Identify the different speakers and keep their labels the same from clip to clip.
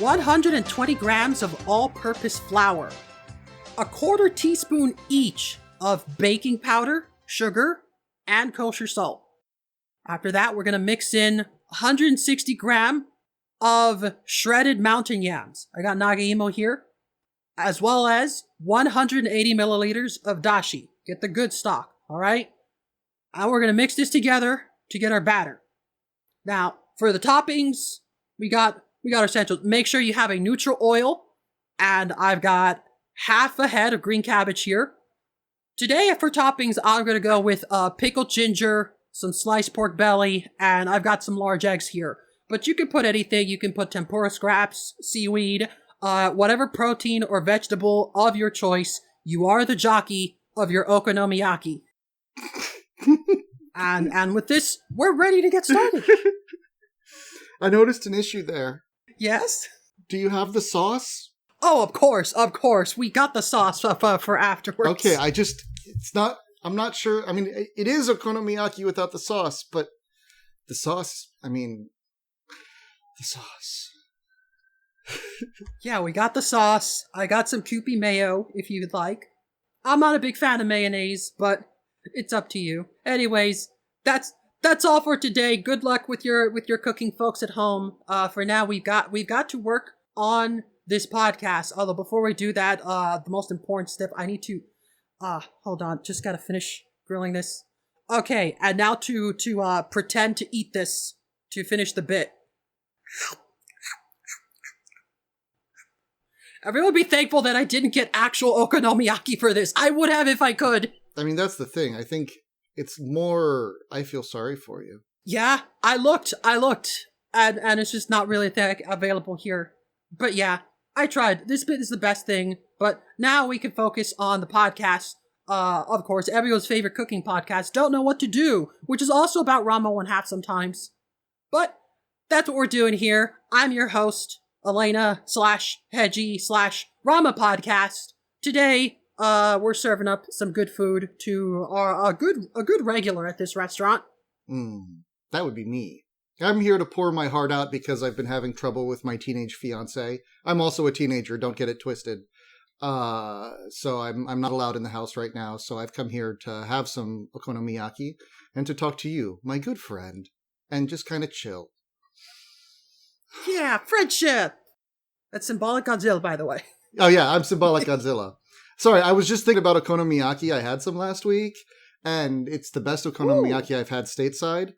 Speaker 1: 120 grams of all-purpose flour, a quarter teaspoon each of baking powder, sugar, and kosher salt. After that, we're going to mix in 160 gram of shredded mountain yams. I got nagaimo here, as well as 180 milliliters of dashi. Get the good stock, all right? And we're going to mix this together to get our batter. Now, for the toppings, we got our essentials. Make sure you have a neutral oil, and I've got half a head of green cabbage here. Today, for toppings, I'm going to go with pickled ginger, some sliced pork belly, and I've got some large eggs here. But you can put anything. You can put tempura scraps, seaweed, whatever protein or vegetable of your choice. You are the jockey of your okonomiyaki. and with this, we're ready to get started.
Speaker 2: I noticed an issue there.
Speaker 1: Yes?
Speaker 2: Do you have the sauce?
Speaker 1: Oh, of course. We got the sauce for afterwards.
Speaker 2: Okay, I'm not sure. I mean, it is okonomiyaki without the sauce, but the sauce.
Speaker 1: Yeah, we got the sauce. I got some Kewpie mayo, if you'd like. I'm not a big fan of mayonnaise, but it's up to you. Anyways, that's all for today. Good luck with your cooking, folks at home. For now, we've got to work on this podcast. Although before we do that, the most important step, I need to hold on, just gotta finish grilling this. Okay, and now to pretend to eat this to finish the bit. Everyone be thankful that I didn't get actual okonomiyaki for this. I would have if I could.
Speaker 2: I mean, that's the thing. I think it's more, I feel sorry for you.
Speaker 1: Yeah, I looked, and it's just not really available here. But yeah, I tried. This bit is the best thing, but now we can focus on the podcast. Of course, everyone's favorite cooking podcast, Don't Know What to Do, which is also about ramen one half sometimes. But that's what we're doing here. I'm your host, Elena /Hedgie/Rama Podcast. Today, we're serving up some good food to a good regular at this restaurant.
Speaker 2: That would be me. I'm here to pour my heart out because I've been having trouble with my teenage fiance. I'm also a teenager, don't get it twisted. So I'm not allowed in the house right now, so I've come here to have some okonomiyaki and to talk to you, my good friend, and just kind of chill.
Speaker 1: Yeah, friendship! That's symbolic Godzilla, by the way.
Speaker 2: Oh yeah, I'm symbolic Godzilla. Sorry, I was just thinking about okonomiyaki. I had some last week, and it's the best okonomiyaki I've had stateside.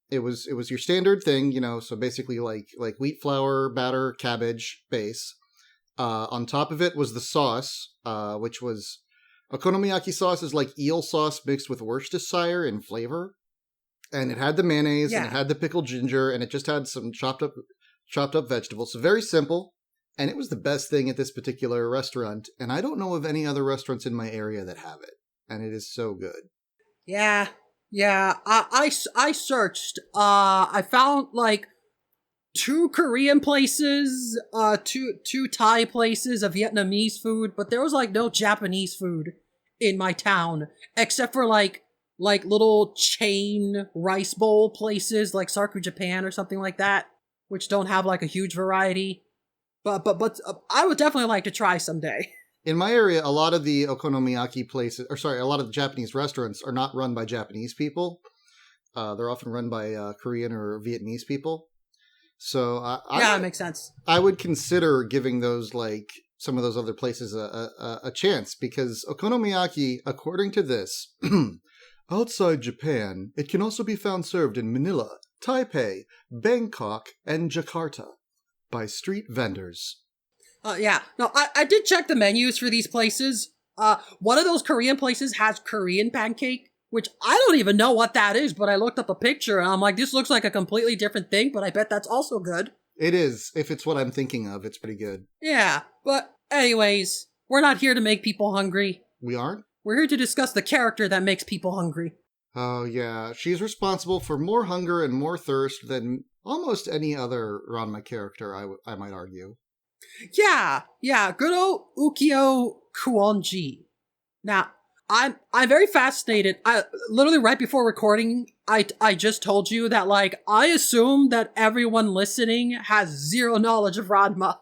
Speaker 2: It was your standard thing, so basically like wheat flour, batter, cabbage, base. On top of it was the sauce, which was okonomiyaki sauce is like eel sauce mixed with Worcestershire in flavor. And it had the mayonnaise, and it had the pickled ginger, and it just had some chopped up vegetables. So very simple, and it was the best thing at this particular restaurant. And I don't know of any other restaurants in my area that have it, and it is so good.
Speaker 1: Yeah. I searched. I found like 2 Korean places, two Thai places, of Vietnamese food, but there was like no Japanese food in my town, except for like little chain rice bowl places like Sarku Japan or something like that, which don't have like a huge variety. But I would definitely like to try someday.
Speaker 2: In my area, a lot of the okonomiyaki places, a lot of the Japanese restaurants are not run by Japanese people. They're often run by Korean or Vietnamese people. So
Speaker 1: it makes sense.
Speaker 2: I would consider giving those, like some of those other places, a chance, because okonomiyaki, according to this, outside Japan, it can also be found served in Manila, Taipei, Bangkok, and Jakarta by street vendors.
Speaker 1: Yeah. No, I did check the menus for these places. One of those Korean places has Korean pancake, which I don't even know what that is, but I looked up a picture and I'm like, this looks like a completely different thing, but I bet that's also good.
Speaker 2: It is. If it's what I'm thinking of, it's pretty good.
Speaker 1: Yeah, but anyways, we're not here to make people hungry.
Speaker 2: We aren't?
Speaker 1: We're here to discuss the character that makes people hungry.
Speaker 2: Oh, yeah. She's responsible for more hunger and more thirst than almost any other Ranma character, I might argue.
Speaker 1: Yeah, good old Ukyo Kuonji. Now, I'm very fascinated. I literally right before recording, I just told you that like I assume that everyone listening has zero knowledge of Ranma.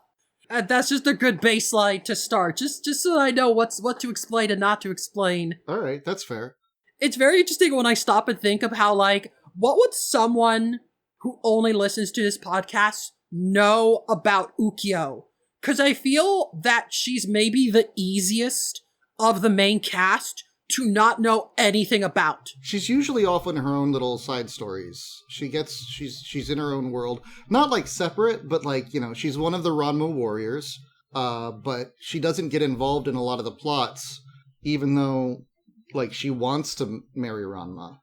Speaker 1: And that's just a good baseline to start. Just so I know what to explain and not to explain.
Speaker 2: All right, that's fair.
Speaker 1: It's very interesting when I stop and think of how like what would someone who only listens to this podcast know about Ukyo? Because I feel that she's maybe the easiest of the main cast to not know anything about.
Speaker 2: She's usually off on her own little side stories. She's in her own world. Not like separate, but like, you know, she's one of the Ranma warriors. But she doesn't get involved in a lot of the plots, even though like she wants to marry Ranma.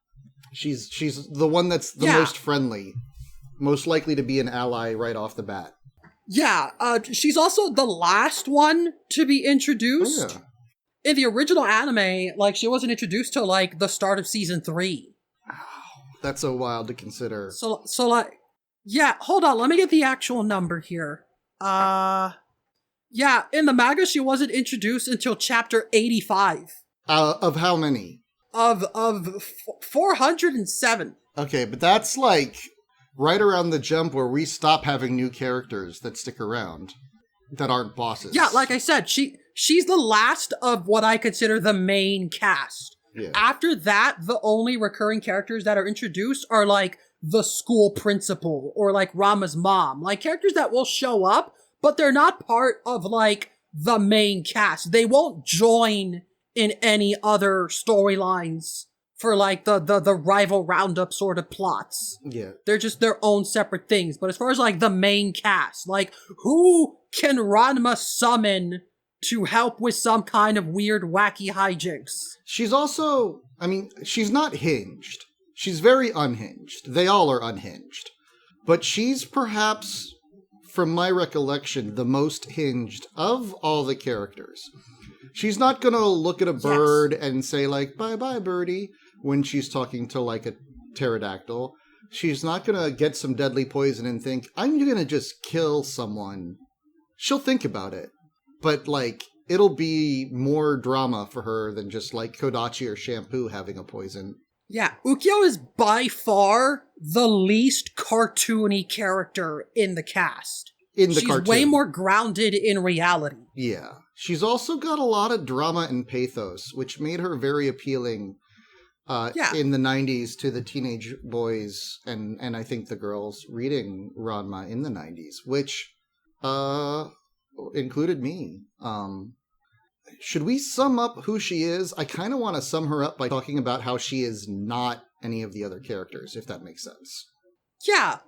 Speaker 2: She's the one that's the most friendly, most likely to be an ally right off the bat.
Speaker 1: Yeah, she's also the last one to be introduced.
Speaker 2: Oh, yeah.
Speaker 1: In the original anime, like, she wasn't introduced till, like, the start of season 3.
Speaker 2: That's so wild to consider.
Speaker 1: So, like, yeah, hold on, let me get the actual number here. Yeah, in the manga, she wasn't introduced until chapter 85.
Speaker 2: Of how many?
Speaker 1: Of 407.
Speaker 2: Okay, but that's, like, right around the jump where we stop having new characters that stick around, that aren't bosses.
Speaker 1: Yeah, like I said, she's the last of what I consider the main cast.
Speaker 2: Yeah.
Speaker 1: After that, the only recurring characters that are introduced are like the school principal or like Rama's mom. Like characters that will show up, but they're not part of like the main cast. They won't join in any other storylines for like the rival roundup sort of plots.
Speaker 2: Yeah.
Speaker 1: They're just their own separate things. But as far as like the main cast, like who can Ranma summon to help with some kind of weird, wacky hijinks?
Speaker 2: She's also, I mean, she's not hinged. She's very unhinged. They all are unhinged. But she's perhaps, from my recollection, the most hinged of all the characters. She's not going to look at a bird and say, like, bye-bye, birdie, when she's talking to, like, a pterodactyl. She's not going to get some deadly poison and think, I'm going to just kill someone. She'll think about it. But, like, it'll be more drama for her than just, like, Kodachi or Shampoo having a poison.
Speaker 1: Yeah, Ukyo is by far the least cartoony character in the cast.
Speaker 2: She's
Speaker 1: way more grounded in reality.
Speaker 2: Yeah. She's also got a lot of drama and pathos, which made her very appealing in the 90s to the teenage boys and I think the girls reading Ranma in the 90s, which included me. Should we sum up who she is? I kind of want to sum her up by talking about how she is not any of the other characters, if that makes sense.
Speaker 1: Yeah.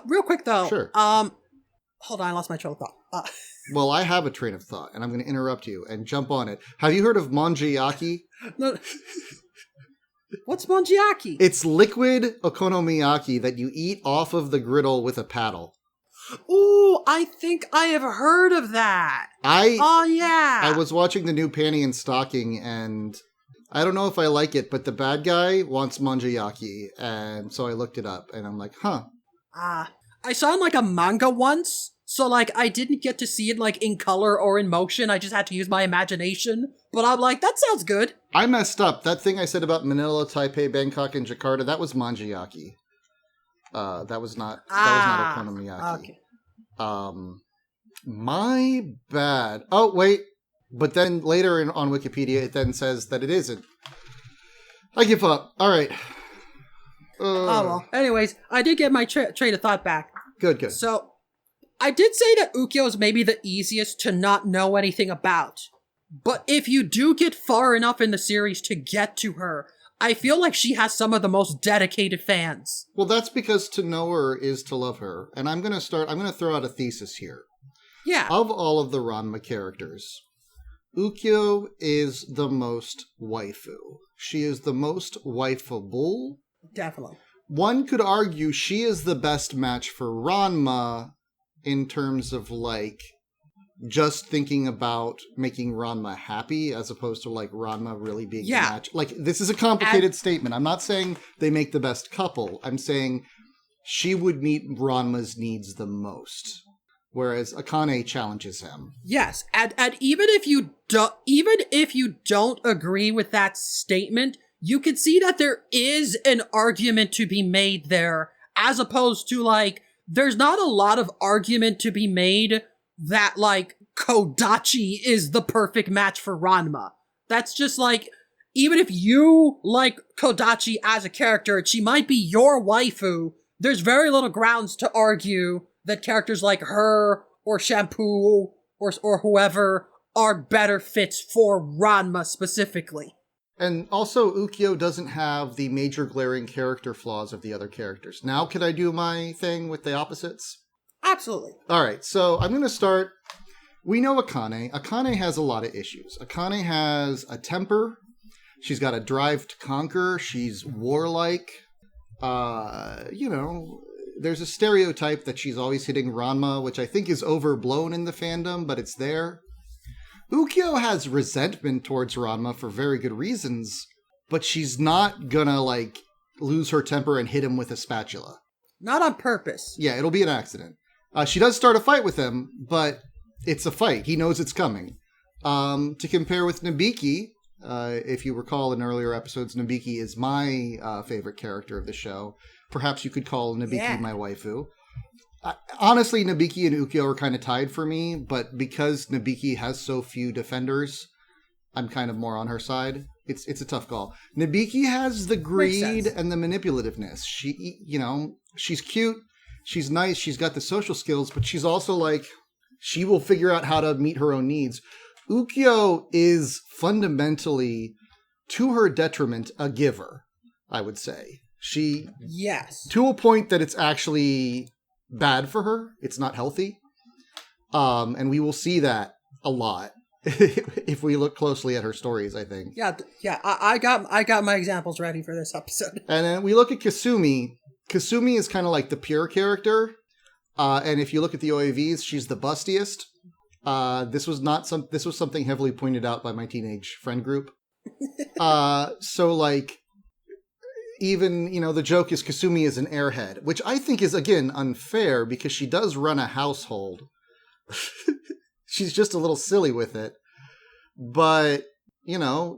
Speaker 1: Real quick, though.
Speaker 2: Sure.
Speaker 1: Hold on, I lost my train of thought.
Speaker 2: Well, I have a train of thought, and I'm going to interrupt you and jump on it. Have you heard of manjiyaki?
Speaker 1: No. What's manjiyaki?
Speaker 2: It's liquid okonomiyaki that you eat off of the griddle with a paddle.
Speaker 1: Ooh, I think I have heard of that. Oh, yeah.
Speaker 2: I was watching the new Panty and Stocking, and I don't know if I like it, but the bad guy wants manjiyaki, and so I looked it up, and I'm like, huh.
Speaker 1: I saw it in, like, a manga once, so, like, I didn't get to see it, like, in color or in motion. I just had to use my imagination. But I'm like, that sounds good.
Speaker 2: I messed up. That thing I said about Manila, Taipei, Bangkok, and Jakarta, that was manjiyaki. That was not okonomiyaki.
Speaker 1: Okay.
Speaker 2: My bad. Oh, wait. But then later on Wikipedia, it then says that it isn't. I give up. All right.
Speaker 1: Oh, well. Anyways, I did get my train of thought back.
Speaker 2: Good.
Speaker 1: So, I did say that Ukyo is maybe the easiest to not know anything about. But if you do get far enough in the series to get to her, I feel like she has some of the most dedicated fans.
Speaker 2: Well, that's because to know her is to love her. And I'm going to throw out a thesis here.
Speaker 1: Yeah.
Speaker 2: Of all of the Ranma characters, Ukyo is the most waifu. She is the most waifable.
Speaker 1: Definitely.
Speaker 2: One could argue she is the best match for Ranma in terms of, like, just thinking about making Ranma happy as opposed to, like, Ranma really being the match. Like, this is a complicated statement. I'm not saying they make the best couple. I'm saying she would meet Ranma's needs the most. whereas Akane challenges him.
Speaker 1: Yes, and even if you don't agree with that statement, you can see that there is an argument to be made there, as opposed to, like, there's not a lot of argument to be made that, like, Kodachi is the perfect match for Ranma. That's just, like, even if you like Kodachi as a character, she might be your waifu, there's very little grounds to argue that characters like her, or Shampoo, or whoever, are better fits for Ranma specifically.
Speaker 2: And also, Ukyo doesn't have the major glaring character flaws of the other characters. Now, can I do my thing with the opposites?
Speaker 1: Absolutely.
Speaker 2: All right, so I'm going to start. We know Akane. Akane has a lot of issues. Akane has a temper. She's got a drive to conquer. She's warlike. There's a stereotype that she's always hitting Ranma, which I think is overblown in the fandom, but it's there. Ukyo has resentment towards Ranma for very good reasons, but she's not gonna, like, lose her temper and hit him with a spatula.
Speaker 1: Not on purpose.
Speaker 2: Yeah, it'll be an accident. She does start a fight with him, but it's a fight. He knows it's coming. To compare with Nabiki, if you recall in earlier episodes, Nabiki is my favorite character of the show. Perhaps you could call Nabiki my waifu. Honestly, Nabiki and Ukyo are kind of tied for me, but because Nabiki has so few defenders, I'm kind of more on her side. It's a tough call. Nabiki has the greed and the manipulativeness. She's cute, she's nice, she's got the social skills, but she's also like, she will figure out how to meet her own needs. Ukyo is fundamentally, to her detriment, a giver, I would say.
Speaker 1: Yes.
Speaker 2: To a point that it's actually bad for her. It's not healthy. And we will see that a lot if we look closely at her stories, I think.
Speaker 1: Yeah. I got my examples ready for this episode.
Speaker 2: And then we look at Kasumi. Kasumi is kind of like the pure character. And if you look at the OAVs, she's the bustiest. This was something heavily pointed out by my teenage friend group. So like, even, the joke is Kasumi is an airhead, which I think is, again, unfair because she does run a household. She's just a little silly with it. But,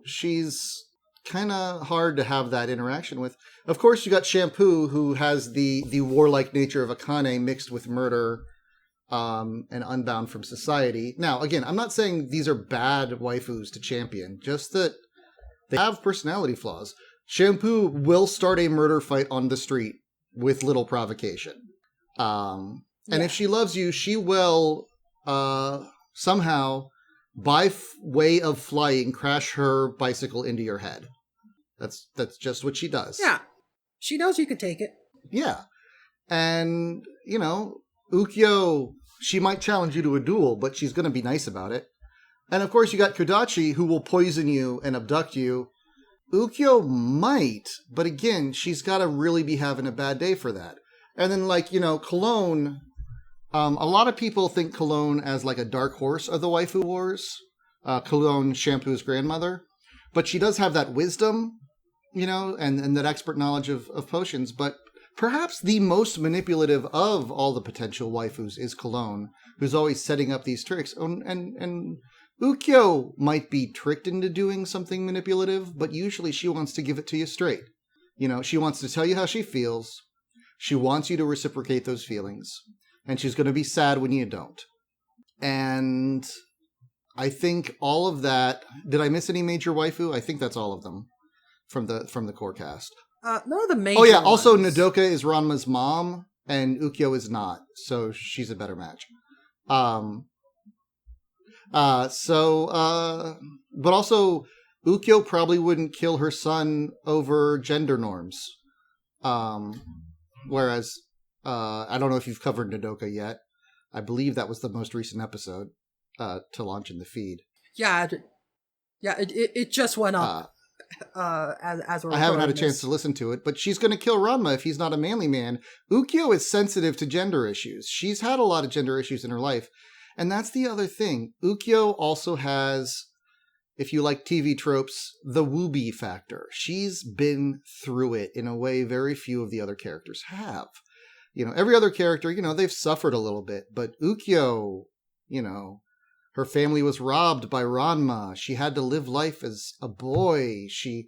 Speaker 2: she's kind of hard to have that interaction with. Of course, you got Shampoo, who has the warlike nature of Akane mixed with murder and unbound from society. Now, again, I'm not saying these are bad waifus to champion, just that they have personality flaws. Shampoo will start a murder fight on the street with little provocation. And if she loves you, she will somehow, by way of flying, crash her bicycle into your head. That's just what she does.
Speaker 1: Yeah. She knows you can take it.
Speaker 2: Yeah. And, Ukyo, she might challenge you to a duel, but she's going to be nice about it. And of course, you got Kodachi, who will poison you and abduct you. Ukyo might, but again, she's got to really be having a bad day for that. And then, Cologne, a lot of people think Cologne as like a dark horse of the waifu wars. Cologne, Shampoo's grandmother. But she does have that wisdom, and that expert knowledge of potions. But perhaps the most manipulative of all the potential waifus is Cologne, who's always setting up these tricks. And Ukyo might be tricked into doing something manipulative, but usually she wants to give it to you straight. She wants to tell you how she feels. She wants you to reciprocate those feelings. And she's going to be sad when you don't. And I think all of that... Did I miss any major waifu? I think that's all of them from the core cast.
Speaker 1: None of the major
Speaker 2: Oh yeah,
Speaker 1: ones.
Speaker 2: also Nodoka is Ranma's mom, and Ukyo is not. So she's a better match. But also, Ukyo probably wouldn't kill her son over gender norms. Whereas, I don't know if you've covered Nodoka yet. I believe that was the most recent episode to launch in the feed.
Speaker 1: Yeah, it just went up. As we're
Speaker 2: I haven't had a
Speaker 1: this.
Speaker 2: chance to listen to it, but she's going to kill Ranma if he's not a manly man. Ukyo is sensitive to gender issues. She's had a lot of gender issues in her life. And that's the other thing. Ukyo also has, if you like TV tropes, the wooby factor. She's been through it in a way very few of the other characters have. every other character, they've suffered a little bit, but Ukyo, her family was robbed by Ranma. She had to live life as a boy. She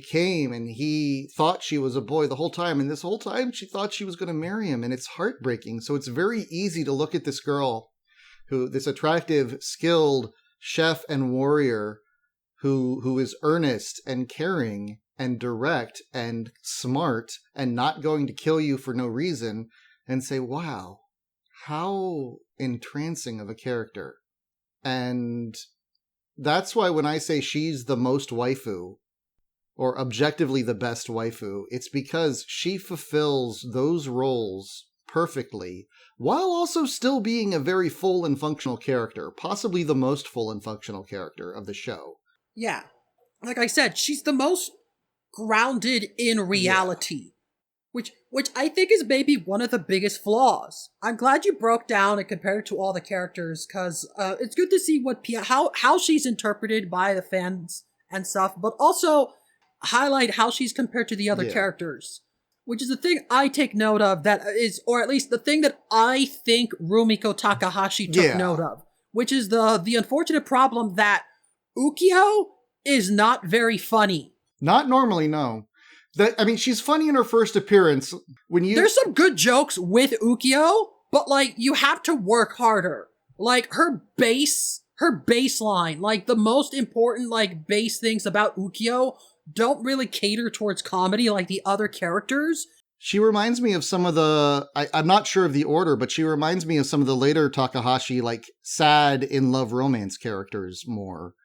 Speaker 2: came and he thought she was a boy the whole time. And this whole time she thought she was going to marry him. And it's heartbreaking. So it's very easy to look at this girl this attractive, skilled chef and warrior who is earnest and caring and direct and smart and not going to kill you for no reason, and say, wow, how entrancing of a character. And that's why when I say she's the most waifu, or objectively the best waifu, it's because she fulfills those roles perfectly, while also still being a very full and functional character, possibly the most full and functional character of the show.
Speaker 1: Yeah. Like I said, she's the most grounded in reality, which I think is maybe one of the biggest flaws. I'm glad you broke down and compared it to all the characters, because it's good to see how she's interpreted by the fans and stuff, but also highlight how she's compared to the other characters, which is the thing I take note of, or at least the thing that I think Rumiko Takahashi took note of, which is the unfortunate problem that Ukyo is not very funny.
Speaker 2: Not normally, no. She's funny in her first appearance.
Speaker 1: There's some good jokes with Ukyo, but you have to work harder. Her baseline, the most important base things about Ukyo don't really cater towards comedy like the other characters.
Speaker 2: She reminds me of some of the, I'm not sure of the order, but she reminds me of some of the later Takahashi, sad in-love romance characters more.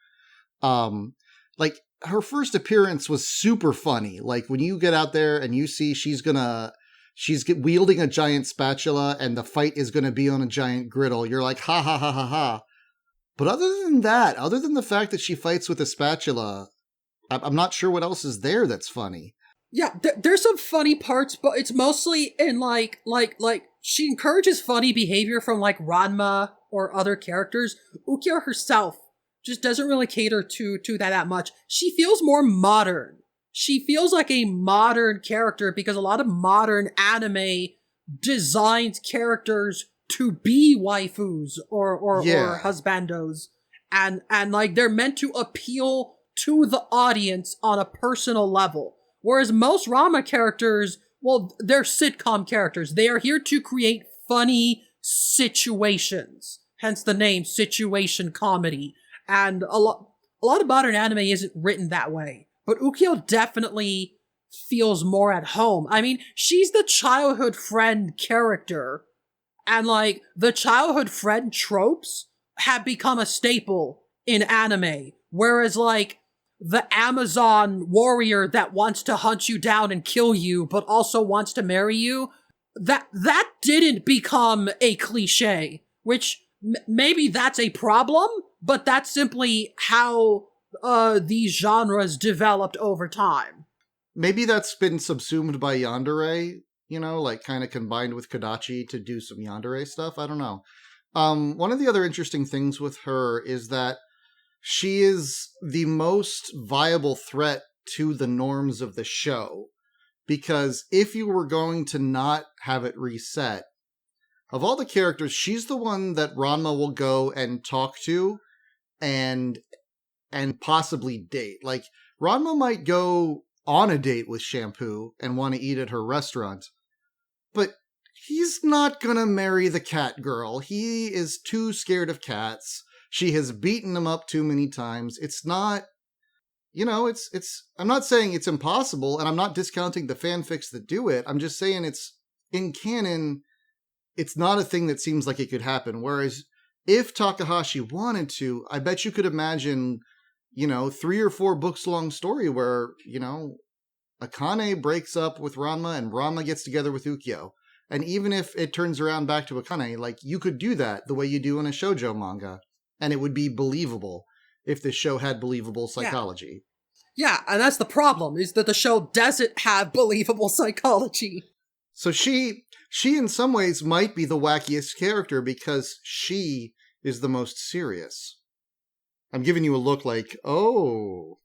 Speaker 2: Her first appearance was super funny. When you get out there and you see she's wielding a giant spatula and the fight is going to be on a giant griddle, you're like, ha ha ha ha ha. But other than the fact that she fights with a spatula, I'm not sure what else is there that's funny.
Speaker 1: Yeah, there's some funny parts, but it's mostly in she encourages funny behavior from Ranma or other characters. Ukyo herself just doesn't really cater to that much. She feels more modern. She feels like a modern character because a lot of modern anime designs characters to be waifus or husbandos. And they're meant to appeal to the audience on a personal level. Whereas most Rama characters, they're sitcom characters. They are here to create funny situations. Hence the name, situation comedy. And a lot of modern anime isn't written that way. But Ukyo definitely feels more at home. She's the childhood friend character. And the childhood friend tropes have become a staple in anime. Whereas the Amazon warrior that wants to hunt you down and kill you, but also wants to marry you, that didn't become a cliche, which maybe that's a problem, but that's simply how these genres developed over time.
Speaker 2: Maybe that's been subsumed by yandere, kind of combined with Kodachi to do some yandere stuff. I don't know. One of the other interesting things with her is that she is the most viable threat to the norms of the show. Because if you were going to not have it reset, of all the characters, she's the one that Ranma will go and talk to and possibly date. Ranma might go on a date with Shampoo and want to eat at her restaurant, but he's not gonna marry the cat girl. He is too scared of cats. She has beaten him up too many times. It's not, I'm not saying it's impossible, and I'm not discounting the fanfics that do it. I'm just saying it's, in canon, it's not a thing that seems like it could happen. Whereas if Takahashi wanted to, I bet you could imagine, 3 or 4 books long story where, Akane breaks up with Ranma and Ranma gets together with Ukyo. And even if it turns around back to Akane, you could do that the way you do in a shoujo manga. And it would be believable if the show had believable psychology.
Speaker 1: Yeah, and that's the problem, is that the show doesn't have believable psychology.
Speaker 2: So she in some ways might be the wackiest character because she is the most serious. I'm giving you a look oh.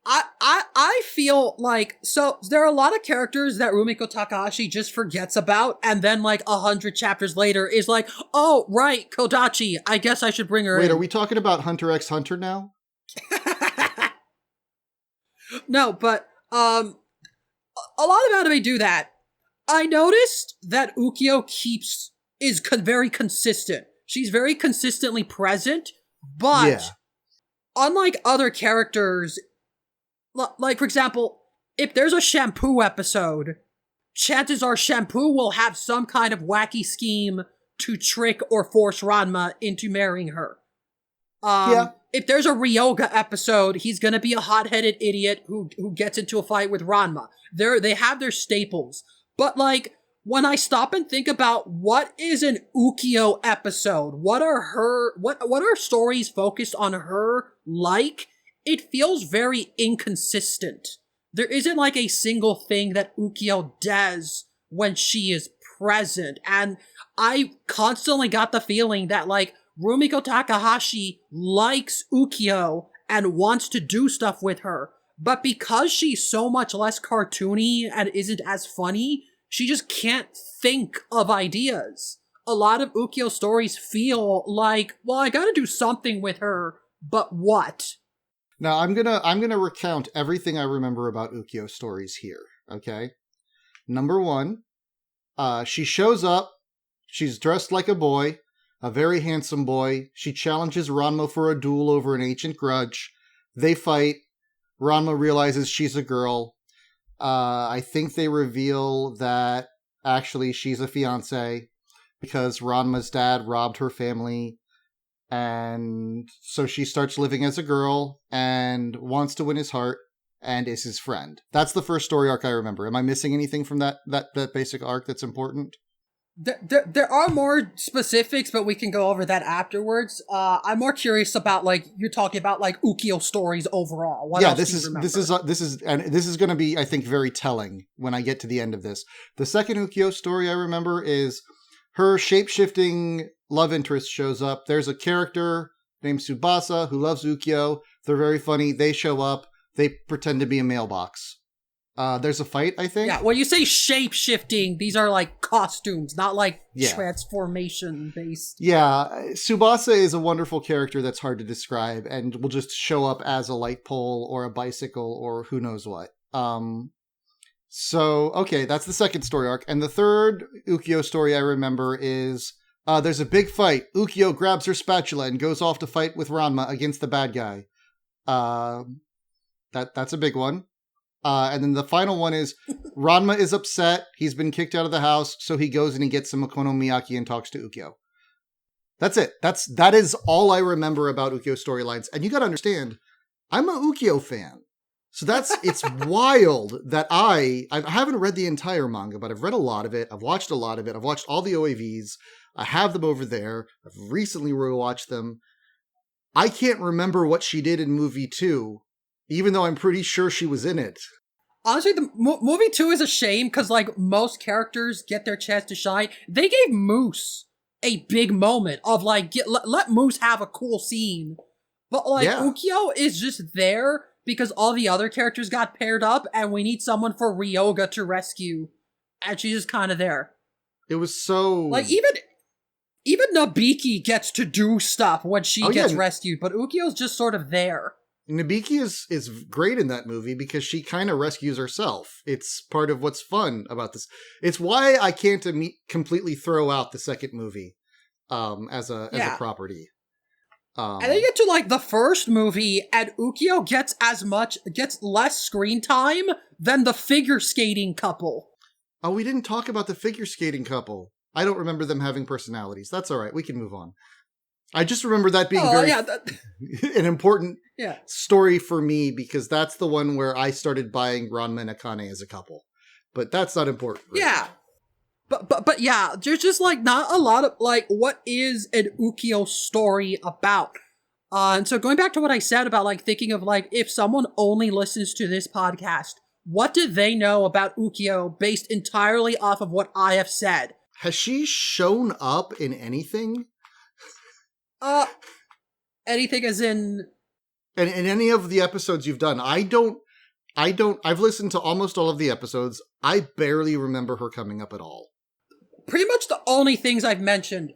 Speaker 1: I feel like, so there are a lot of characters that Rumiko Takahashi just forgets about, and then like 100 chapters later is like, oh, right, Kodachi, I guess I should bring her in.
Speaker 2: Wait, are we talking about Hunter x Hunter now?
Speaker 1: No, but, a lot of anime do that. I noticed that Ukyo is very consistent. She's very consistently present, but unlike other characters, like, for example, if there's a Shampoo episode, chances are Shampoo will have some kind of wacky scheme to trick or force Ranma into marrying her. If there's a Ryoga episode, he's gonna be a hot-headed idiot who gets into a fight with Ranma. They have their staples. But, like, when I stop and think about what is an Ukyo episode, what are stories focused on her like, it feels very inconsistent. There isn't like a single thing that Ukyo does when she is present, and I constantly got the feeling that like Rumiko Takahashi likes Ukyo and wants to do stuff with her, but because she's so much less cartoony and isn't as funny, she just can't think of ideas. A lot of Ukyo stories feel like, well, I gotta do something with her, but what?
Speaker 2: Now I'm gonna recount everything I remember about Ukyo stories here. Okay, number one, she shows up. She's dressed like a boy, a very handsome boy. She challenges Ranma for a duel over an ancient grudge. They fight. Ranma realizes she's a girl. I think they reveal that actually she's a fiancé because Ranma's dad robbed her family. And so she starts living as a girl and wants to win his heart and is his friend. That's the first story arc I remember. Am I missing anything from that basic arc that's important?
Speaker 1: There are more specifics, but we can go over that afterwards. I'm more curious about like you're talking about like Ukyo stories overall. What else
Speaker 2: this is going to be, I think, very telling when I get to the end of this. The second Ukyo story I remember is her shape-shifting love interest shows up. There's a character named Tsubasa who loves Ukyo. They're very funny. They show up. They pretend to be a mailbox. There's a fight, I think.
Speaker 1: Yeah, when you say shape-shifting, these are like costumes, not like transformation-based.
Speaker 2: Yeah, Tsubasa is a wonderful character that's hard to describe and will just show up as a light pole or a bicycle or who knows what. So, okay, that's the second story arc. And the third Ukyo story I remember is there's a big fight. Ukyo grabs her spatula and goes off to fight with Ranma against the bad guy. That's a big one. And then the final one is Ranma is upset. He's been kicked out of the house, so he goes and he gets some Okonomiyaki and talks to Ukyo. That's it. That is all I remember about Ukyo storylines. And you got to understand, I'm a Ukyo fan. So it's wild that I haven't read the entire manga, but I've read a lot of it. I've watched a lot of it. I've watched all the OAVs. I have them over there. I've recently rewatched them. I can't remember what she did in movie 2, even though I'm pretty sure she was in it.
Speaker 1: Honestly, the movie 2 is a shame because like most characters get their chance to shine. They gave Moose a big moment of like, let Moose have a cool scene. But like Ukyo is just there because all the other characters got paired up and we need someone for Ryoga to rescue. And she's just kind of there.
Speaker 2: It was so...
Speaker 1: like, even Nabiki gets to do stuff when she gets rescued, but Ukyo's just sort of there.
Speaker 2: Nabiki is great in that movie because she kind of rescues herself. It's part of what's fun about this. It's why I can't completely throw out the second movie as a property.
Speaker 1: And then you get to like the first movie, and Ukyo gets less screen time than the figure skating couple.
Speaker 2: Oh, we didn't talk about the figure skating couple. I don't remember them having personalities. That's all right. We can move on. I just remember that being an important story for me because that's the one where I started buying Ranma and Akane as a couple. But that's not important. Right now.
Speaker 1: But yeah, there's just like not a lot of like what is an Ukyo story about. And so going back to what I said about like thinking of like if someone only listens to this podcast, what do they know about Ukyo based entirely off of what I have said?
Speaker 2: Has she shown up in anything?
Speaker 1: Anything as in
Speaker 2: And in any of the episodes you've done, I've listened to almost all of the episodes. I barely remember her coming up at all.
Speaker 1: Pretty much the only things I've mentioned.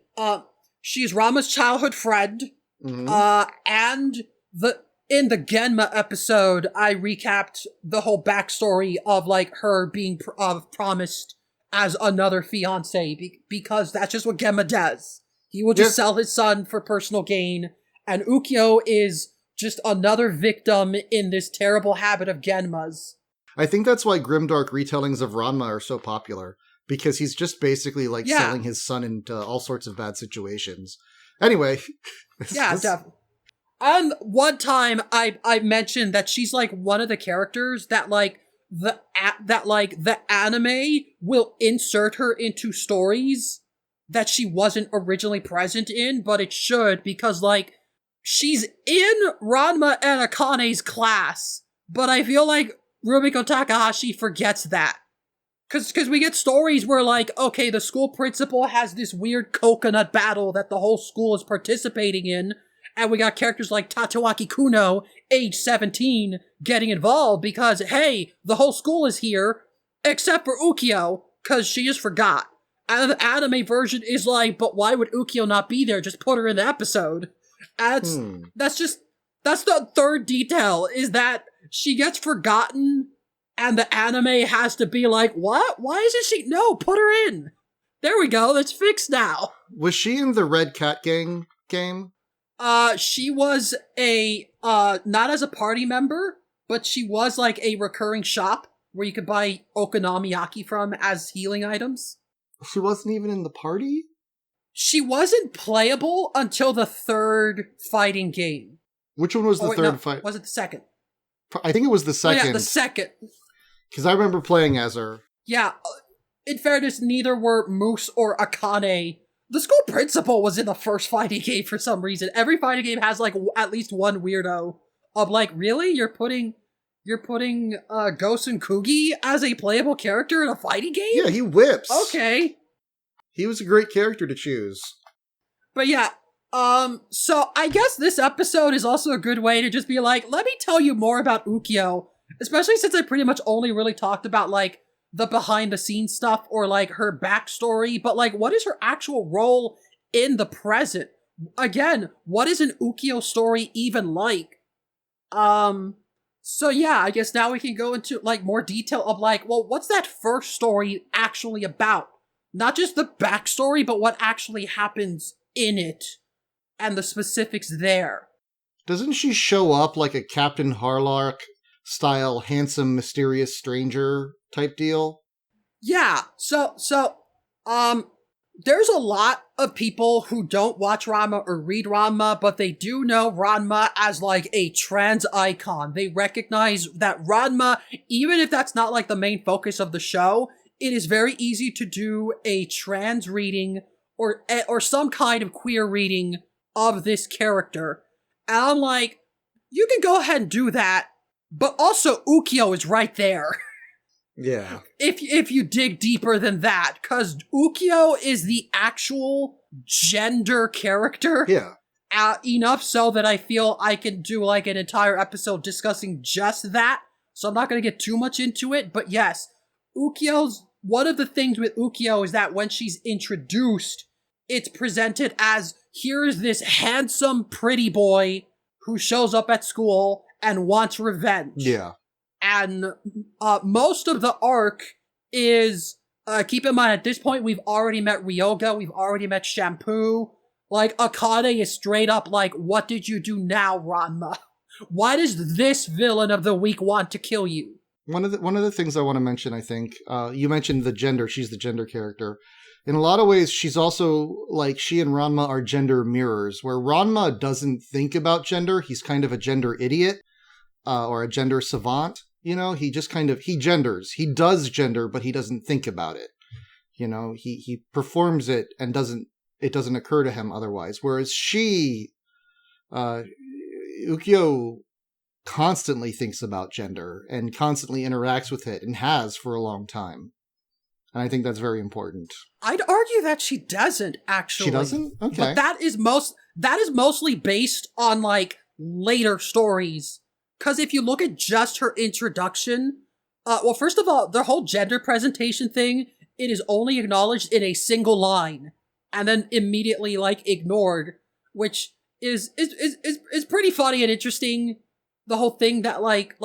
Speaker 1: She's Rama's childhood friend. And in the Genma episode, I recapped the whole backstory of, like, her being promised as another fiancé, because that's just what Genma does. He will just sell his son for personal gain, and Ukyo is just another victim in this terrible habit of Genma's.
Speaker 2: I think that's why grimdark retellings of Ranma are so popular, because he's just basically, like, selling his son into all sorts of bad situations. Anyway.
Speaker 1: Definitely. And one time I mentioned that she's, like, one of the characters that, like, the anime will insert her into stories that she wasn't originally present in, but it should, because, like, she's in Ranma and Akane's class, but I feel like Rumiko Takahashi forgets that. Cause we get stories where, like, okay, the school principal has this weird coconut battle that the whole school is participating in, and we got characters like Tatsuaki Kuno, age 17, getting involved because, hey, the whole school is here, except for Ukyo, cause she just forgot. And the anime version is like, but why would Ukyo not be there? Just put her in the episode. And that's the third detail, is that she gets forgotten, and the anime has to be like, what? Why isn't she? No, put her in. There we go, it's fixed now.
Speaker 2: Was she in the Red Cat Gang game?
Speaker 1: She was not as a party member, but she was like a recurring shop where you could buy okonomiyaki from as healing items.
Speaker 2: She wasn't even in the party?
Speaker 1: She wasn't playable until the third fighting game.
Speaker 2: Which one was the third fight?
Speaker 1: Was it the second?
Speaker 2: I think it was the second.
Speaker 1: Oh, yeah, the second.
Speaker 2: Because I remember playing as her.
Speaker 1: Yeah, in fairness, neither were Moose or Akane. The school principal was in the first fighting game for some reason. Every fighting game has, like, at least one weirdo of, like, really? You're putting Gosen Kugi as a playable character in a fighting game?
Speaker 2: Yeah, he whips.
Speaker 1: Okay.
Speaker 2: He was a great character to choose.
Speaker 1: But yeah, so I guess this episode is also a good way to just be like, let me tell you more about Ukyo, especially since I pretty much only really talked about, like, the behind-the-scenes stuff or, like, her backstory, but, like, what is her actual role in the present? Again, what is an Ukyo story even like? So yeah, I guess now we can go into, like, more detail of, like, well, what's that first story actually about? Not just the backstory, but what actually happens in it, and the specifics there.
Speaker 2: Doesn't she show up like a Captain Harlark-style handsome, mysterious stranger type deal?
Speaker 1: Yeah, so, there's a lot of people who don't watch Ranma or read Ranma, but they do know Ranma as, like, a trans icon. They recognize that Ranma, even if that's not, like, the main focus of the show, it is very easy to do a trans reading or some kind of queer reading of this character. And I'm like, you can go ahead and do that, but also Ukyo is right there.
Speaker 2: Yeah.
Speaker 1: If you dig deeper than that, because Ukyo is the actual gender character.
Speaker 2: Yeah.
Speaker 1: Enough so that I feel I can do, like, an entire episode discussing just that. So I'm not going to get too much into it, but yes, one of the things with Ukyo is that when she's introduced, it's presented as, here's this handsome, pretty boy who shows up at school and wants revenge.
Speaker 2: Yeah.
Speaker 1: And most of the arc is, keep in mind, at this point, we've already met Ryoga, we've already met Shampoo. Like, Akane is straight up like, what did you do now, Ranma? Why does this villain of the week want to kill you?
Speaker 2: One of the things I want to mention, I think, you mentioned the gender. She's the gender character. In a lot of ways, she's also, like, she and Ranma are gender mirrors, where Ranma doesn't think about gender. He's kind of a gender idiot, or a gender savant. You know, he just he genders. He does gender, but he doesn't think about it. You know, he performs it and it doesn't occur to him otherwise. Whereas Ukyo constantly thinks about gender and constantly interacts with it and has for a long time. And I think that's very important.
Speaker 1: I'd argue that she doesn't, actually.
Speaker 2: She doesn't? Okay.
Speaker 1: But that is mostly based on, like, later stories. Because if you look at just her introduction, well, first of all, the whole gender presentation thing, it is only acknowledged in a single line, and then immediately, like, ignored, which is pretty funny and interesting. The whole thing that, like,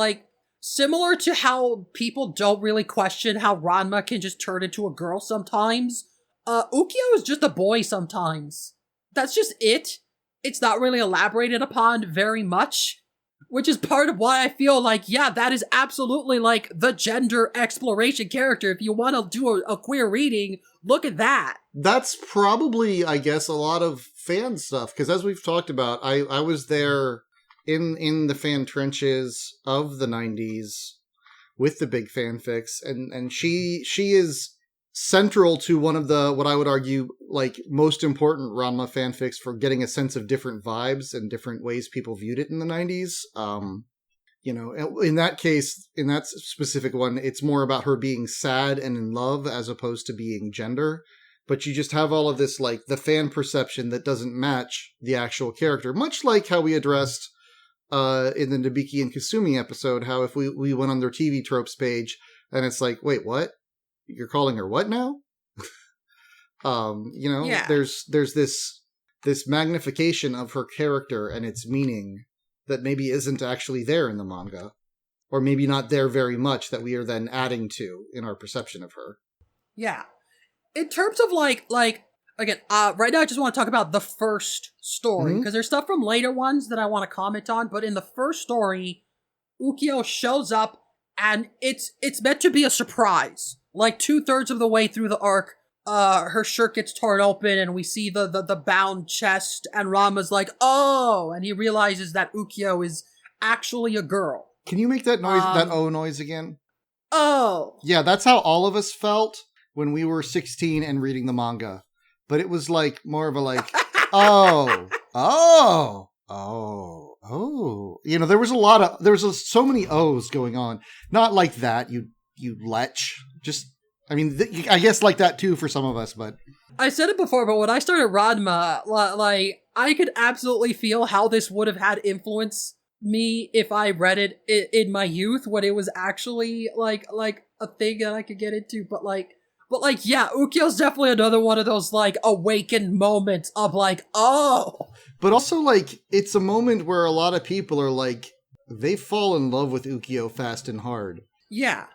Speaker 1: similar to how people don't really question how Ranma can just turn into a girl sometimes, Ukyo is just a boy sometimes. That's just it. It's not really elaborated upon very much, which is part of why I feel like, yeah, that is absolutely, like, the gender exploration character. If you want to do a queer reading, look at that.
Speaker 2: That's probably, I guess, a lot of fan stuff, because as we've talked about, I was there in the fan trenches of the 90s with the big fanfics, and she is central to one of the, what I would argue, like, most important Ranma fanfics for getting a sense of different vibes and different ways people viewed it in the 90s. You know, in that case, in that specific one, it's more about her being sad and in love as opposed to being gender. But you just have all of this, like, the fan perception that doesn't match the actual character, much like how we addressed in the Nabiki and Kasumi episode, how if we went on their TV tropes page and it's like, wait, what? You're calling her what now? You know,
Speaker 1: Yeah.
Speaker 2: there's this magnification of her character and its meaning that maybe isn't actually there in the manga, or maybe not there very much, that we are then adding to in our perception of her.
Speaker 1: Yeah. In terms of, like, again, right now I just want to talk about the first story, because there's stuff from later ones that I want to comment on, but in the first story, Ukyo shows up, and it's meant to be a surprise. Like, 2/3 of the way through the arc, her shirt gets torn open, and we see the bound chest, and Rama's like, oh, and he realizes that Ukyo is actually a girl.
Speaker 2: Can you make that noise, that oh noise again?
Speaker 1: Oh.
Speaker 2: Yeah, that's how all of us felt when we were 16 and reading the manga. But it was like more of a like, oh. You know, there was so many O's going on. Not like that, you lech. Just, I mean, I guess like that too for some of us, but.
Speaker 1: I said it before, but when I started Ranma, like, I could absolutely feel how this would have had influence me if I read it in my youth, when it was actually, like a thing that I could get into, but yeah, Ukyo's definitely another one of those, like, awakened moments of, like, oh.
Speaker 2: But also, like, it's a moment where a lot of people are, like, they fall in love with Ukyo fast and hard.
Speaker 1: Yeah.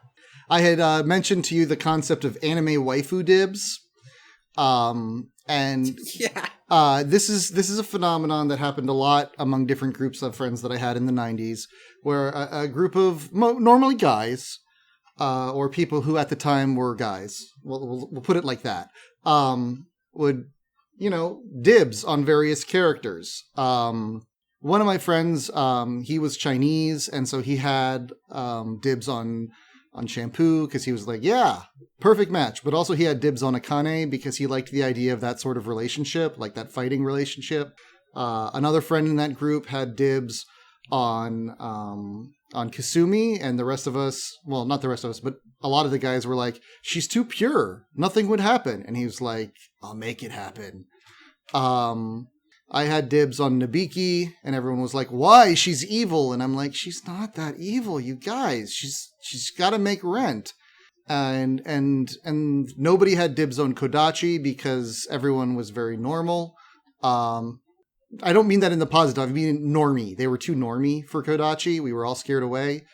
Speaker 2: I had mentioned to you the concept of anime waifu dibs. And
Speaker 1: yeah.
Speaker 2: This is a phenomenon that happened a lot among different groups of friends that I had in the 90s, where a group of normally guys, or people who at the time were guys, we'll put it like that, would, you know, dibs on various characters. One of my friends, he was Chinese, and so he had dibs on shampoo because he was like, yeah, perfect match. But also he had dibs on Akane because he liked the idea of that sort of relationship, like that fighting relationship. Another friend in that group had dibs on Kasumi, and the rest of us, well, not the rest of us, but a lot of the guys were like, she's too pure, nothing would happen. And he was like, I'll make it happen. I had dibs on Nabiki, and everyone was like, why? She's evil. And I'm like, she's not that evil, you guys. She's got to make rent. And nobody had dibs on Kodachi because everyone was very normal. I don't mean that in the positive. I mean normie. They were too normie for Kodachi. We were all scared away.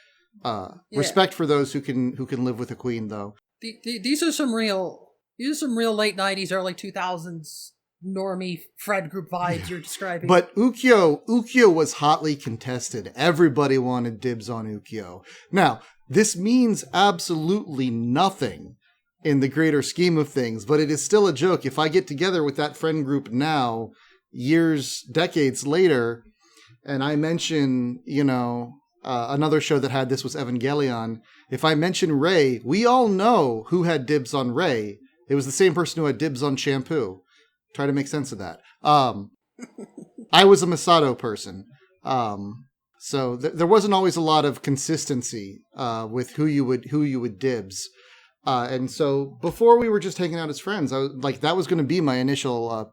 Speaker 2: Respect for those who can live with a queen, though.
Speaker 1: These are some real late 90s, early 2000s normie friend group vibes you're describing.
Speaker 2: But Ukyo was hotly contested. Everybody wanted dibs on Ukyo. Now, this means absolutely nothing in the greater scheme of things, but it is still a joke. If I get together with that friend group now, decades later, and I mention, you know, another show that had this was Evangelion. If I mention Rei, we all know who had dibs on Rei. It was the same person who had dibs on shampoo. Try to make sense of that. I was a Masato person. So there wasn't always a lot of consistency with who you would dibs. And so before we were just hanging out as friends, I was like, that was going to be my initial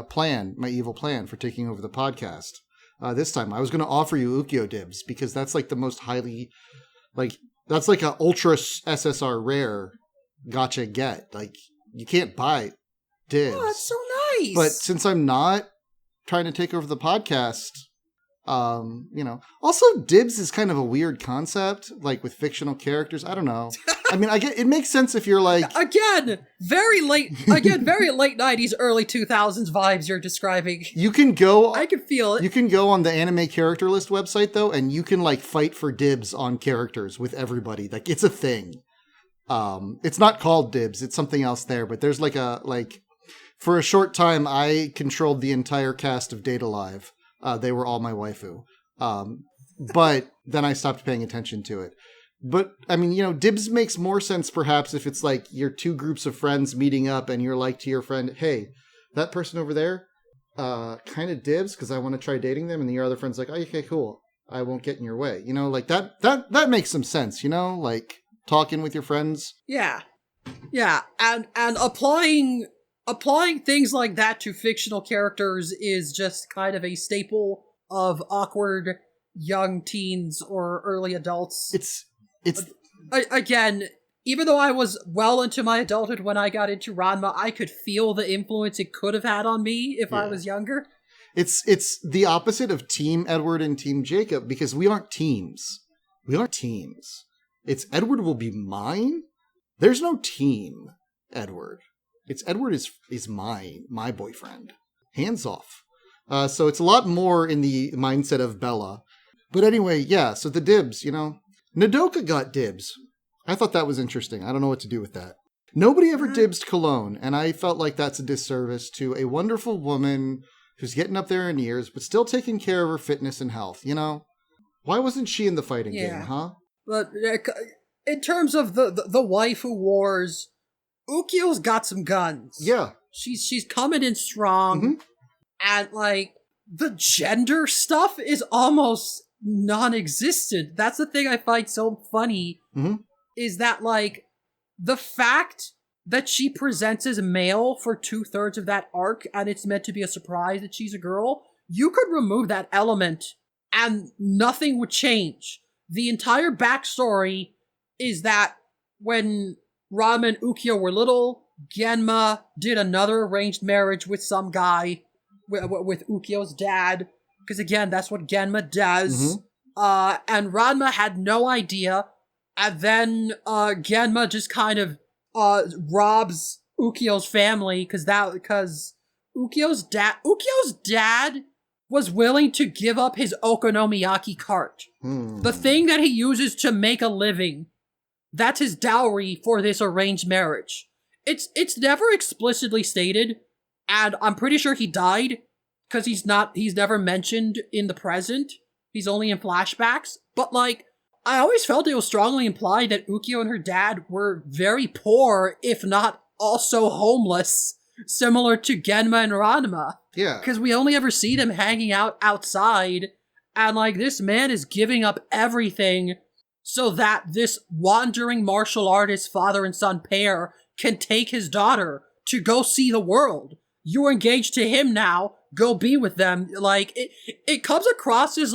Speaker 2: plan, my evil plan for taking over the podcast. this time. I was going to offer you Ukyo dibs because that's like the most highly, like, that's like a ultra SSR rare gotcha get. Like, you can't buy dibs.
Speaker 1: Oh, that's so nice.
Speaker 2: But since I'm not trying to take over the podcast, also dibs is kind of a weird concept, like with fictional characters. I don't know. I mean, I get it makes sense if you're like
Speaker 1: very late 90s, early 2000s vibes you're describing.
Speaker 2: You can go.
Speaker 1: I can feel it.
Speaker 2: You can go on the anime character list website though, and you can like fight for dibs on characters with everybody. Like it's a thing. It's not called dibs. It's something else there. But there's for a short time, I controlled the entire cast of Data Live. They were all my waifu. But then I stopped paying attention to it. But, I mean, dibs makes more sense perhaps if it's like your two groups of friends meeting up and you're like to your friend, hey, that person over there, kind of dibs because I want to try dating them. And your other friend's like, oh, okay, cool. I won't get in your way. Like that makes some sense, like talking with your friends.
Speaker 1: Yeah. Yeah. And applying things like that to fictional characters is just kind of a staple of awkward young teens or early adults.
Speaker 2: It's
Speaker 1: again, even though I was well into my adulthood when I got into Ranma, I could feel the influence it could have had on me if I was younger.
Speaker 2: It's the opposite of Team Edward and Team Jacob because we aren't teams. We aren't teams. It's Edward will be mine. There's no team, Edward. It's Edward is my boyfriend. Hands off. So it's a lot more in the mindset of Bella. But anyway, yeah, so the dibs, Nodoka got dibs. I thought that was interesting. I don't know what to do with that. Nobody ever dibs cologne, and I felt like that's a disservice to a wonderful woman who's getting up there in years, but still taking care of her fitness and health, Why wasn't she in the fighting game, huh?
Speaker 1: But in terms of the waifu wars, Ukyo's got some guns.
Speaker 2: Yeah.
Speaker 1: She's coming in strong. And, the gender stuff is almost non-existent. That's the thing I find so funny, is that, the fact that she presents as male for 2/3 of that arc, and it's meant to be a surprise that she's a girl, you could remove that element, and nothing would change. The entire backstory is that when Ranma and Ukyo were little, Genma did another arranged marriage with some guy, with Ukyo's dad, because again, that's what Genma does. And Ranma had no idea, and then Genma just kind of robs Ukyo's family, because Ukyo's dad was willing to give up his okonomiyaki cart. The thing that he uses to make a living. That's his dowry for this arranged marriage. It's never explicitly stated, and I'm pretty sure he died, because he's never mentioned in the present. He's only in flashbacks. But, I always felt it was strongly implied that Ukyo and her dad were very poor, if not also homeless, similar to Genma and Ranma.
Speaker 2: Yeah.
Speaker 1: Because we only ever see them hanging out outside, and, this man is giving up everything so that this wandering martial artist father and son pair can take his daughter to go see the world. You're engaged to him now. Go be with them. It comes across as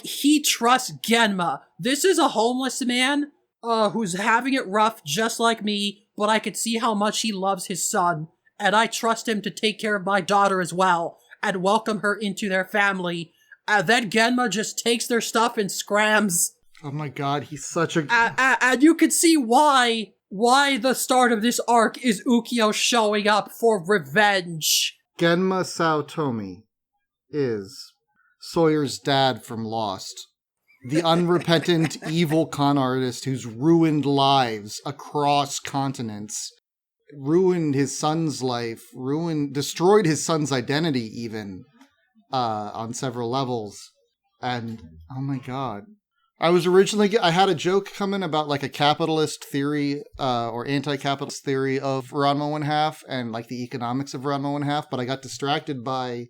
Speaker 1: he trusts Genma. This is a homeless man who's having it rough just like me, but I could see how much he loves his son, and I trust him to take care of my daughter as well, and welcome her into their family. And then Genma just takes their stuff and scrams.
Speaker 2: Oh my god, he's such a...
Speaker 1: And you can see why the start of this arc is Ukyo showing up for revenge.
Speaker 2: Genma Saotomi is Sawyer's dad from Lost. The unrepentant evil con artist who's ruined lives across continents. Ruined his son's life. Destroyed his son's identity even. On several levels. And, oh my god. I had a joke coming about a capitalist theory, or anti-capitalist theory of Ranma 1/2 and the economics of Ranma 1/2, but I got distracted by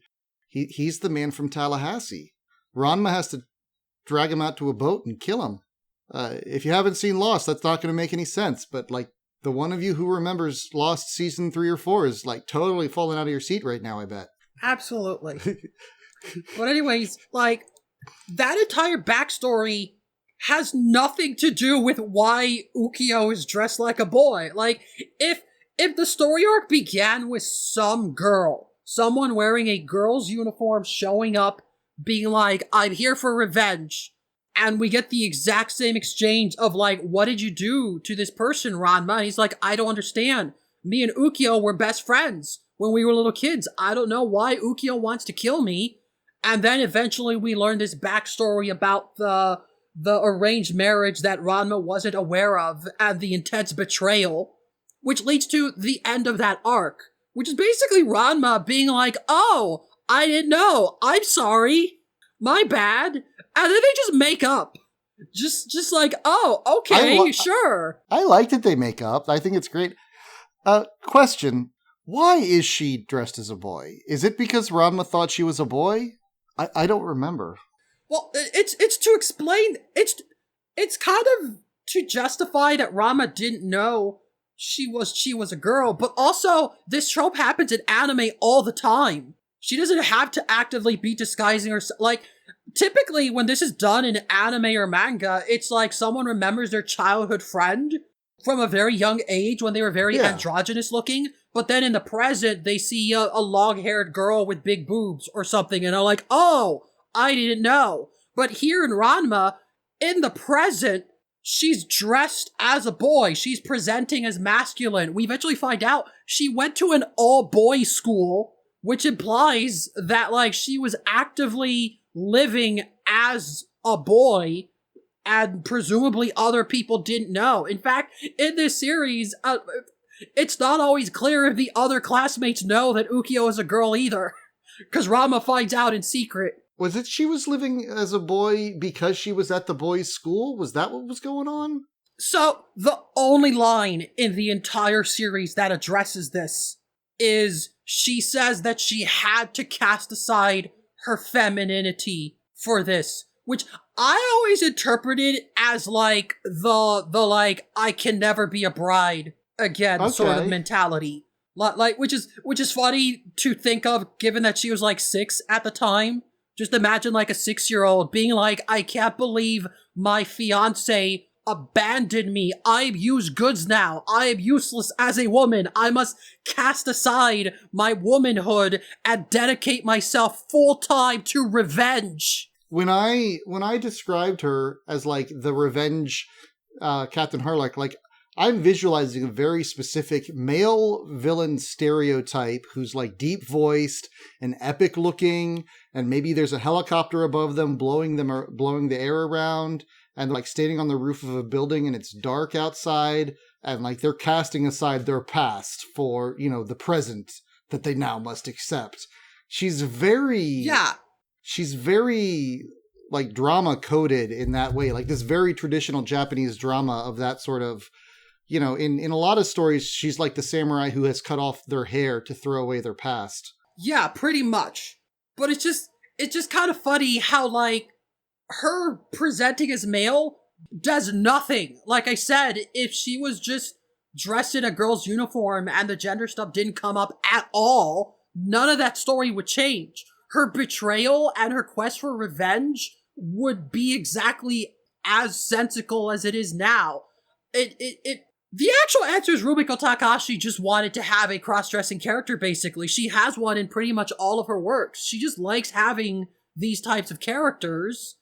Speaker 2: he's the man from Tallahassee. Ranma has to drag him out to a boat and kill him. If you haven't seen Lost, that's not going to make any sense, but the one of you who remembers Lost season 3 or 4 is totally falling out of your seat right now, I bet.
Speaker 1: Absolutely. But anyways, like, that entire backstory has nothing to do with why Ukyo is dressed like a boy. Like, if the story arc began with some girl, someone wearing a girl's uniform showing up, being like, I'm here for revenge, and we get the exact same exchange of like, what did you do to this person, Ranma? And he's like, I don't understand. Me and Ukyo were best friends when we were little kids. I don't know why Ukyo wants to kill me. And then eventually we learn this backstory about the arranged marriage that Ranma wasn't aware of and the intense betrayal, which leads to the end of that arc, which is basically Ranma being like, oh, I didn't know. I'm sorry. My bad. And then they just make up. Just like, oh, okay, sure.
Speaker 2: I like that they make up. I think it's great. Question. Why is she dressed as a boy? Is it because Ranma thought she was a boy? I don't remember.
Speaker 1: Well, it's to explain, it's kind of to justify that Ranma didn't know she was a girl, but also this trope happens in anime all the time. She doesn't have to actively be disguising herself. Like, typically when this is done in anime or manga, it's like someone remembers their childhood friend from a very young age when they were very androgynous looking, but then in the present, they see a long-haired girl with big boobs or something, and are like, oh, I didn't know. But here in Ranma, in the present, she's dressed as a boy. She's presenting as masculine. We eventually find out she went to an all-boys school, which implies that, like, she was actively living as a boy, and presumably other people didn't know. In fact, in this series, it's not always clear if the other classmates know that Ukyo is a girl either, because Ranma finds out in secret.
Speaker 2: Was it she was living as a boy because she was at the boys' school? Was that what was going on?
Speaker 1: So, the only line in the entire series that addresses this is she says that she had to cast aside her femininity for this, which I always interpreted as like the like, I can never be a bride again sort of mentality. Like, which is funny to think of given that she was like 6 at the time. Just imagine like a 6-year-old being like, I can't believe my fiancé abandoned me. I use goods now. I am useless as a woman. I must cast aside my womanhood and dedicate myself full-time to revenge.
Speaker 2: When I described her as like the revenge Captain Harlock, like I'm visualizing a very specific male villain stereotype who's like deep voiced and epic looking, and maybe there's a helicopter above them blowing the air around, and like standing on the roof of a building and it's dark outside, and like they're casting aside their past for, you know, the present that they now must accept. She's very like drama coded in that way, like this very traditional Japanese drama of that sort of, you know, in a lot of stories, she's like the samurai who has cut off their hair to throw away their past.
Speaker 1: Yeah, pretty much. But it's just kind of funny how, like, her presenting as male does nothing. Like I said, if she was just dressed in a girl's uniform and the gender stuff didn't come up at all, none of that story would change. Her betrayal and her quest for revenge would be exactly as sensical as it is now. The actual answer is Rumiko Takahashi just wanted to have a cross-dressing character, basically. She has one in pretty much all of her works. She just likes having these types of characters,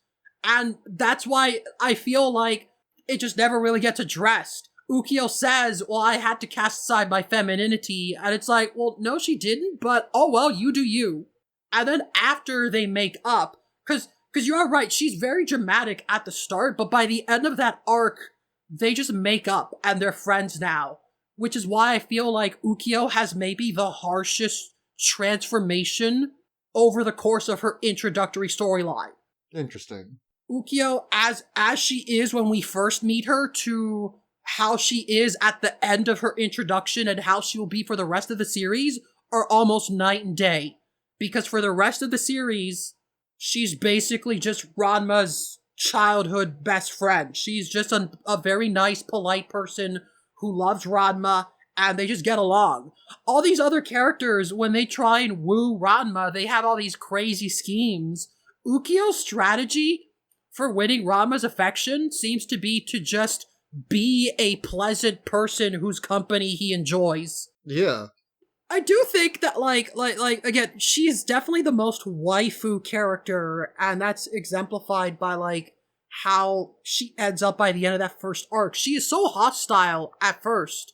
Speaker 1: and that's why I feel like it just never really gets addressed. Ukyo says, well, I had to cast aside my femininity, and it's like, well, no, she didn't, but oh well, you do you. And then after they make up, because you are right, she's very dramatic at the start, but by the end of that arc, they just make up and they're friends now, which is why I feel like Ukyo has maybe the harshest transformation over the course of her introductory storyline.
Speaker 2: Interesting.
Speaker 1: Ukyo, as she is when we first meet her, to how she is at the end of her introduction and how she will be for the rest of the series, are almost night and day. Because for the rest of the series, she's basically just Ranma's childhood best friend. She's just a very nice, polite person who loves Ranma and they just get along. All these other characters, when they try and woo Ranma, they have all these crazy schemes. Ukyo's strategy for winning Ranma's affection seems to be to just be a pleasant person whose company he enjoys.
Speaker 2: Yeah.
Speaker 1: I do think that, again, she's definitely the most waifu character, and that's exemplified by, how she ends up by the end of that first arc. She is so hostile at first,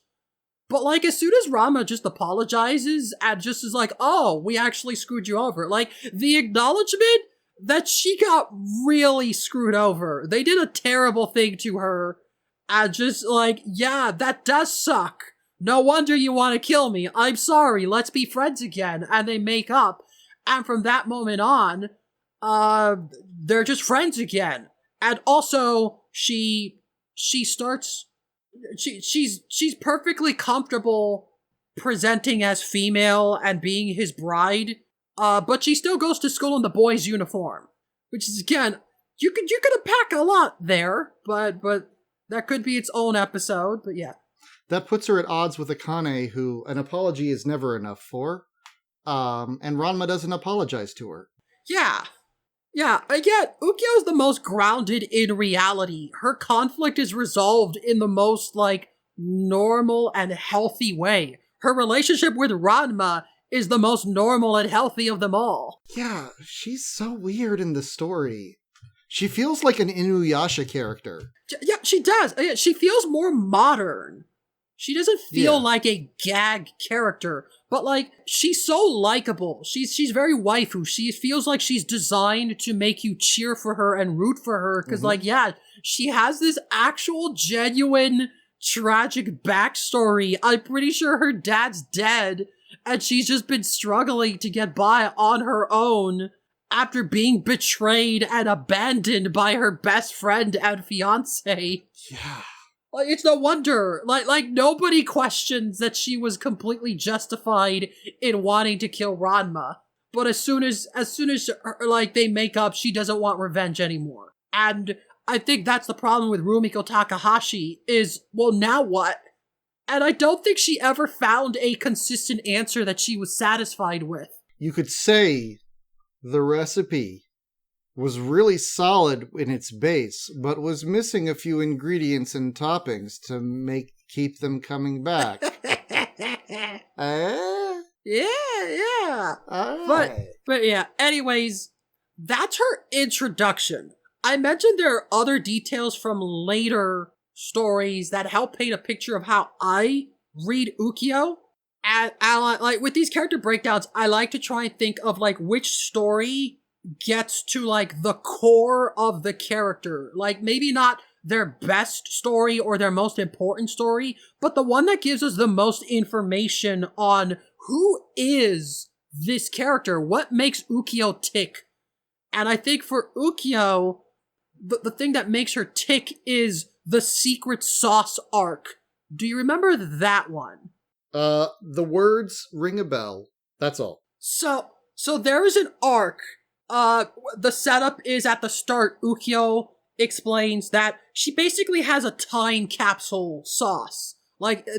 Speaker 1: but, as soon as Ranma just apologizes and just is like, oh, we actually screwed you over, the acknowledgement that she got really screwed over. They did a terrible thing to her, and just, yeah, that does suck. No wonder you want to kill me. I'm sorry. Let's be friends again. And they make up. And from that moment on, they're just friends again. And also, she's perfectly comfortable presenting as female and being his bride. But she still goes to school in the boys' uniform, which is, again, you could unpack a lot there, but that could be its own episode. But yeah.
Speaker 2: That puts her at odds with Akane, who an apology is never enough for. And Ranma doesn't apologize to her.
Speaker 1: Yeah. Yeah, again, Ukyo's the most grounded in reality. Her conflict is resolved in the most, normal and healthy way. Her relationship with Ranma is the most normal and healthy of them all.
Speaker 2: Yeah, she's so weird in the story. She feels like an Inuyasha character.
Speaker 1: Yeah, she does. She feels more modern. She doesn't feel like a gag character, but she's so likable. She's very waifu. She feels like she's designed to make you cheer for her and root for her, because she has this actual genuine tragic backstory. I'm pretty sure her dad's dead, and she's just been struggling to get by on her own after being betrayed and abandoned by her best friend and fiance.
Speaker 2: Yeah.
Speaker 1: It's no wonder, nobody questions that she was completely justified in wanting to kill Ranma. But as soon as they make up, she doesn't want revenge anymore. And I think that's the problem with Rumiko Takahashi is, well, now what? And I don't think she ever found a consistent answer that she was satisfied with.
Speaker 2: You could say the recipe was really solid in its base, but was missing a few ingredients and toppings to keep them coming back.
Speaker 1: Yeah. But yeah, anyways, that's her introduction. I mentioned there are other details from later stories that help paint a picture of how I read Ukyo. And with these character breakdowns, I like to try and think of which story gets to the core of the character. Maybe not their best story or their most important story, but the one that gives us the most information on who is this character, what makes Ukyo tick. And I think for Ukyo, the thing that makes her tick is the secret sauce arc. Do you remember that one?
Speaker 2: The words ring a bell. That's all.
Speaker 1: So there is an arc. The setup is at the start. Ukyo explains that she basically has a time capsule sauce.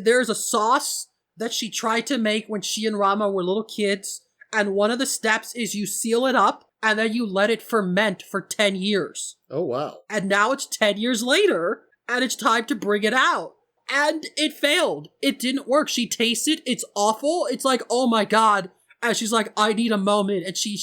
Speaker 1: There's a sauce that she tried to make when she and Rama were little kids, and one of the steps is you seal it up, and then you let it ferment for 10 years.
Speaker 2: Oh, wow.
Speaker 1: And now it's 10 years later, and it's time to bring it out. And it failed. It didn't work. She tastes it. It's awful. It's oh my god. And she's like, I need a moment. And she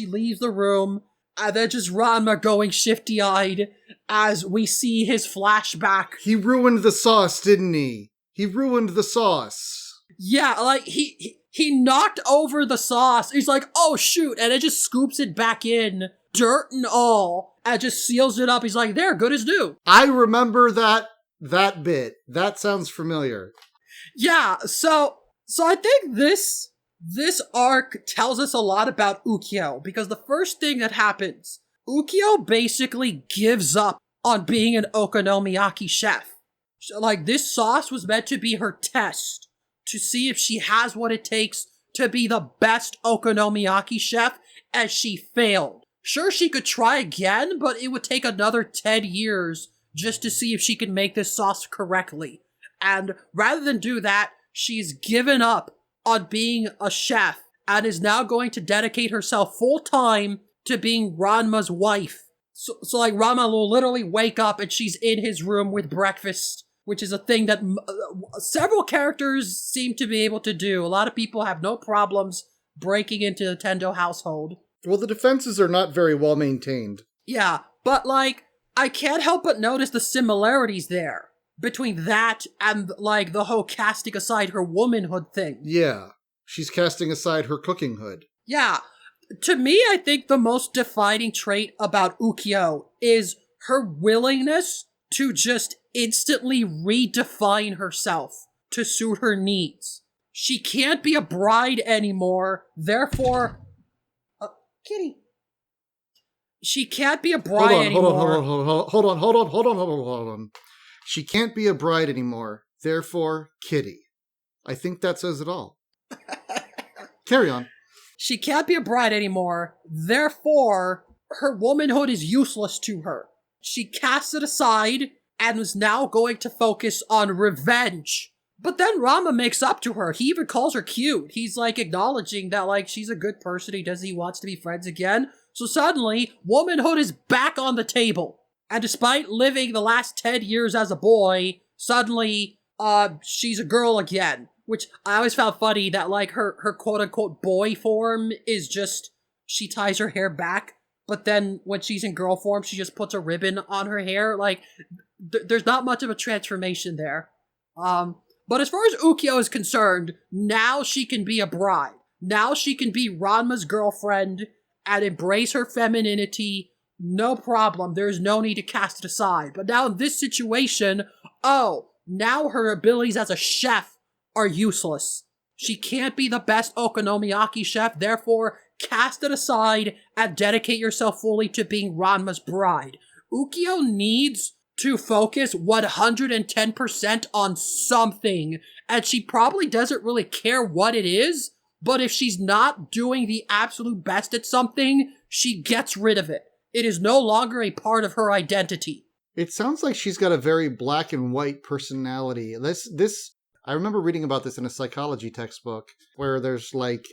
Speaker 1: leaves the room. And then just Ranma going shifty-eyed as we see his flashback.
Speaker 2: He ruined the sauce, didn't he? He ruined the sauce.
Speaker 1: Yeah, he knocked over the sauce. He's like, oh shoot. And it just scoops it back in, dirt and all, and just seals it up. He's like, there, good as new.
Speaker 2: I remember that bit. That sounds familiar.
Speaker 1: Yeah, so I think this arc tells us a lot about Ukyo, because the first thing that happens, Ukyo basically gives up on being an okonomiyaki chef. This sauce was meant to be her test, to see if she has what it takes to be the best okonomiyaki chef, and she failed. Sure, she could try again, but it would take another 10 years just to see if she could make this sauce correctly. And rather than do that, she's given up on being a chef and is now going to dedicate herself full-time to being Ranma's wife. So like, Ranma will literally wake up and she's in his room with breakfast, which is a thing that several characters seem to be able to do. A lot of people have no problems breaking into the Tendo household.
Speaker 2: Well, the defenses are not very well maintained.
Speaker 1: Yeah, but like, I can't help but notice the similarities there between that and like the whole casting aside her womanhood thing.
Speaker 2: Yeah, she's casting aside her cooking hood.
Speaker 1: Yeah, to me, I think the most defining trait about Ukyo is her willingness to just instantly redefine herself to suit her needs. She can't be a bride anymore, therefore... Kitty. She can't be a bride anymore.
Speaker 2: Hold on. She can't be a bride anymore, therefore, Kitty. I think that says it all. Carry on.
Speaker 1: She can't be a bride anymore, therefore, her womanhood is useless to her. She casts it aside and is now going to focus on revenge. But then Ranma makes up to her. He even calls her cute. He's like acknowledging that like she's a good person. He wants to be friends again. So suddenly, womanhood is back on the table. And despite living the last 10 years as a boy, suddenly, she's a girl again. Which I always found funny that, like, her quote-unquote boy form is just, she ties her hair back, but then when she's in girl form, she just puts a ribbon on her hair. Like, there's not much of a transformation there. But as far as Ukyo is concerned, now she can be a bride. Now she can be Ranma's girlfriend and embrace her femininity. No problem. There's no need to cast it aside. But now in this situation, now her abilities as a chef are useless. She can't be the best okonomiyaki chef, therefore cast it aside and dedicate yourself fully to being Ranma's bride. Ukyo needs to focus 110% on something, and she probably doesn't really care what it is, but if she's not doing the absolute best at something, she gets rid of it. It is no longer a part of her identity.
Speaker 2: It sounds like she's got a very black and white personality. I remember reading about this in a psychology textbook where there's like,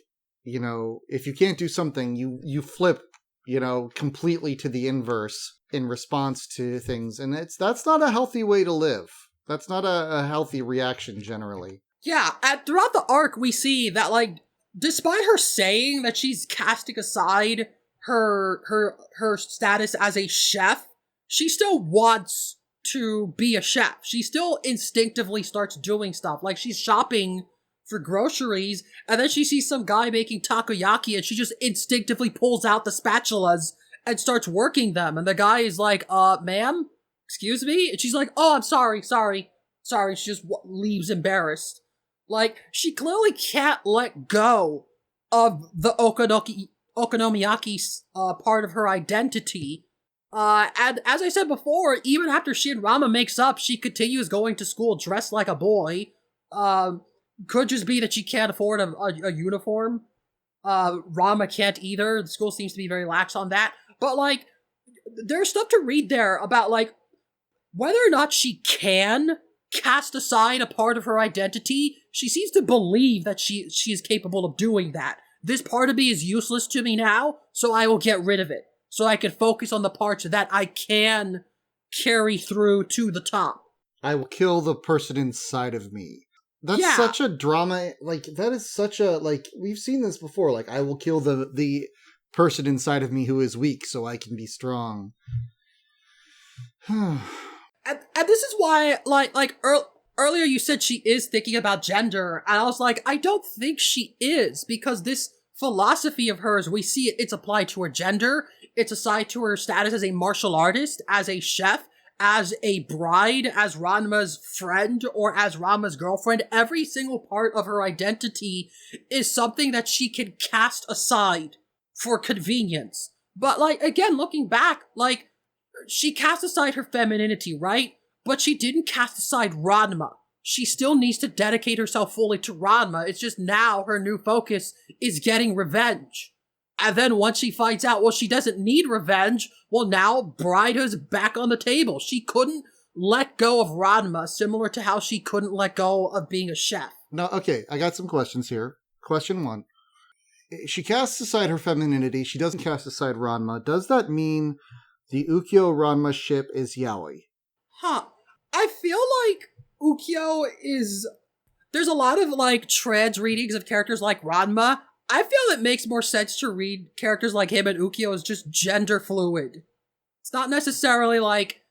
Speaker 2: you know, if you can't do something, you flip, you know, completely to the inverse in response to things. And that's not a healthy way to live. That's not a healthy reaction generally.
Speaker 1: Yeah, and throughout the arc, we see that, like, despite her saying that she's casting aside her status as a chef, she still wants to be a chef. She still instinctively starts doing stuff. Like, she's shopping for groceries, and then she sees some guy making takoyaki, and she just instinctively pulls out the spatulas and starts working them. And the guy is like, ma'am? Excuse me? And she's like, oh, I'm sorry. She just leaves embarrassed. Like, she clearly can't let go of the okonomiyaki part of her identity. And as I said before, even after she and Ranma makes up, she continues going to school dressed like a boy. Could just be that she can't afford a uniform. Ranma can't either. The school seems to be very lax on that. But, like, there's stuff to read there about, like, whether or not she can cast aside a part of her identity, she seems to believe that she is capable of doing that. This part of me is useless to me now, so I will get rid of it. So I can focus on the parts that I can carry through to the top.
Speaker 2: I will kill the person inside of me. That's such a drama, like, that is such a, like, we've seen this before, like, I will kill the person inside of me who is weak so I can be strong.
Speaker 1: and this is why, earlier you said she is thinking about gender, and I was like, I don't think she is, because this philosophy of hers, we see it's applied to her gender, it's aside to her status as a martial artist, as a chef, as a bride, as Ranma's friend, or as Ranma's girlfriend. Every single part of her identity is something that she can cast aside for convenience. But, like, again, looking back, like, she cast aside her femininity, right? But she didn't cast aside Ranma. She still needs to dedicate herself fully to Ranma. It's just now her new focus is getting revenge. And then once she finds out, well, she doesn't need revenge, well, now bridehood's back on the table. She couldn't let go of Ranma, similar to how she couldn't let go of being a chef.
Speaker 2: Now, okay, I got some questions here. Question 1. She casts aside her femininity. She doesn't cast aside Ranma. Does that mean the Ukyo Ranma ship is yaoi?
Speaker 1: Huh. I feel like Ukyo is... There's a lot of, like, trans readings of characters like Ranma. I feel it makes more sense to read characters like him and Ukyo as just gender fluid. It's not necessarily, like,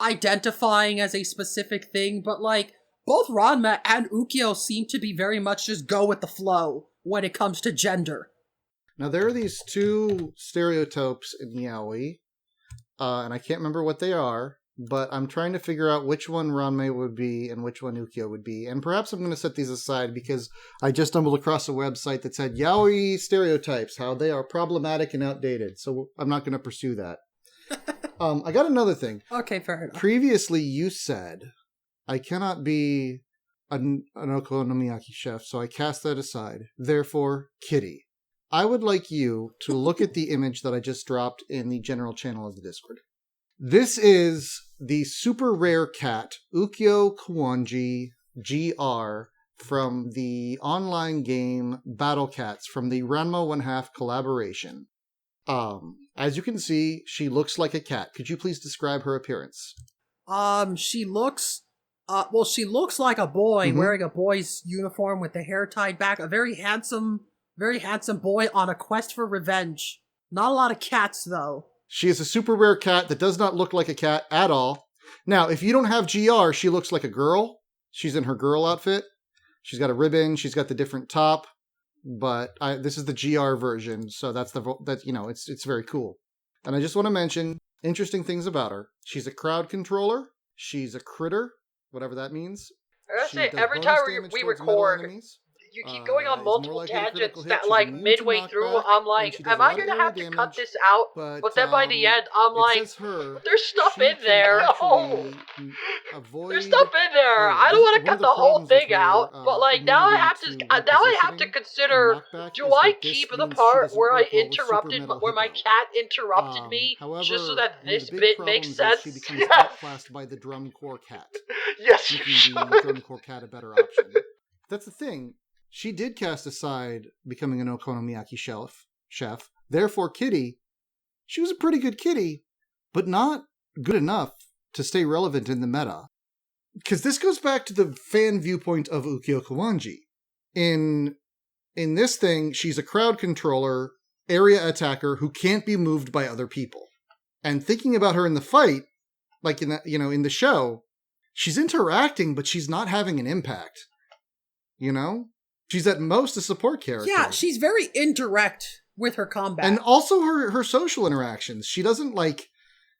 Speaker 1: identifying as a specific thing, but, like, both Ranma and Ukyo seem to be very much just go with the flow when it comes to gender.
Speaker 2: Now, there are these 2 stereotypes in yaoi, and I can't remember what they are, but I'm trying to figure out which one Ranma would be and which one Ukyo would be. And perhaps I'm going to set these aside because I just stumbled across a website that said yaoi stereotypes, how they are problematic and outdated. So I'm not going to pursue that. I got another thing.
Speaker 1: Okay, fair enough.
Speaker 2: Previously, you said, I cannot be an okonomiyaki chef, so I cast that aside. Therefore, Kitty. I would like you to look at the image that I just dropped in the general channel of the Discord. This is the super rare cat, Ukyo Kawanji GR, from the online game Battle Cats from the Ranma 1/2 collaboration. As you can see, she looks like a cat. Could you please describe her appearance?
Speaker 1: She looks like a boy wearing a boy's uniform with the hair tied back. A very handsome boy on a quest for revenge. Not a lot of cats, though.
Speaker 2: She is a super rare cat that does not look like a cat at all. Now, if you don't have GR, she looks like a girl. She's in her girl outfit. She's got a ribbon. She's got the different top. But this is the GR version, so that's it's very cool. And I just want to mention interesting things about her. She's a crowd controller. She's a critter, whatever that means.
Speaker 3: I gotta say, every time we record, you keep going on multiple tangents that, like, midway through, I'm like, am I gonna have to cut this out? But then by the end, I'm like, there's stuff in there. Oh, there's stuff in there. I don't want to cut the whole thing out. But, like, now I have to consider, do I keep the part where I interrupted, where my cat interrupted me, just so that this bit makes sense?
Speaker 2: She becomes outclassed by the drum corps cat.
Speaker 3: Yes, you
Speaker 2: should. The drum corps cat a better option. That's the thing. She did cast aside becoming an okonomiyaki chef. Therefore, Kitty, she was a pretty good kitty, but not good enough to stay relevant in the meta. Because this goes back to the fan viewpoint of Ukyo Kawanji. In this thing, she's a crowd controller, area attacker who can't be moved by other people. And thinking about her in the fight, like in the show, she's interacting, but she's not having an impact. You know? She's at most a support character.
Speaker 1: Yeah, she's very indirect with her combat.
Speaker 2: And also her social interactions. She doesn't, like,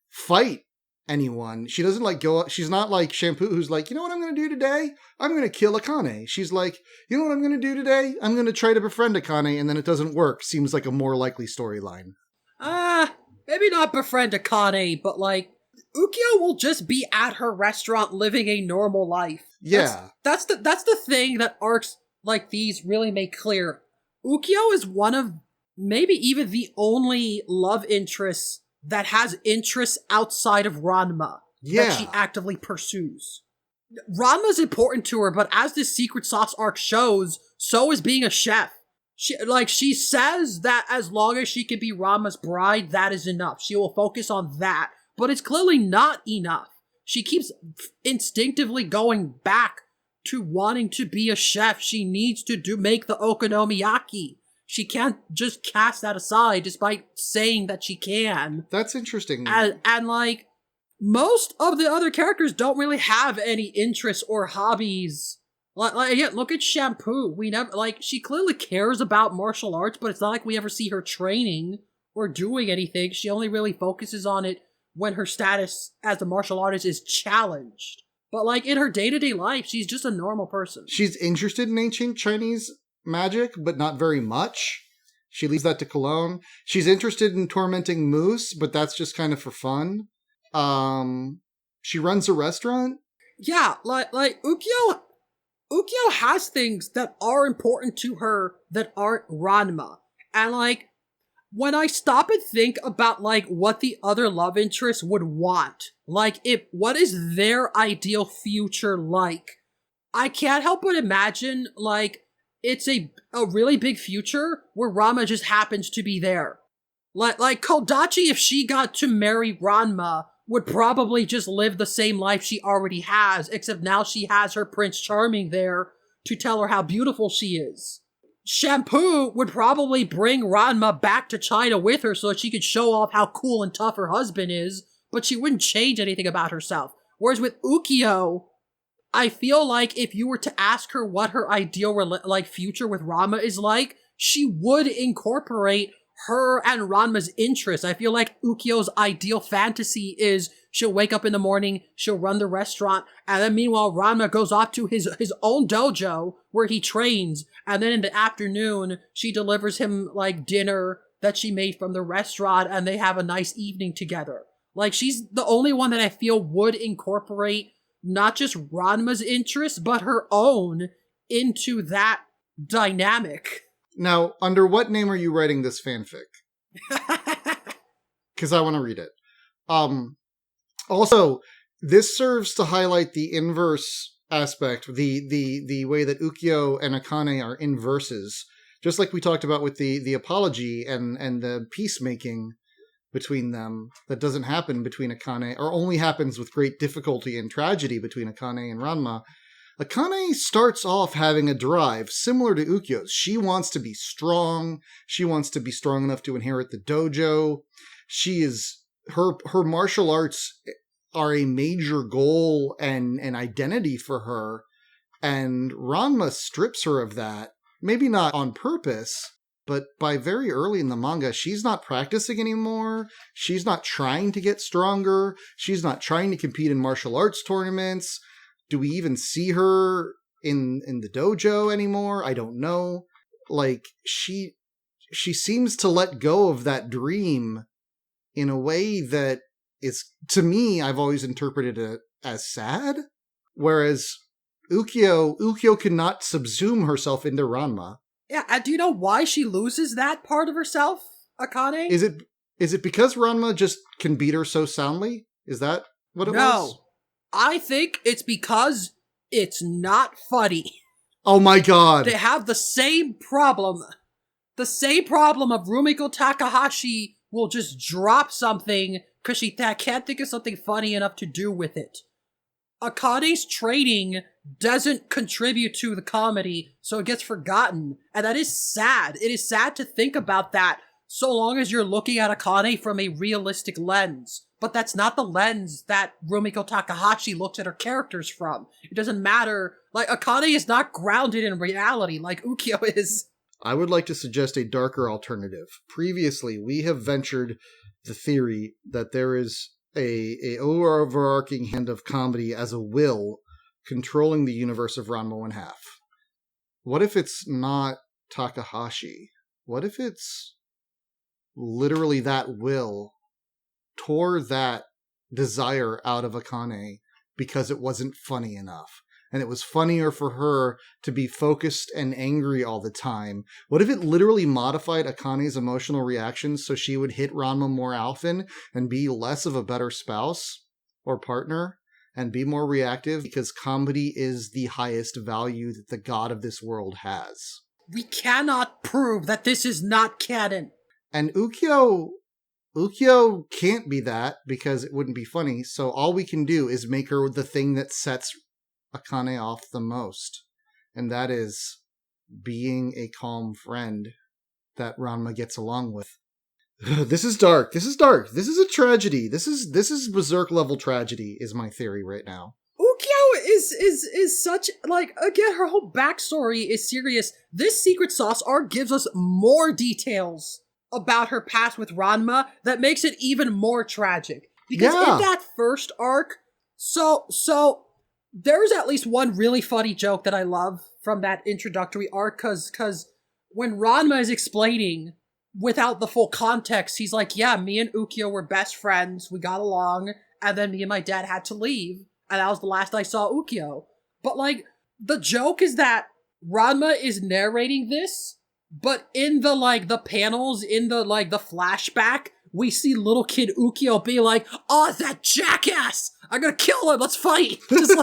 Speaker 2: fight anyone. She doesn't, like, go... She's not like Shampoo, who's like, you know what I'm going to do today? I'm going to kill Akane. She's like, you know what I'm going to do today? I'm going to try to befriend Akane, and then it doesn't work. Seems like a more likely storyline.
Speaker 1: Maybe not befriend Akane, but, like, Ukyo will just be at her restaurant living a normal life.
Speaker 2: Yeah.
Speaker 1: That's the thing that arcs like these really make clear. Ukyo is one of maybe even the only love interests that has interests outside of Ranma that she actively pursues. Ranma's important to her, but as this Secret Sauce arc shows, so is being a chef. She says that as long as she can be Ranma's bride, that is enough. She will focus on that, but it's clearly not enough. She keeps instinctively going back to wanting to be a chef. She needs to make the okonomiyaki. She can't just cast that aside despite saying that she can.
Speaker 2: That's interesting.
Speaker 1: And like, most of the other characters don't really have any interests or hobbies. Like again, look at Shampoo. We never, like, she clearly cares about martial arts, but it's not like we ever see her training or doing anything. She only really focuses on it when her status as a martial artist is challenged. But, like, in her day-to-day life, she's just a normal person.
Speaker 2: She's interested in ancient Chinese magic, but not very much. She leaves that to Cologne. She's interested in tormenting moose, but that's just kind of for fun. She runs a restaurant.
Speaker 1: Yeah, like Ukyo has things that are important to her that aren't Ranma. And, like, when I stop and think about, like, what the other love interests would want, like, what is their ideal future like, I can't help but imagine, like, it's a really big future where Ranma just happens to be there. Like Kodachi, if she got to marry Ranma, would probably just live the same life she already has, except now she has her Prince Charming there to tell her how beautiful she is. Shampoo would probably bring Ranma back to China with her so that she could show off how cool and tough her husband is, but she wouldn't change anything about herself. Whereas with Ukyo, I feel like if you were to ask her what her ideal future with Ranma is like, she would incorporate her and Ranma's interests. I feel like Ukyo's ideal fantasy is she'll wake up in the morning, she'll run the restaurant, and then meanwhile Ranma goes off to his own dojo where he trains, and then in the afternoon she delivers him like dinner that she made from the restaurant, and they have a nice evening together. Like, she's the only one that I feel would incorporate not just Ranma's interests, but her own into that dynamic.
Speaker 2: Now, under what name are you writing this fanfic? Because I want to read it. Also, this serves to highlight the inverse aspect, the way that Ukyo and Akane are inverses. Just like we talked about with the apology and the peacemaking between them that doesn't happen between Akane, or only happens with great difficulty and tragedy between Akane and Ranma. Akane starts off having a drive similar to Ukyo's. She wants to be strong. She wants to be strong enough to inherit the dojo. Her martial arts are a major goal and an identity for her. And Ranma strips her of that. Maybe not on purpose, but by very early in the manga, she's not practicing anymore. She's not trying to get stronger. She's not trying to compete in martial arts tournaments. Do we even see her in the dojo anymore? I don't know. Like, she seems to let go of that dream in a way that is, to me, I've always interpreted it as sad. Whereas Ukyo cannot subsume herself into Ranma.
Speaker 1: Yeah, do you know why she loses that part of herself, Akane?
Speaker 2: Is it because Ranma just can beat her so soundly? Is that what it was?
Speaker 1: No. I think it's because it's not funny.
Speaker 2: Oh my god.
Speaker 1: They have the same problem. The same problem of Rumiko Takahashi will just drop something because she can't think of something funny enough to do with it. Akane's training doesn't contribute to the comedy, so it gets forgotten. And that is sad. It is sad to think about that so long as you're looking at Akane from a realistic lens. But that's not the lens that Rumiko Takahashi looks at her characters from. It doesn't matter. Like, Akane is not grounded in reality like Ukyo is.
Speaker 2: I would like to suggest a darker alternative. Previously, we have ventured the theory that there is a overarching hand of comedy as a will controlling the universe of Ranma in half. What if it's not Takahashi? What if it's literally that will tore that desire out of Akane because it wasn't funny enough? And it was funnier for her to be focused and angry all the time. What if it literally modified Akane's emotional reactions so she would hit Ranma more often and be less of a better spouse or partner and be more reactive because comedy is the highest value that the god of this world has?
Speaker 1: We cannot prove that this is not canon.
Speaker 2: And Ukyo can't be that because it wouldn't be funny. So all we can do is make her the thing that sets Akane off the most, and that is being a calm friend that Ranma gets along with. This is dark. This is a tragedy. This is berserk level tragedy is my theory right now.
Speaker 1: Ukyo is such, like, again, her whole backstory is serious. This secret sauce arc gives us more details about her past with Ranma that makes it even more tragic. Because in that first arc, so there's at least one really funny joke that I love from that introductory arc, cause when Ranma is explaining without the full context, he's like, yeah, me and Ukyo were best friends, we got along, and then me and my dad had to leave, and that was the last I saw Ukyo. But, like, the joke is that Ranma is narrating this But in the panels, in the flashback, we see little kid Ukyo be like, "Oh, that jackass! I'm gonna kill him, let's fight!" Just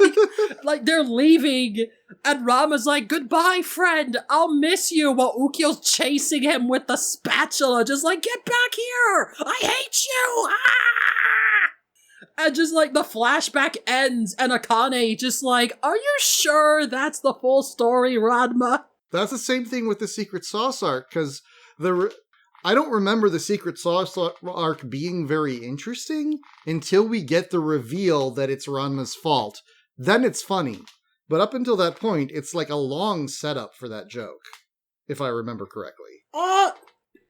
Speaker 1: like they're leaving, and Rama's like, "Goodbye, friend, I'll miss you," while Ukyo's chasing him with the spatula, just like, "Get back here! I hate you!" Ah! And just the flashback ends, and Akane just like, "Are you sure that's the full story, Ranma?"
Speaker 2: That's the same thing with the Secret Sauce arc, because I don't remember the Secret Sauce arc being very interesting until we get the reveal that it's Ranma's fault. Then it's funny. But up until that point, it's like a long setup for that joke, if I remember correctly.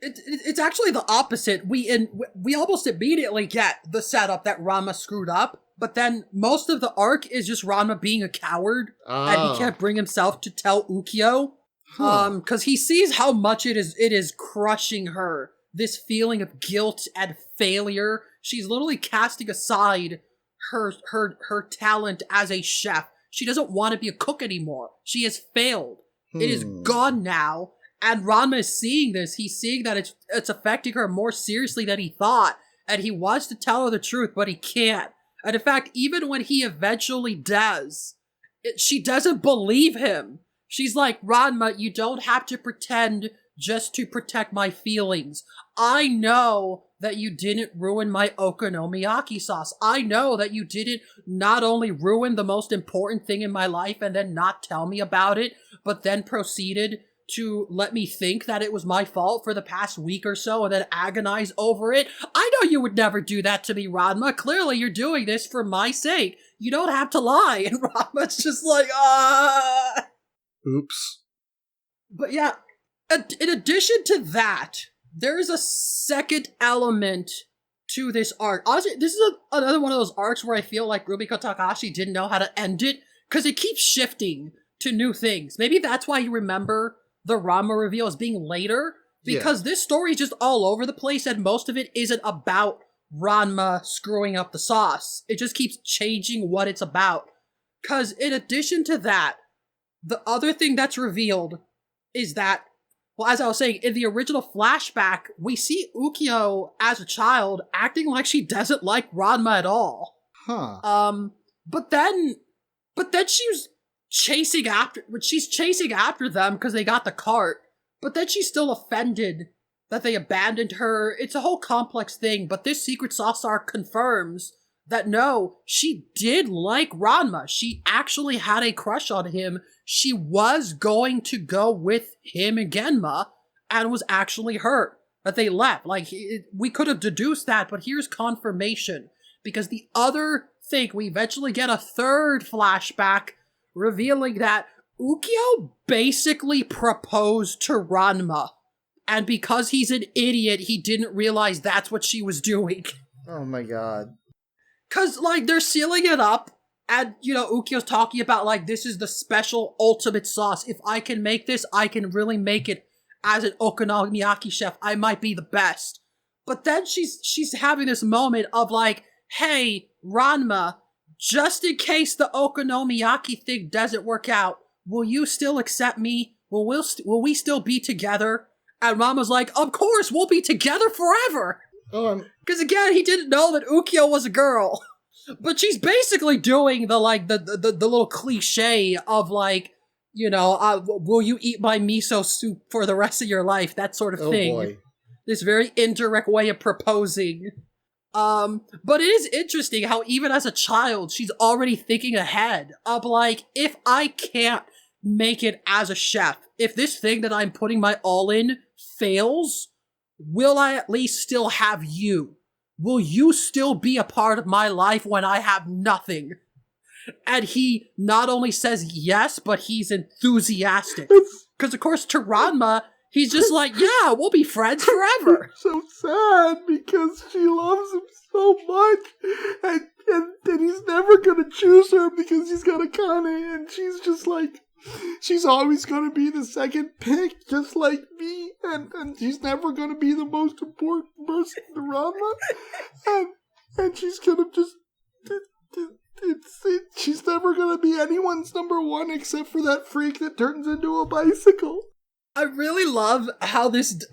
Speaker 1: It's actually the opposite. We almost immediately get the setup that Ranma screwed up, but then most of the arc is just Ranma being a coward, and he can't bring himself to tell Ukyo. Because he sees how much it is crushing her. This feeling of guilt and failure. She's literally casting aside her talent as a chef. She doesn't want to be a cook anymore. She has failed. It is gone now. And Ranma is seeing this. He's seeing that it's affecting her more seriously than he thought. And he wants to tell her the truth, but he can't. And in fact, even when he eventually does, she doesn't believe him. She's like, "Ranma, you don't have to pretend just to protect my feelings. I know that you didn't ruin my okonomiyaki sauce. I know that you didn't not only ruin the most important thing in my life and then not tell me about it, but then proceeded to let me think that it was my fault for the past week or so and then agonize over it. I know you would never do that to me, Ranma. Clearly you're doing this for my sake. You don't have to lie." And Ranma's just like,
Speaker 2: Oops.
Speaker 1: But yeah, in addition to that, there is a second element to this arc. Honestly, this is another one of those arcs where I feel like Rumiko Takahashi didn't know how to end it, because it keeps shifting to new things. Maybe that's why you remember the Ranma reveal as being later, because this story is just all over the place, and most of it isn't about Ranma screwing up the sauce. It just keeps changing what it's about. Because in addition to that, the other thing that's revealed is that, well, as I was saying, in the original flashback, we see Ukyo as a child acting like she doesn't like Ranma at all. But then she's chasing after them because they got the cart, but then she's still offended that they abandoned her. It's a whole complex thing, but this Secret Sauce arc confirms that no, she did like Ranma. She actually had a crush on him. She was going to go with him and Genma, and was actually hurt that they left. We could have deduced that, but here's confirmation. Because the other thing, we eventually get a third flashback revealing that Ukyo basically proposed to Ranma. And because he's an idiot, he didn't realize that's what she was doing.
Speaker 2: Oh my god.
Speaker 1: Cause, they're sealing it up, and, Ukyo's talking about, this is the special ultimate sauce. If I can make this, I can really make it as an okonomiyaki chef. I might be the best. But then she's having this moment of, "Hey, Ranma, just in case the okonomiyaki thing doesn't work out, will you still accept me? Will we still be together?" And Ranma's like, "Of course, we'll be together forever." Because again, he didn't know that Ukyo was a girl. But she's basically doing the little cliche of will you eat my miso soup for the rest of your life? That sort of thing.
Speaker 2: Boy.
Speaker 1: This very indirect way of proposing. But it is interesting how even as a child, she's already thinking ahead of if I can't make it as a chef, if this thing that I'm putting my all in fails, will I at least still have you? Will you still be a part of my life when I have nothing? And he not only says yes, but he's enthusiastic. Because of course, to Ranma, he's just yeah, we'll be friends forever.
Speaker 2: So sad, because she loves him so much, and he's never gonna choose her because he's got Akane, and she's just she's always gonna be the second pick, just like me, and she's never gonna be the most important person to Ranma, and she's gonna just, she's never gonna be anyone's number one except for that freak that turns into a bicycle.
Speaker 1: I really love how this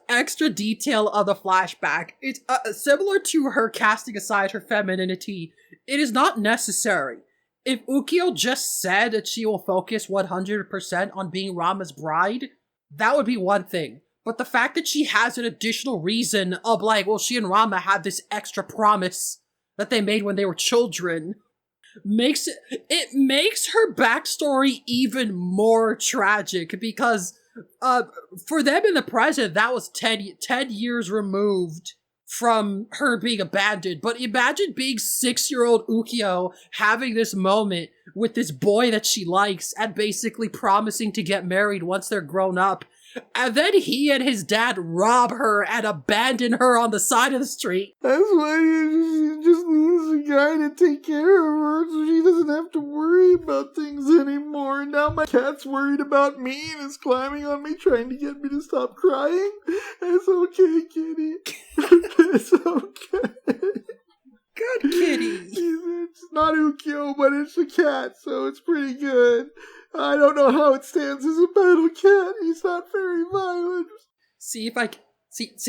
Speaker 1: extra detail of the flashback, it's similar to her casting aside her femininity. It is not necessary. If Ukyo just said that she will focus 100% on being Rama's bride, that would be one thing. But the fact that she has an additional reason of like, well, she and Rama had this extra promise that they made when they were children, makes her backstory even more tragic, because for them in the present, that was 10 years removed from her being abandoned. But imagine being 6-year-old Ukyo having this moment with this boy that she likes and basically promising to get married once they're grown up. And then he and his dad rob her and abandon her on the side of the street.
Speaker 2: That's why she just needs a guy to take care of her so she doesn't have to worry about things anymore. Now my cat's worried about me and is climbing on me trying to get me to stop crying. It's okay, kitty. It's okay.
Speaker 1: Good kitty.
Speaker 2: It's not Ukyo, but it's a cat, so it's pretty good. I don't know how it stands as a battle cat. He's not very violent.
Speaker 1: See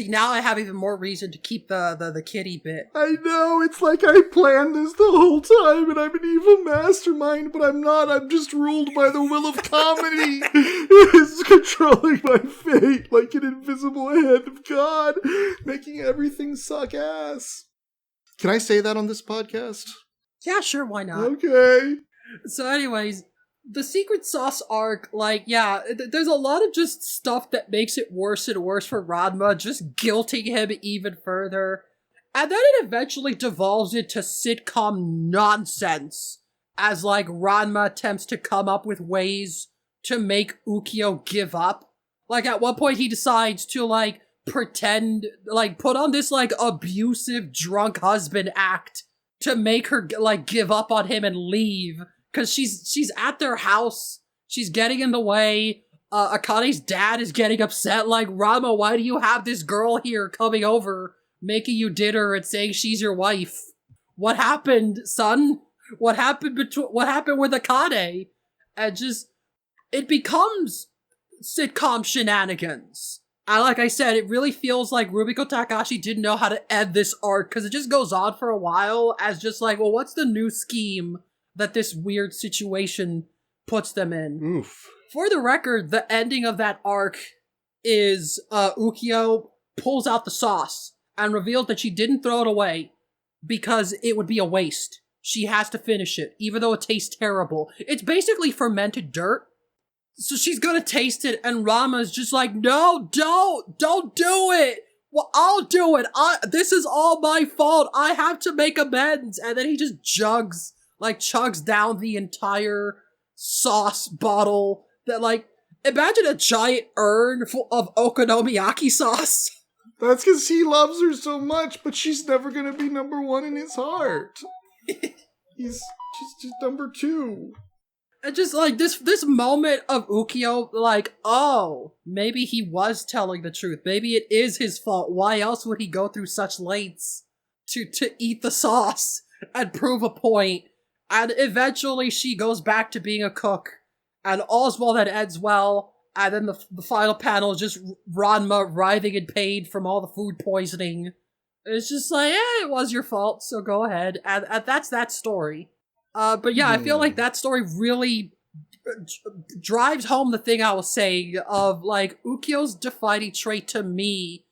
Speaker 1: now I have even more reason to keep the kitty bit.
Speaker 2: I know, it's like I planned this the whole time and I'm an evil mastermind, but I'm not. I'm just ruled by the will of comedy. It's controlling my fate like an invisible hand of God, making everything suck ass. Can I say that on this podcast?
Speaker 1: Yeah, sure, why not?
Speaker 2: Okay.
Speaker 1: So anyways, the secret sauce arc, like, yeah, there's a lot of just stuff that makes it worse and worse for Ranma, just guilting him even further. And then it eventually devolves into sitcom nonsense, as, like, Ranma attempts to come up with ways to make Ukyo give up. Like, at one point he decides to, like, pretend, like, put on this, like, abusive drunk husband act to make her, like, give up on him and leave. Cause she's at their house, she's getting in the way, Akane's dad is getting upset, like, Rama, why do you have this girl here coming over, making you dinner and saying she's your wife? What happened, son? What happened with Akane? And just, it becomes sitcom shenanigans. And like I said, it really feels like Rumiko Takahashi didn't know how to end this arc, cause it just goes on for a while as just like, well, what's the new scheme that this weird situation puts them in?
Speaker 2: Oof.
Speaker 1: For the record, the ending of that arc is Ukyo pulls out the sauce and reveals that she didn't throw it away because it would be a waste. She has to finish it, even though it tastes terrible. It's basically fermented dirt. So she's gonna taste it, and Rama's just like, no, don't do it! Well, I'll do it! This is all my fault! I have to make amends! And then he just chugs down the entire sauce bottle that, like, imagine a giant urn full of okonomiyaki sauce.
Speaker 2: That's because he loves her so much, but she's never gonna be number one in his heart. She's just number two.
Speaker 1: And just, like, this moment of Ukyo, like, oh, maybe he was telling the truth. Maybe it is his fault. Why else would he go through such lengths to eat the sauce and prove a point? And eventually she goes back to being a cook, and all's well that ends well, and then the final panel is just Ranma writhing in pain from all the food poisoning. It's just like, it was your fault, so go ahead. And that's that story. But yeah, I feel like that story really drives home the thing I was saying of, like, Ukyo's defining trait to me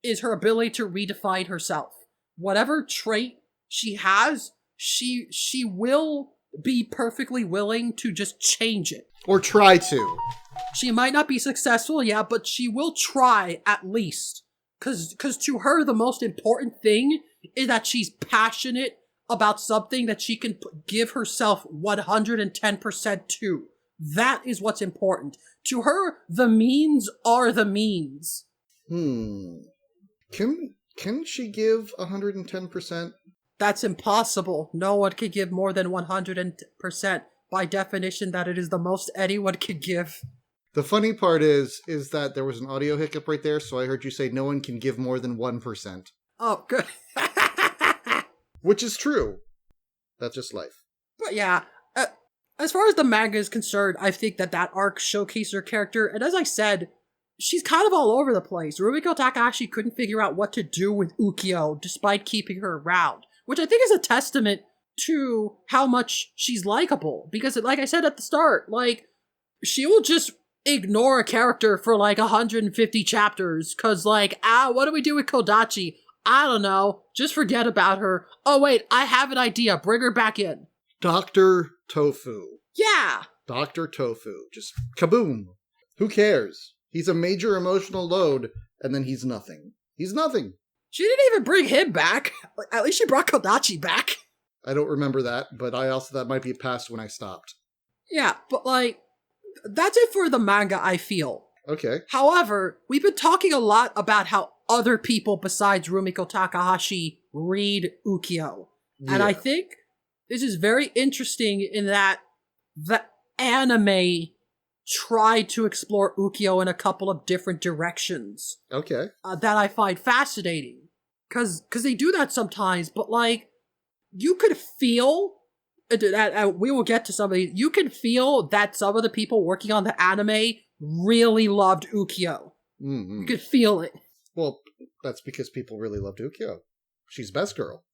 Speaker 1: is her ability to redefine herself. Whatever trait she has, she will be perfectly willing to just change it.
Speaker 2: Or try to.
Speaker 1: She might not be successful, yeah, but she will try at least. Cause to her, the most important thing is that she's passionate about something that she can give herself 110% to. That is what's important. To her, the means are the means.
Speaker 2: Can she give 110%?
Speaker 1: That's impossible. No one can give more than 100%. By definition, that it is the most anyone can give.
Speaker 2: The funny part is that there was an audio hiccup right there, so I heard you say no one can give more than 1%.
Speaker 1: Oh, good.
Speaker 2: Which is true. That's just life.
Speaker 1: But yeah, As far as the manga is concerned, I think that arc showcases her character, and as I said, she's kind of all over the place. Rumiko Takahashi couldn't figure out what to do with Ukyo despite keeping her around, which I think is a testament to how much she's likable. Because, like I said at the start, like, she will just ignore a character for like 150 chapters, cause like, what do we do with Kodachi? I don't know. Just forget about her. Oh wait, I have an idea. Bring her back in.
Speaker 2: Dr. Tofu.
Speaker 1: Yeah!
Speaker 2: Dr. Tofu. Just kaboom. Who cares? He's a major emotional load, and then he's nothing. He's nothing.
Speaker 1: She didn't even bring him back. At least she brought Kodachi back.
Speaker 2: I don't remember that, but that might be past when I stopped.
Speaker 1: Yeah, but like, that's it for the manga, I feel.
Speaker 2: Okay.
Speaker 1: However, we've been talking a lot about how other people besides Rumiko Takahashi read Ukyo.
Speaker 2: Yeah.
Speaker 1: And I think this is very interesting in that the anime tried to explore Ukyo in a couple of different directions.
Speaker 2: Okay.
Speaker 1: That I find fascinating. Cause they do that sometimes, but like, you could feel, we will get to some of these, you can feel that some of the people working on the anime really loved Ukyo.
Speaker 2: Mm-hmm.
Speaker 1: You could feel it.
Speaker 2: Well, that's because people really loved Ukyo. She's best girl.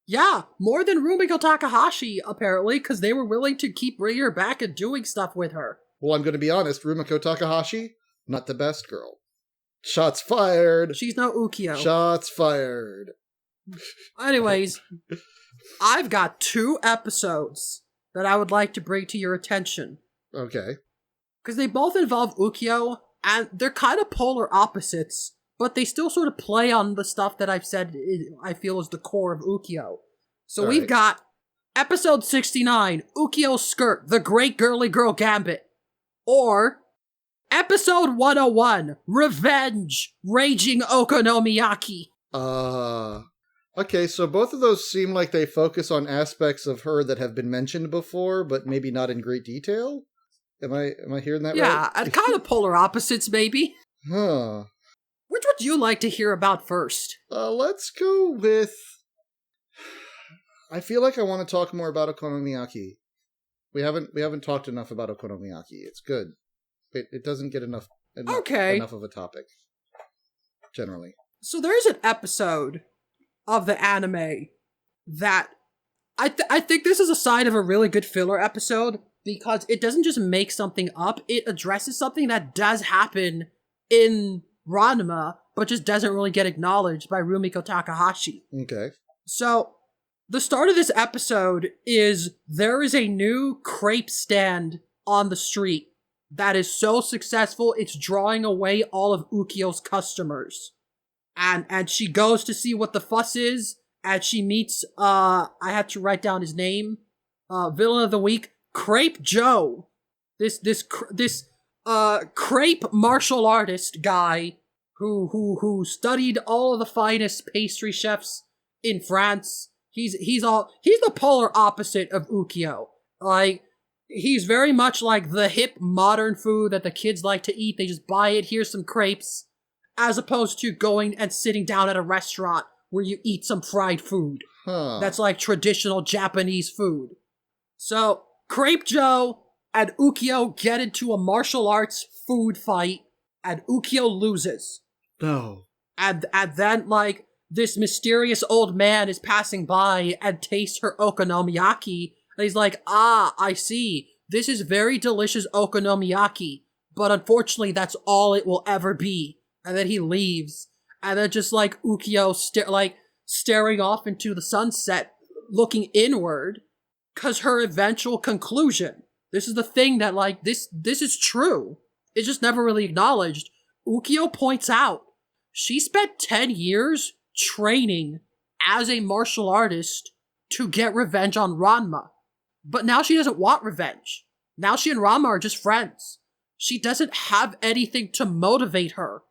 Speaker 1: Yeah, more than Rumiko Takahashi, apparently, because they were willing to keep bringing her back and doing stuff with her.
Speaker 2: Well, I'm going to be honest, Rumiko Takahashi, not the best girl. Shots fired.
Speaker 1: She's no Ukyo.
Speaker 2: Shots fired.
Speaker 1: Anyways, I've got 2 episodes that I would like to bring to your attention.
Speaker 2: Okay.
Speaker 1: Because they both involve Ukyo, and they're kind of polar opposites, but they still sort of play on the stuff that I've said I feel is the core of Ukyo. So
Speaker 2: All
Speaker 1: we've
Speaker 2: right.
Speaker 1: got episode 69, Ukyo's Skirt, The Great Girly Girl Gambit. Or episode 101, Revenge, Raging Okonomiyaki.
Speaker 2: Okay, so both of those seem like they focus on aspects of her that have been mentioned before, but maybe not in great detail? Am I hearing that right?
Speaker 1: Yeah, and kind of polar opposites, maybe.
Speaker 2: Huh.
Speaker 1: Which would you like to hear about first?
Speaker 2: Let's go with... I feel like I want to talk more about Okonomiyaki. We haven't talked enough about Okonomiyaki. It's good. It doesn't get enough of a topic, generally.
Speaker 1: So there's an episode of the anime that I think this is a sign of a really good filler episode, because it doesn't just make something up, it addresses something that does happen in Ranma, but just doesn't really get acknowledged by Rumiko Takahashi.
Speaker 2: Okay.
Speaker 1: So, the start of this episode is there is a new crepe stand on the street that is so successful it's drawing away all of Ukyo's customers. And she goes to see what the fuss is, and she meets, I had to write down his name, villain of the week, Crepe Joe. This crepe martial artist guy who studied all of the finest pastry chefs in France. He's the polar opposite of Ukyo. Like, he's very much like the hip modern food that the kids like to eat. They just buy it, here's some crepes, as opposed to going and sitting down at a restaurant where you eat some fried food.
Speaker 2: Huh.
Speaker 1: That's like traditional Japanese food. So, Crepe Joe and Ukyo get into a martial arts food fight, and Ukyo loses.
Speaker 2: No.
Speaker 1: And then, like, this mysterious old man is passing by and tastes her okonomiyaki, and he's like, I see. This is very delicious okonomiyaki, but unfortunately that's all it will ever be. And then he leaves, and then just like Ukyo staring off into the sunset, looking inward, cause her eventual conclusion, this is the thing that, like, this is true, it's just never really acknowledged. Ukyo points out, she spent 10 years training as a martial artist to get revenge on Ranma. But now she doesn't want revenge. Now she and Ranma are just friends. She doesn't have anything to motivate her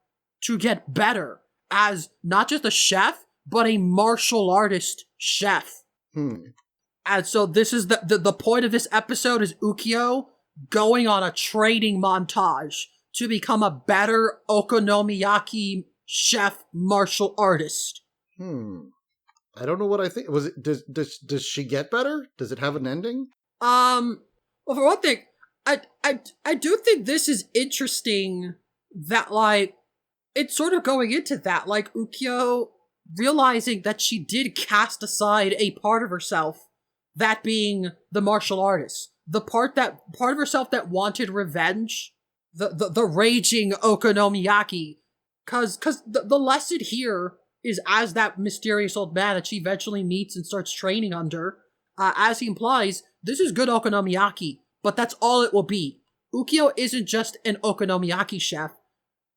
Speaker 1: to get better as not just a chef, but a martial artist chef. And so this is the point of this episode is Ukyo going on a training montage to become a better okonomiyaki chef martial artist.
Speaker 2: I don't know what I think. Was it does she get better? Does it have an ending?
Speaker 1: Well, for one thing, I do think this is interesting that, like, it's sort of going into that, like, Ukyo realizing that she did cast aside a part of herself, that being the martial artist. The part of herself that wanted revenge, the raging okonomiyaki. Cause the lesson here is, as that mysterious old man that she eventually meets and starts training under, as he implies, this is good okonomiyaki, but that's all it will be. Ukyo isn't just an okonomiyaki chef.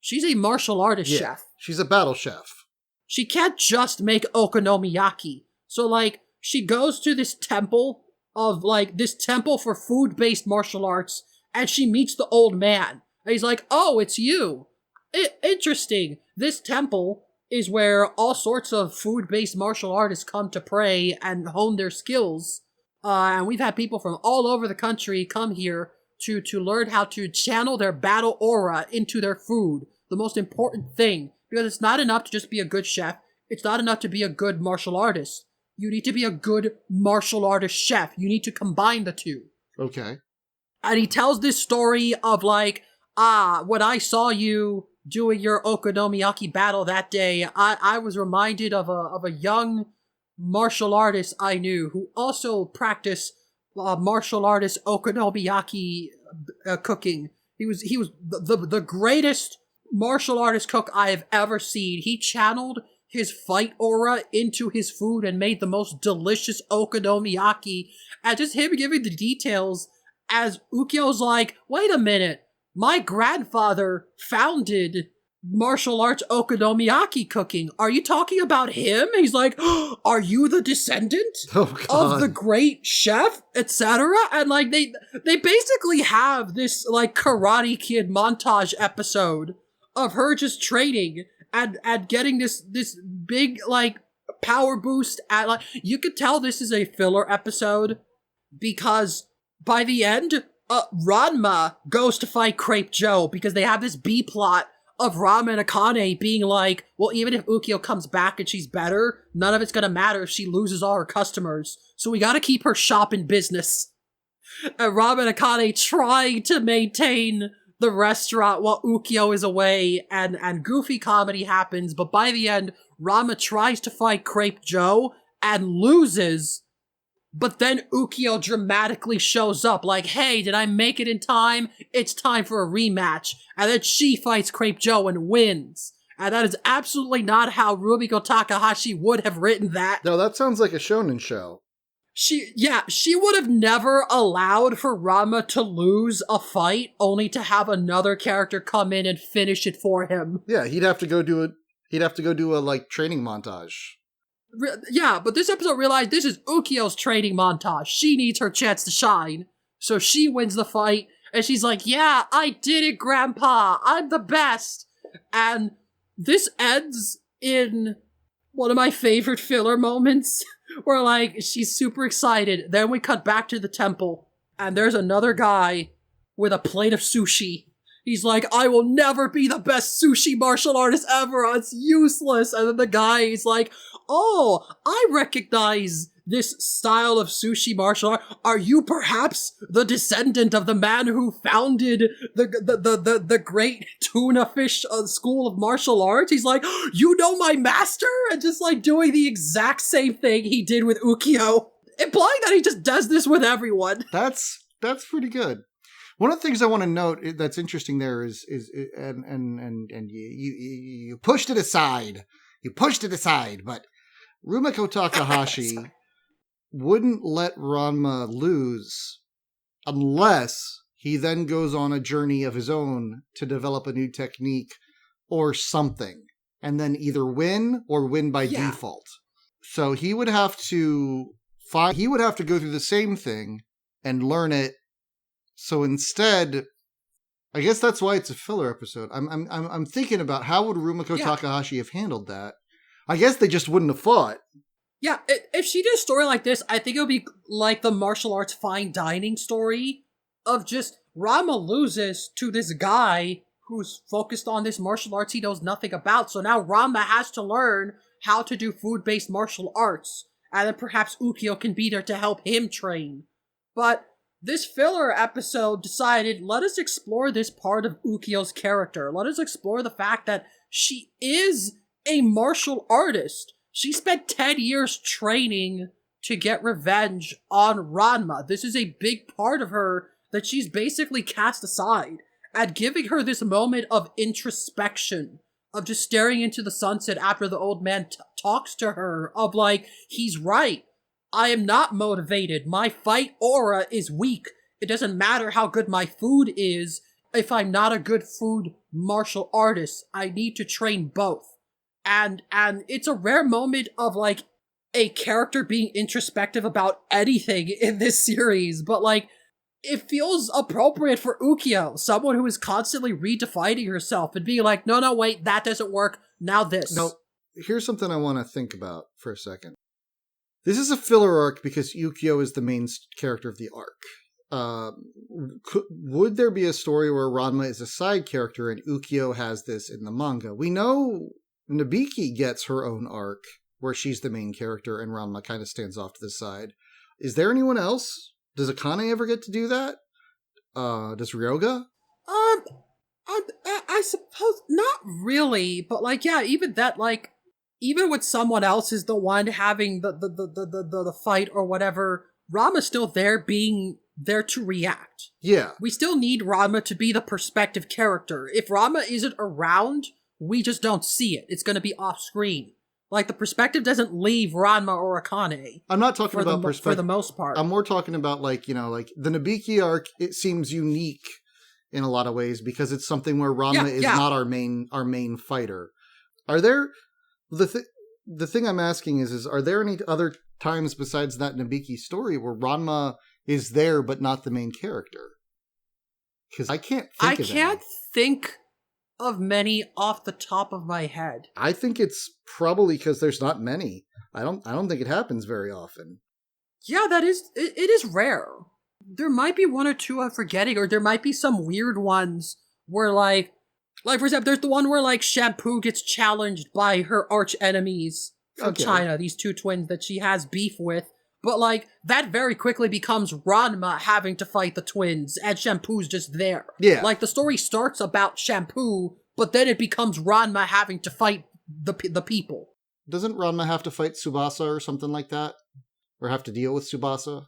Speaker 1: She's a martial artist chef.
Speaker 2: She's a battle chef.
Speaker 1: She can't just make okonomiyaki. So, like, she goes to this temple for food-based martial arts, and she meets the old man. And he's like, oh, it's you. Interesting. This temple is where all sorts of food-based martial artists come to pray and hone their skills. And we've had people from all over the country come here to learn how to channel their battle aura into their food. The most important thing. Because it's not enough to just be a good chef. It's not enough to be a good martial artist. You need to be a good martial artist chef. You need to combine the two.
Speaker 2: Okay.
Speaker 1: And he tells this story of, like, when I saw you doing your okonomiyaki battle that day, I was reminded of a young martial artist I knew who also practiced martial artist okonomiyaki cooking. He was the greatest martial artist cook I have ever seen. He channeled his fight aura into his food and made the most delicious okonomiyaki. And just him giving the details as Ukyo's like, wait a minute, my grandfather founded martial arts okonomiyaki cooking. Are you talking about him? He's like, oh, are you the descendant of the great chef, etc.? And, like, they basically have this, like, Karate Kid montage episode of her just training and getting this big, like, power boost. At, like, you could tell this is a filler episode because by the end, Ranma goes to fight Crepe Joe because they have this B plot of Ranma and Akane being like, well, even if Ukyo comes back and she's better, none of it's gonna matter if she loses all her customers. So we gotta keep her shop in business. And Ranma and Akane trying to maintain the restaurant while Ukyo is away, and goofy comedy happens, but by the end, Ranma tries to fight Crepe Joe and loses, but then Ukyo dramatically shows up like, hey, did I make it in time? It's time for a rematch. And then she fights Crepe Joe and wins. And that is absolutely not how Rumiko Takahashi would have written that.
Speaker 2: No, that sounds like a shonen show.
Speaker 1: She would have never allowed for Ranma to lose a fight only to have another character come in and finish it for him.
Speaker 2: Yeah, he'd have to go do a like training montage.
Speaker 1: Yeah, but this episode realized this is Ukyo's training montage. She needs her chance to shine. So she wins the fight, and she's like, yeah, I did it, Grandpa. I'm the best. And this ends in one of my favorite filler moments, where, like, she's super excited. Then we cut back to the temple, and there's another guy with a plate of sushi. He's like, I will never be the best sushi martial artist ever. It's useless. And then the guy is like, oh, I recognize this style of sushi martial art. Are you perhaps the descendant of the man who founded the great tuna fish school of martial arts? He's like, you know my master? And just, like, doing the exact same thing he did with Ukyo, implying that he just does this with everyone.
Speaker 2: That's pretty good. One of the things I want to note that's interesting there is you pushed it aside. You pushed it aside, but Rumiko Takahashi wouldn't let Ranma lose unless he then goes on a journey of his own to develop a new technique or something, and then either win or win by default. So he would have to go through the same thing and learn it. So instead, I guess that's why it's a filler episode. I'm thinking about how would Rumiko Takahashi have handled that. I guess they just wouldn't have fought.
Speaker 1: Yeah, if she did a story like this, I think it would be like the martial arts fine dining story of just Ranma loses to this guy who's focused on this martial arts he knows nothing about. So now Ranma has to learn how to do food-based martial arts, and then perhaps Ukyo can be there to help him train. But this filler episode decided, let us explore this part of Ukyo's character. Let us explore the fact that she is a martial artist. She spent 10 years training to get revenge on Ranma. This is a big part of her that she's basically cast aside. At giving her this moment of introspection, of just staring into the sunset after the old man talks to her, of like, he's right. I am not motivated. My fight aura is weak. It doesn't matter how good my food is if I'm not a good food martial artist. I need to train both. And it's a rare moment of like a character being introspective about anything in this series, but like, it feels appropriate for Ukyo, someone who is constantly redefining herself and being like, no, wait, that doesn't work, now this.
Speaker 2: No, here's something I want to think about for a second. This is a filler arc because Ukyo is the main character of the arc. Would there be a story where Ranma is a side character and Ukyo has this in the manga? We know Nabiki gets her own arc where she's the main character and Ranma kind of stands off to the side. Is there anyone else? Does Akane ever get to do that? Does Ryoga?
Speaker 1: I suppose not really, but like, yeah, even that, like, even when someone else is the one having the fight or whatever, Ranma's still there, being there to react.
Speaker 2: Yeah.
Speaker 1: We still need Ranma to be the perspective character. If Ranma isn't around, we just don't see it. It's gonna be off screen. Like, the perspective doesn't leave Ranma or Akane.
Speaker 2: I'm not talking about perspective.
Speaker 1: For the most part.
Speaker 2: I'm more talking about, like, you know, like, the Nabiki arc, it seems unique in a lot of ways because it's something where Ranma is not our main fighter. Are there... The thing I'm asking is are there any other times besides that Nabiki story where Ranma is there but not the main character? Because I can't
Speaker 1: think of many off the top of my head.
Speaker 2: I think it's probably because there's not many. I don't think it happens very often.
Speaker 1: Yeah, it is rare. There might be one or two I'm forgetting, or there might be some weird ones where like for example, there's the one where like Shampoo gets challenged by her arch enemies from China, these two twins that she has beef with. But like, that very quickly becomes Ranma having to fight the twins, and Shampoo's just there.
Speaker 2: Yeah.
Speaker 1: Like, the story starts about Shampoo, but then it becomes Ranma having to fight the people.
Speaker 2: Doesn't Ranma have to fight Tsubasa or something like that? Or have to deal with Tsubasa?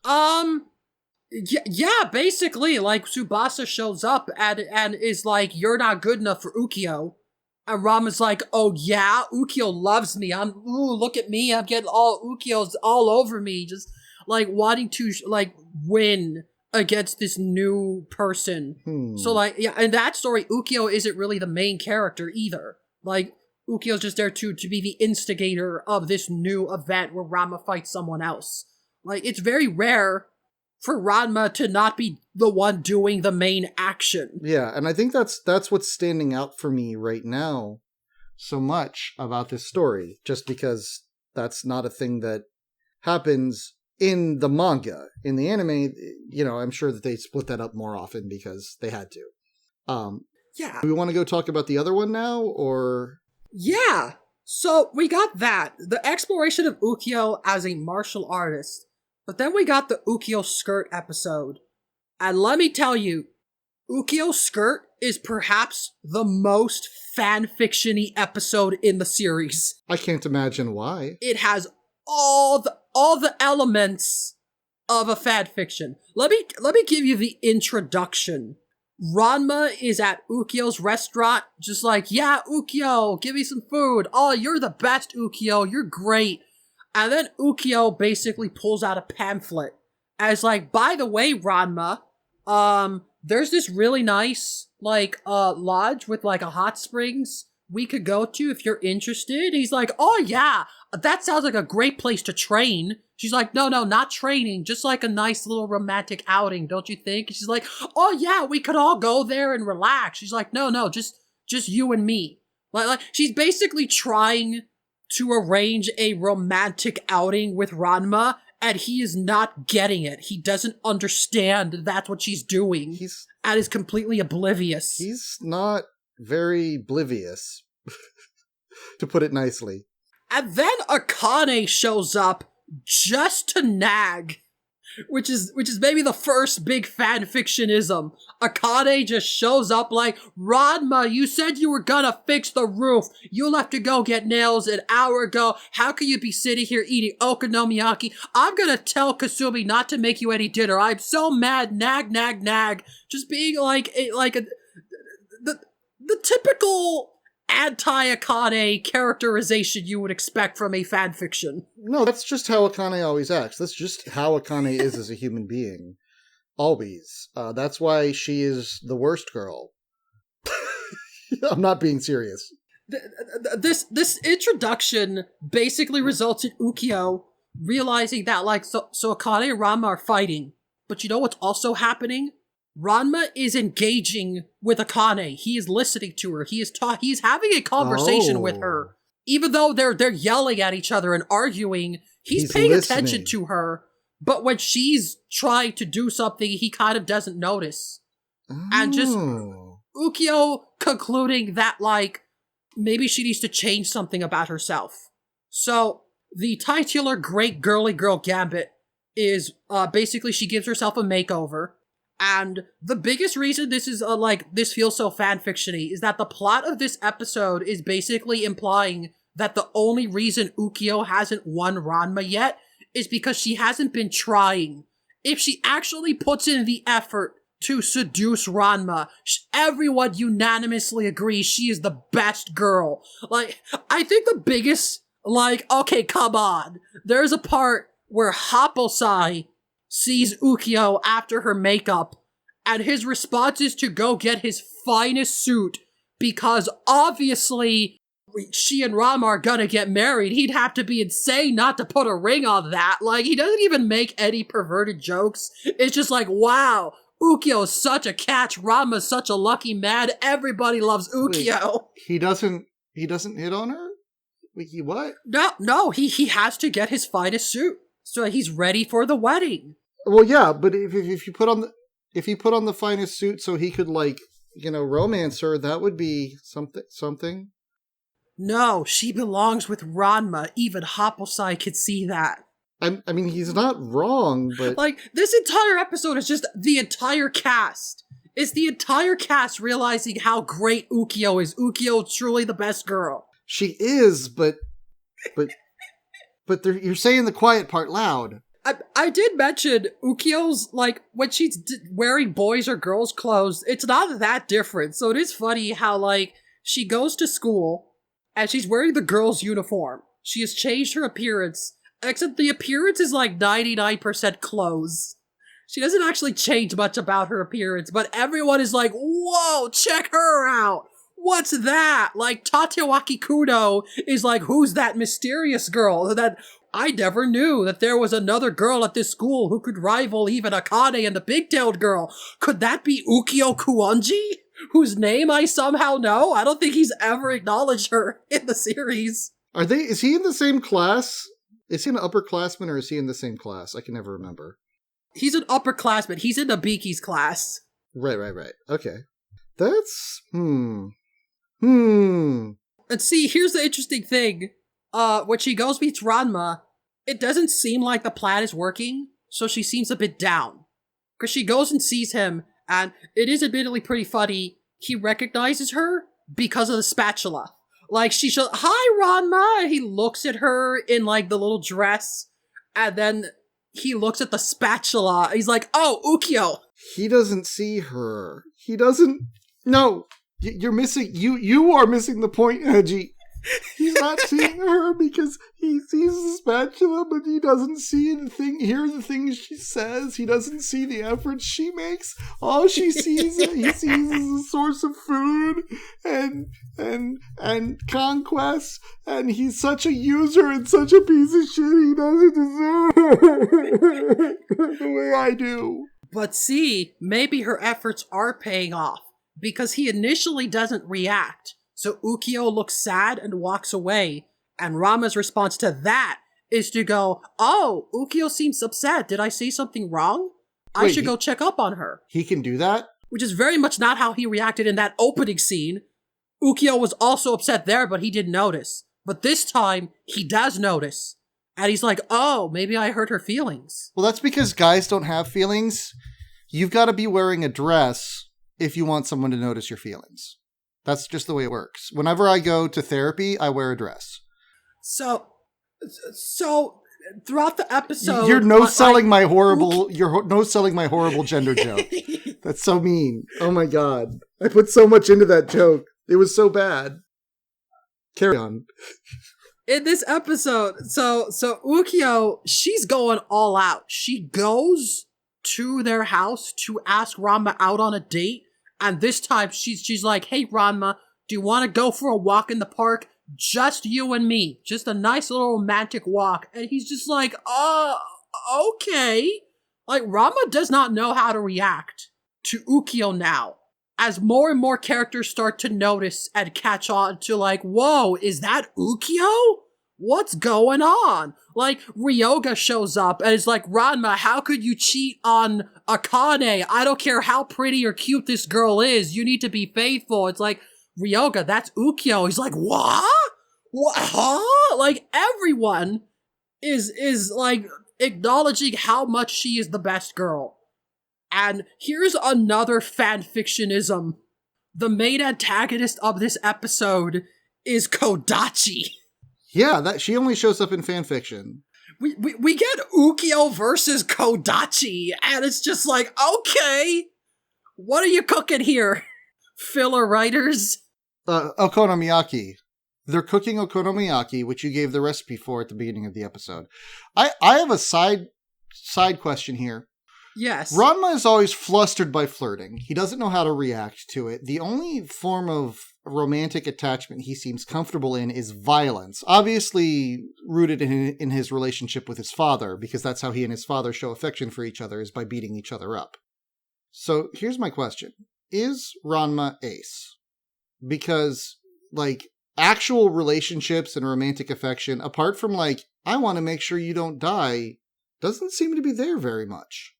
Speaker 1: Yeah, basically, like, Tsubasa shows up and is like, you're not good enough for Ukyo. And Ranma's like, oh yeah, Ukyo loves me. Look at me, I'm getting Ukyo's all over me, just, like, wanting to, like, win against this new person. So, like, yeah, in that story, Ukyo isn't really the main character either. Like, Ukyo's just there to be the instigator of this new event where Ranma fights someone else. Like, it's very rare for Ranma to not be the one doing the main action.
Speaker 2: Yeah, and I think that's what's standing out for me right now so much about this story, just because that's not a thing that happens in the manga. In the anime, you know, I'm sure that they split that up more often because they had to.
Speaker 1: Yeah.
Speaker 2: Do we want to go talk about the other one now, or?
Speaker 1: Yeah! So, we got that. The exploration of Ukyo as a martial artist. But then we got the Ukyo skirt episode. And let me tell you, Ukyo skirt is perhaps the most fanfiction-y episode in the series.
Speaker 2: I can't imagine why.
Speaker 1: It has all the elements of a fanfiction. Let me give you the introduction. Ranma is at Ukyo's restaurant, just like, yeah, Ukyo, give me some food. Oh, you're the best, Ukyo, you're great. And then Ukyo basically pulls out a pamphlet as like, by the way, Ranma, there's this really nice, like, lodge with like a hot springs we could go to if you're interested. He's like, oh yeah, that sounds like a great place to train. She's like, no, not training, just like a nice little romantic outing, don't you think? And she's like, oh yeah, we could all go there and relax. She's like, no, just you and me. Like she's basically trying to arrange a romantic outing with Ranma, and he is not getting it. He doesn't understand that's what she's doing, and is completely oblivious.
Speaker 2: He's not very oblivious, to put it nicely.
Speaker 1: And then Akane shows up just to nag. which is maybe the first big fan fictionism. Akane just shows up like, Ranma, you said you were gonna fix the roof. You left to go get nails an hour ago. How can you be sitting here eating okonomiyaki? I'm gonna tell Kasumi not to make you any dinner. I'm so mad. Nag, nag, nag. Just being the typical anti-Akane characterization you would expect from a fanfiction.
Speaker 2: No, that's just how Akane always acts. That's just how Akane is as a human being. Always. That's why she is the worst girl. I'm not being serious.
Speaker 1: This introduction basically results in Ukyo realizing that, so Akane and Ranma are fighting. But you know what's also happening? Ranma is engaging with Akane. He is listening to her. He's having a conversation with her. Even though they're yelling at each other and arguing, he's paying attention to her. But when she's trying to do something, he kind of doesn't notice. And just Ukyo concluding that, maybe she needs to change something about herself. So, the titular Great Girly Girl Gambit is, basically she gives herself a makeover. And the biggest reason this is, this feels so fanfiction-y is that the plot of this episode is basically implying that the only reason Ukyo hasn't won Ranma yet is because she hasn't been trying. If she actually puts in the effort to seduce Ranma, everyone unanimously agrees she is the best girl. I think the biggest, okay, come on. There's a part where Happosai sees Ukyo after her makeup, and his response is to go get his finest suit, because obviously she and Ranma are gonna get married. He'd have to be insane not to put a ring on that. He doesn't even make any perverted jokes. It's just wow, Ukyo's such a catch, Ranma's such a lucky man, everybody loves Ukyo.
Speaker 2: Wait, he doesn't hit on her? Wait, what?
Speaker 1: No, he has to get his finest suit, so he's ready for the wedding.
Speaker 2: Well, yeah, but if you put on the finest suit so he could romance her, that would be something.
Speaker 1: No, she belongs with Ranma. Even Happosai could see that.
Speaker 2: I mean, he's not wrong, but
Speaker 1: this entire episode is just the entire cast. It's the entire cast realizing how great Ukyo is. Ukyo truly the best girl.
Speaker 2: She is, but you're saying the quiet part loud.
Speaker 1: I did mention Ukyo's, when she's wearing boys' or girls' clothes, it's not that different. So it is funny how, she goes to school, and she's wearing the girl's uniform. She has changed her appearance, except the appearance is 99% clothes. She doesn't actually change much about her appearance, but everyone is whoa, check her out! What's that? Tatewaki Kudo is who's that mysterious girl that I never knew that there was another girl at this school who could rival even Akane and the big-tailed girl. Could that be Ukyo Kuonji? Whose name I somehow know? I don't think he's ever acknowledged her in the series.
Speaker 2: Is he in the same class? Is he an upperclassman or is he in the same class? I can never remember.
Speaker 1: He's an upperclassman. He's in Nabiki's class.
Speaker 2: Right. Okay. That's, And
Speaker 1: see, here's the interesting thing. When she goes meets Ranma, it doesn't seem like the plan is working, so she seems a bit down. Because she goes and sees him, and it is admittedly pretty funny. He recognizes her because of the spatula. She's hi, Ranma! He looks at her in, the little dress, and then he looks at the spatula. He's oh, Ukyo!
Speaker 2: He doesn't see her. He doesn't... No! You're missing... You are missing the point, Edgy. He's not seeing her because he sees the spatula, but he doesn't hear the things she says. He doesn't see the efforts she makes. All he sees is a source of food and conquest, and he's such a user and such a piece of shit he doesn't deserve the way I do.
Speaker 1: But see, maybe her efforts are paying off, because he initially doesn't react. So Ukyo looks sad and walks away, and Rama's response to that is to go, oh, Ukyo seems upset. Did I say something wrong? I should go check up on her.
Speaker 2: He can do that?
Speaker 1: Which is very much not how he reacted in that opening scene. Ukyo was also upset there, but he didn't notice. But this time, he does notice. And he's like, oh, maybe I hurt her feelings.
Speaker 2: Well, that's because guys don't have feelings. You've got to be wearing a dress if you want someone to notice your feelings. That's just the way it works. Whenever I go to therapy, I wear a dress.
Speaker 1: So throughout the episode,
Speaker 2: you're no-selling my horrible gender joke. That's so mean. Oh my god. I put so much into that joke. It was so bad. Carry on.
Speaker 1: In this episode, so Ukyo, she's going all out. She goes to their house to ask Ranma out on a date, and this time she's like, hey Ranma, do you want to go for a walk in the park? Just you and me. Just a nice little romantic walk. And he's just like, okay. Like, Ranma does not know how to react to Ukyo now. As more and more characters start to notice and catch on to like, whoa, is that Ukyo? What's going on? Like, Ryoga shows up and is like, Ranma, how could you cheat on Akane? I don't care how pretty or cute this girl is. You need to be faithful. It's like, Ryoga, that's Ukyo. He's like, what? What? Huh? Like, everyone is like acknowledging how much she is the best girl. And here's another fanfictionism. The main antagonist of this episode is Kodachi.
Speaker 2: Yeah, that she only shows up in fanfiction.
Speaker 1: We get Ukyo versus Kodachi, and it's just like, okay, what are you cooking here? Filler writers?
Speaker 2: Okonomiyaki. They're cooking okonomiyaki, which you gave the recipe for at the beginning of the episode. I have a side question here.
Speaker 1: Yes.
Speaker 2: Ranma is always flustered by flirting. He doesn't know how to react to it. The only form of romantic attachment he seems comfortable in is violence. Obviously rooted in his relationship with his father, because that's how he and his father show affection for each other, is by beating each other up. So here's my question. Is Ranma ace? Because, like, actual relationships and romantic affection, apart from, like, I want to make sure you don't die, doesn't seem to be there very much.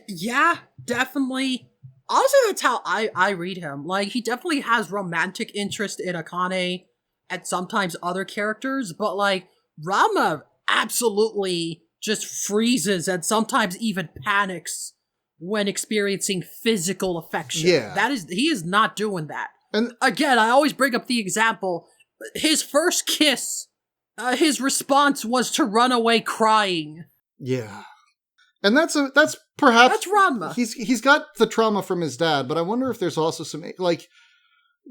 Speaker 1: Yeah, definitely. Honestly, that's how I read him. Like, he definitely has romantic interest in Akane and sometimes other characters, but, like, Ranma absolutely just freezes and sometimes even panics when experiencing physical affection.
Speaker 2: Yeah.
Speaker 1: He is not doing that.
Speaker 2: And
Speaker 1: again, I always bring up the example. His first kiss, his response was to run away crying.
Speaker 2: Yeah. And that's perhaps...
Speaker 1: That's Ranma.
Speaker 2: He's got the trauma from his dad, but I wonder if there's also some... Like,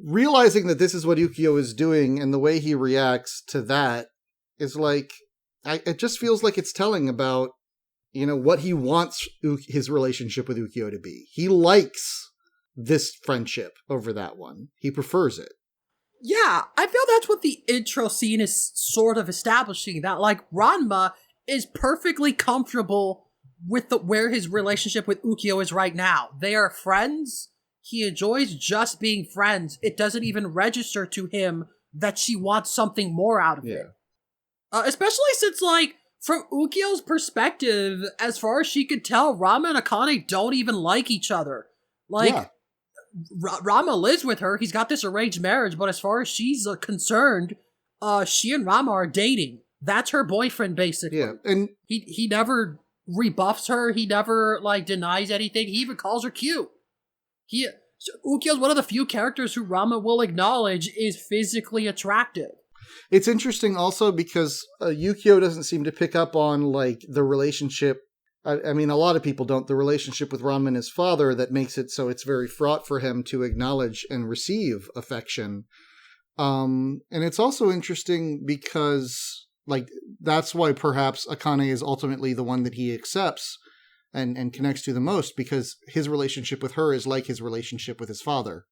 Speaker 2: realizing that this is what Ukyo is doing and the way he reacts to that is like... it just feels like it's telling about, you know, what he wants his relationship with Ukyo to be. He likes this friendship over that one. He prefers it.
Speaker 1: Yeah, I feel that's what the intro scene is sort of establishing, that, like, Ranma is perfectly comfortable with where his relationship with Ukyo is right now. They are friends. He enjoys just being friends. It doesn't even register to him that she wants something more out of it. Especially since, like, from Ukyo's perspective, as far as she could tell, Ranma and Akane don't even like each other. Like, Ranma lives with her. He's got this arranged marriage, but as far as she's concerned, she and Ranma are dating. That's her boyfriend, basically.
Speaker 2: Yeah, and
Speaker 1: he never rebuffs her. He never, like, denies anything. He even calls her cute. Ukyo's one of the few characters who Ranma will acknowledge is physically attractive.
Speaker 2: It's interesting also because Ukyo doesn't seem to pick up on, like, the relationship. I mean, a lot of people don't. The relationship with Ranma and his father that makes it so it's very fraught for him to acknowledge and receive affection. And it's also interesting because, like, that's why perhaps Akane is ultimately the one that he accepts and connects to the most, because his relationship with her is like his relationship with his father.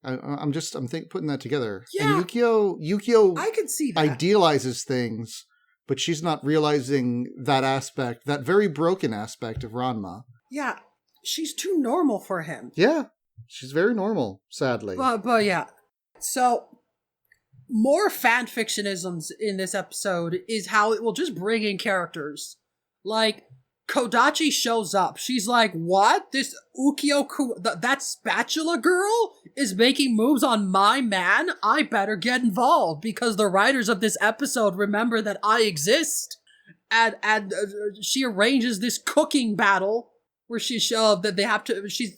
Speaker 2: I'm putting that together.
Speaker 1: Yeah.
Speaker 2: And Ukyo
Speaker 1: I can see that.
Speaker 2: Idealizes things, but she's not realizing that aspect, that very broken aspect of Ranma.
Speaker 1: Yeah, she's too normal for him.
Speaker 2: Yeah, she's very normal, sadly.
Speaker 1: But yeah. So, more fanfictionisms in this episode is how it will just bring in characters. Like, Kodachi shows up. She's like, what? This Ukyo, that spatula girl is making moves on my man? I better get involved because the writers of this episode remember that I exist. and she arranges this cooking battle where she's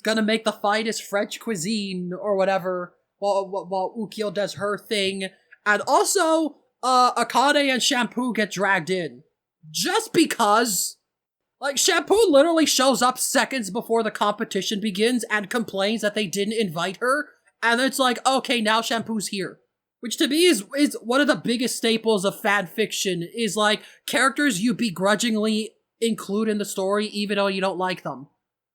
Speaker 1: gonna make the finest French cuisine or whatever while Ukyo does her thing. And also, Akane and Shampoo get dragged in. Just because, like, Shampoo literally shows up seconds before the competition begins and complains that they didn't invite her. And it's like, okay, now Shampoo's here. Which to me is one of the biggest staples of fan fiction, is like characters you begrudgingly include in the story even though you don't like them.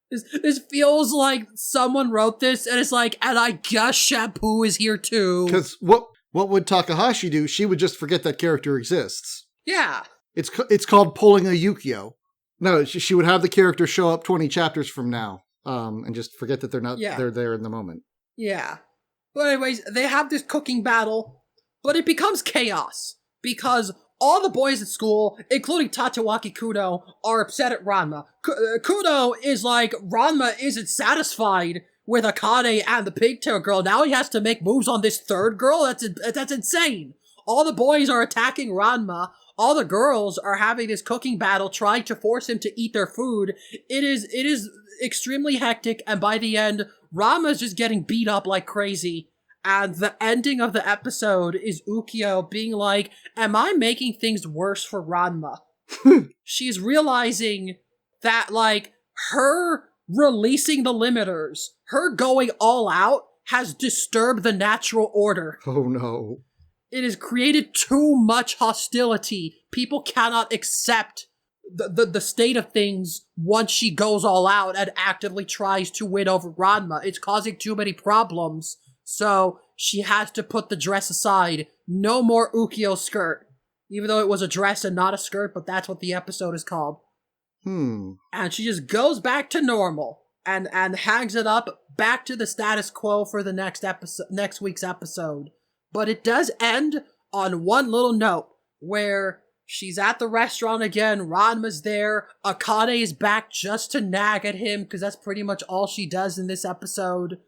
Speaker 1: This feels like someone wrote this and it's like, and I guess Shampoo is here too.
Speaker 2: Because what would Takahashi do? She would just forget that character exists.
Speaker 1: Yeah.
Speaker 2: It's called pulling a Ukyo. No, she would have the character show up 20 chapters from now, and just forget that they're there in the moment.
Speaker 1: Yeah. But anyways, they have this cooking battle, but it becomes chaos because all the boys at school, including Tatewaki Kuno, are upset at Ranma. Kuno is like, Ranma isn't satisfied with Akane and the pigtail girl. Now he has to make moves on this third girl? That's insane. All the boys are attacking Ranma. All the girls are having this cooking battle, trying to force him to eat their food. It is extremely hectic, and by the end, Ranma's just getting beat up like crazy. And the ending of the episode is Ukyo being like, am I making things worse for Ranma? She's realizing that, like, her releasing the limiters, her going all out, has disturbed the natural order.
Speaker 2: Oh no.
Speaker 1: It has created too much hostility. People cannot accept the state of things once she goes all out and actively tries to win over Ranma. It's causing too many problems. So she has to put the dress aside. No more Ukyo skirt. Even though it was a dress and not a skirt, but that's what the episode is called. And she just goes back to normal and hangs it up back to the status quo for the next week's episode. But it does end on one little note where she's at the restaurant again, Ranma's there, Akane is back just to nag at him because that's pretty much all she does in this episode.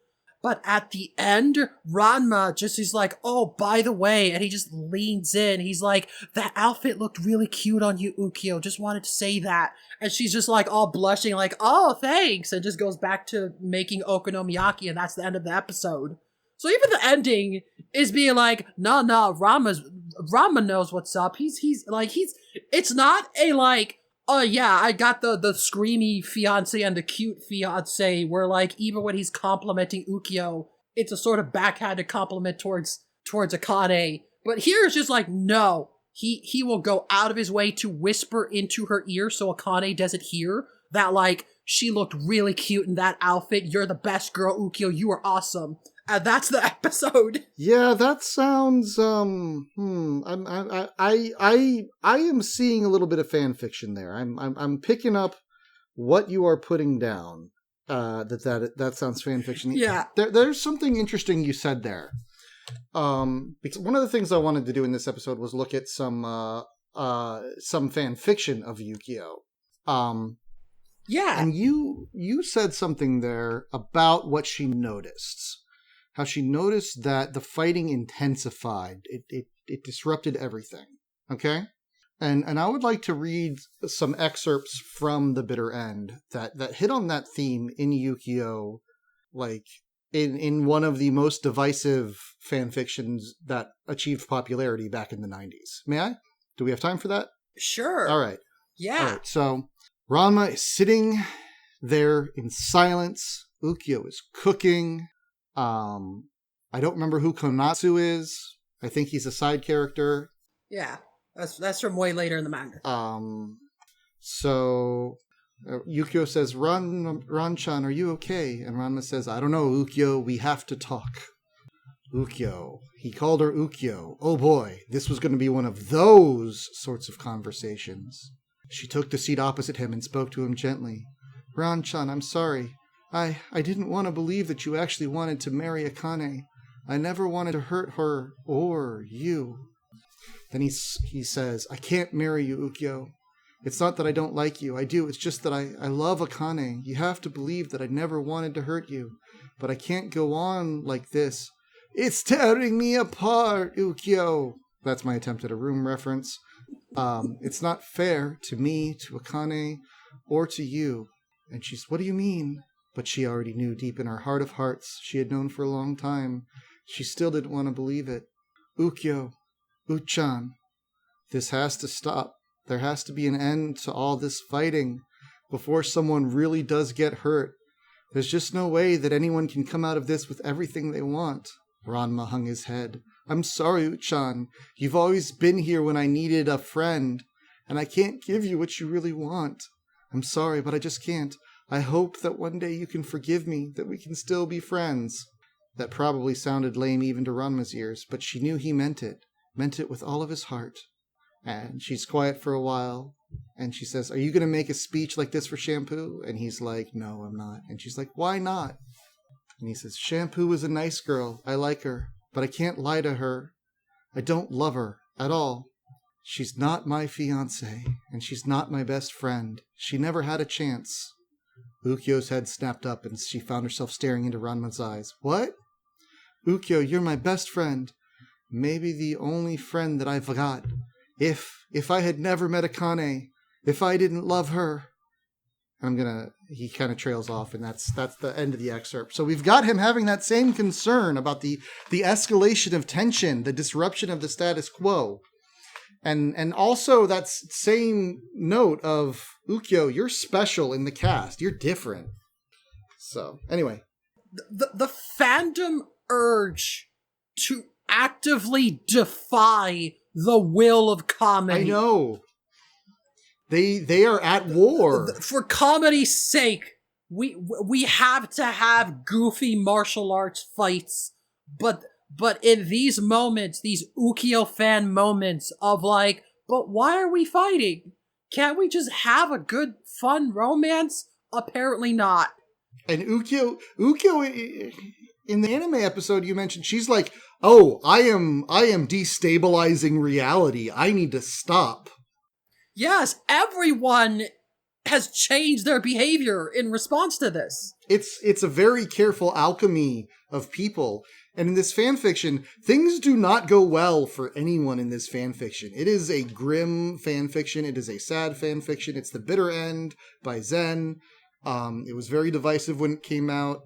Speaker 1: But at the end, Ranma just is like, oh, by the way, and he just leans in. He's like, that outfit looked really cute on you, Ukyo. Just wanted to say that. And she's just like all blushing like, oh, thanks. And just goes back to making okonomiyaki, and that's the end of the episode. So even the ending is being like, no, Ranma knows what's up. It's not a like, oh yeah, I got the screamy fiance and the cute fiance where like, even when he's complimenting Ukyo, it's a sort of backhanded compliment towards Akane. But here it's just like, no, he will go out of his way to whisper into her ear so Akane doesn't hear that like, she looked really cute in that outfit. You're the best girl, Ukyo. You are awesome. And that's the episode.
Speaker 2: Yeah, that sounds, I am seeing a little bit of fan fiction there. I'm picking up what you are putting down. That sounds fan fiction.
Speaker 1: Yeah.
Speaker 2: There's something interesting you said there. Because one of the things I wanted to do in this episode was look at some fan fiction of Ukyo.
Speaker 1: Yeah.
Speaker 2: And you said something there about what she noticed. How she noticed that the fighting intensified. It disrupted everything. Okay? And I would like to read some excerpts from The Bitter End that hit on that theme in Ukyo, like in one of the most divisive fan fictions that achieved popularity back in the 90s. May I? Do we have time for that?
Speaker 1: Sure.
Speaker 2: All right.
Speaker 1: Yeah.
Speaker 2: All right. So Ranma is sitting there in silence. Ukyo is cooking. I don't remember who Konatsu is. I think he's a side character.
Speaker 1: Yeah, that's from way later in the manga.
Speaker 2: So Ukyo says, Ran-chan, are you okay? And Ranma says, I don't know, Ukyo, we have to talk. Ukyo. He called her Ukyo. Oh boy, this was going to be one of those sorts of conversations. She took the seat opposite him and spoke to him gently. Ran-chan, I'm sorry. I didn't want to believe that you actually wanted to marry Akane. I never wanted to hurt her or you. Then he says, I can't marry you, Ukyo. It's not that I don't like you. I do. It's just that I love Akane. You have to believe that I never wanted to hurt you. But I can't go on like this. It's tearing me apart, Ukyo. That's my attempt at a Room reference. It's not fair to me, to Akane, or to you. And she's, what do you mean? But she already knew deep in her heart of hearts. She had known for a long time. She still didn't want to believe it. Ukyo, Uchan, this has to stop. There has to be an end to all this fighting before someone really does get hurt. There's just no way that anyone can come out of this with everything they want. Ranma hung his head. I'm sorry, Uchan. You've always been here when I needed a friend, and I can't give you what you really want. I'm sorry, but I just can't. I hope that one day you can forgive me, that we can still be friends. That probably sounded lame even to Ranma's ears, but she knew he meant it with all of his heart. And she's quiet for a while, and she says, are you going to make a speech like this for Shampoo? And he's like, no, I'm not. And she's like, why not? And he says, Shampoo is a nice girl. I like her, but I can't lie to her. I don't love her at all. She's not my fiancé, and she's not my best friend. She never had a chance. Ukyo's head snapped up, and she found herself staring into Ranma's eyes. What? Ukyo, you're my best friend. Maybe the only friend that I've got. If I had never met Akane, if I didn't love her. He kind of trails off, and that's the end of the excerpt. So we've got him having that same concern about the escalation of tension, the disruption of the status quo. And also that same note of, Ukyo, you're special in the cast. You're different. So, anyway.
Speaker 1: The fandom urge to actively defy the will of comedy.
Speaker 2: I know. They are at war.
Speaker 1: For comedy's sake, we have to have goofy martial arts fights, but in these moments, these Ukyo fan moments of like, but why are we fighting? Can't we just have a good, fun romance? Apparently not.
Speaker 2: And Ukyo, in the anime episode you mentioned, she's like, oh, I am destabilizing reality. I need to stop.
Speaker 1: Yes, everyone has changed their behavior in response to this.
Speaker 2: It's a very careful alchemy of people. And in this fanfiction, things do not go well for anyone in this fanfiction. It is a grim fanfiction. It is a sad fanfiction. It's The Bitter End by Zen. It was very divisive when it came out.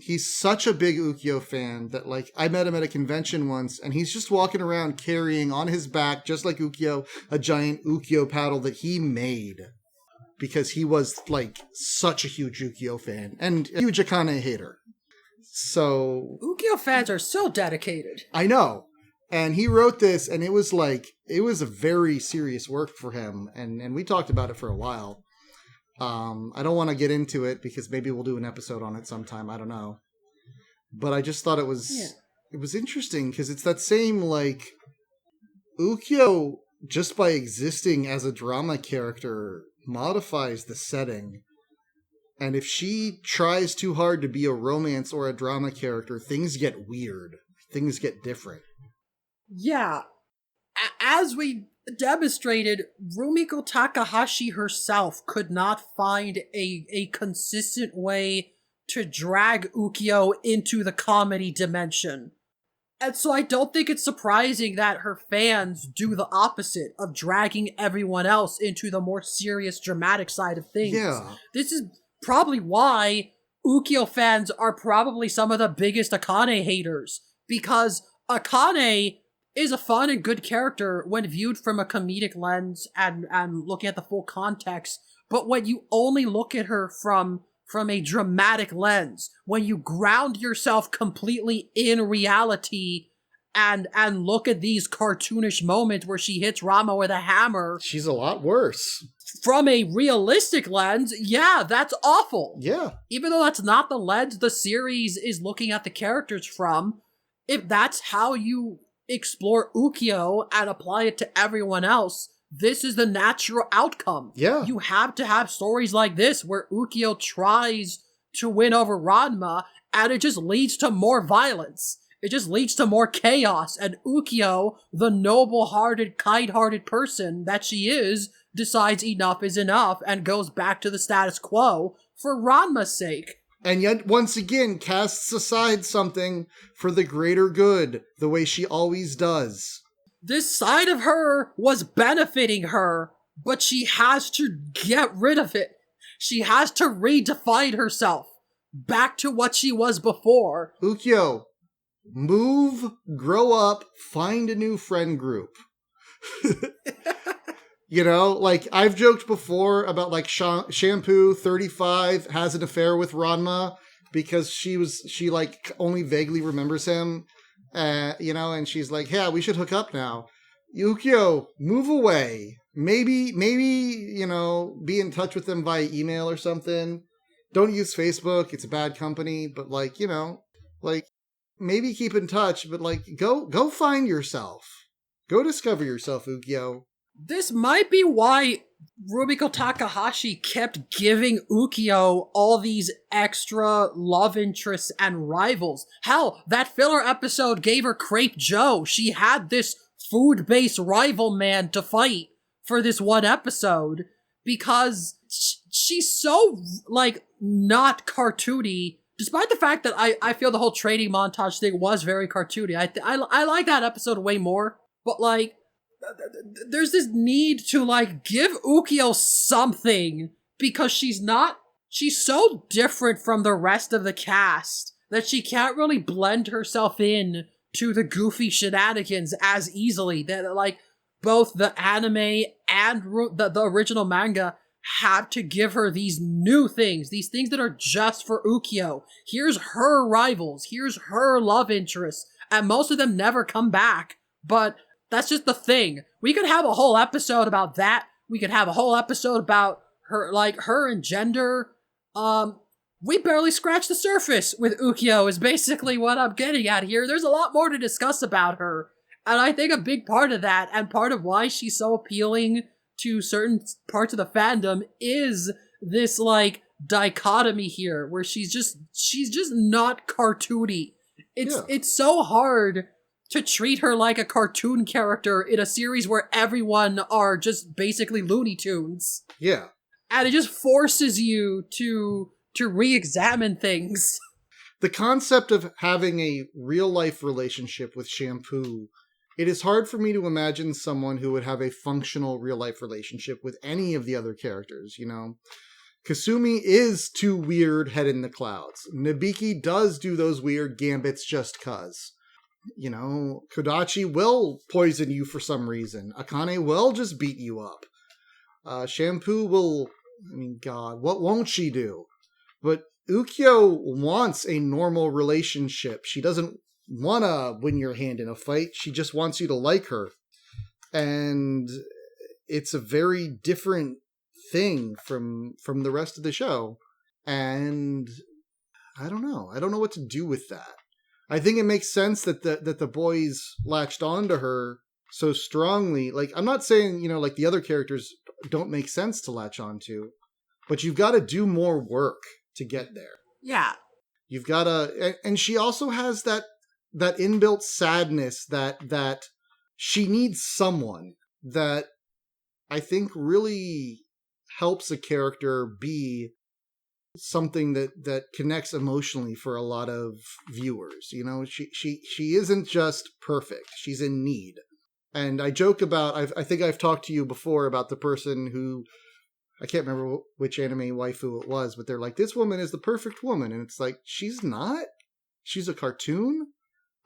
Speaker 2: He's such a big Ukyo fan that, like, I met him at a convention once, and he's just walking around carrying on his back, just like Ukyo, a giant Ukyo paddle that he made. Because he was, like, such a huge Ukyo fan, and a huge Akane hater. So...
Speaker 1: Ukyo fans are so dedicated.
Speaker 2: I know. And he wrote this, and it was a very serious work for him, and we talked about it for a while. I don't want to get into it because maybe we'll do an episode on it sometime. I don't know. But I just thought it was interesting because it's that same, like, Ukyo, just by existing as a drama character, modifies the setting. And if she tries too hard to be a romance or a drama character, things get weird. Things get different.
Speaker 1: Yeah. As we demonstrated, Rumiko Takahashi herself could not find a consistent way to drag Ukyo into the comedy dimension. And so I don't think it's surprising that her fans do the opposite of dragging everyone else into the more serious, dramatic side of things.
Speaker 2: Yeah.
Speaker 1: This is probably why Ukyo fans are probably some of the biggest Akane haters, because Akane is a fun and good character when viewed from a comedic lens and looking at the full context. But when you only look at her from a dramatic lens, when you ground yourself completely in reality and look at these cartoonish moments where she hits Rama with a hammer,
Speaker 2: she's a lot worse.
Speaker 1: From a realistic lens, yeah, that's awful.
Speaker 2: Yeah.
Speaker 1: Even though that's not the lens the series is looking at the characters from, if that's how you explore Ukyo and apply it to everyone else, this is the natural outcome.
Speaker 2: Yeah.
Speaker 1: You have to have stories like this where Ukyo tries to win over Ranma and it just leads to more violence. It just leads to more chaos, and Ukyo, the noble-hearted, kind-hearted person that she is, decides enough is enough and goes back to the status quo for Ranma's sake.
Speaker 2: And yet, once again, casts aside something for the greater good, the way she always does.
Speaker 1: this side of her was benefiting her, but she has to get rid of it. She has to redefine herself back to what she was before.
Speaker 2: Ukyo, move, grow up, find a new friend group. You know, like, I've joked before about, like, Shampoo, 35, has an affair with Ranma because she like, only vaguely remembers him, you know, and she's like, yeah, we should hook up now. Ukyo, move away. Maybe, you know, be in touch with them via email or something. Don't use Facebook. It's a bad company, but, like, you know, like, maybe keep in touch, but, like, go find yourself. Go discover yourself, Ukyo.
Speaker 1: This might be why Rumiko Takahashi kept giving Ukyo all these extra love interests and rivals. Hell, that filler episode gave her Crepe Joe. She had this food-based rival man to fight for this one episode because she's so, like, not cartoony, despite the fact that I feel the whole training montage thing was very cartoony. I like that episode way more, but, like, there's this need to, like, give Ukyo something because she's so different from the rest of the cast that she can't really blend herself in to the goofy shenanigans as easily. That, like, both the anime and the original manga had to give her these new things, these things that are just for Ukyo. Here's her rivals, here's her love interests, and most of them never come back, but that's just the thing. We could have a whole episode about that. We could have a whole episode about her, like, her and gender. We barely scratched the surface with Ukyo is basically what I'm getting at here. There's a lot more to discuss about her. And I think a big part of that, and part of why she's so appealing to certain parts of the fandom, is this, like, dichotomy here, where she's just not cartoony. It's so hard to treat her like a cartoon character in a series where everyone are just basically Looney Tunes.
Speaker 2: Yeah.
Speaker 1: And it just forces you to re-examine things.
Speaker 2: The concept of having a real-life relationship with Shampoo, it is hard for me to imagine someone who would have a functional real-life relationship with any of the other characters, you know? Kasumi is too weird, head in the clouds. Nabiki does do those weird gambits just 'cause. You know, Kodachi will poison you for some reason. Akane will just beat you up. Shampoo will... I mean, God, what won't she do? But Ukyo wants a normal relationship. She doesn't want to win your hand in a fight. She just wants you to like her. And it's a very different thing from the rest of the show. And I don't know. I don't know what to do with that. I think it makes sense that the boys latched onto her so strongly. Like, I'm not saying, you know, like, the other characters don't make sense to latch onto, but you've got to do more work to get there.
Speaker 1: Yeah.
Speaker 2: You've got to, and she also has that inbuilt sadness that she needs someone that I think really helps a character be something that connects emotionally for a lot of viewers. You know, she isn't just perfect. She's in need. And I joke about, I think I've talked to you before about the person who, I can't remember which anime waifu it was, but they're like, this woman is the perfect woman. And it's like, she's not. She's a cartoon.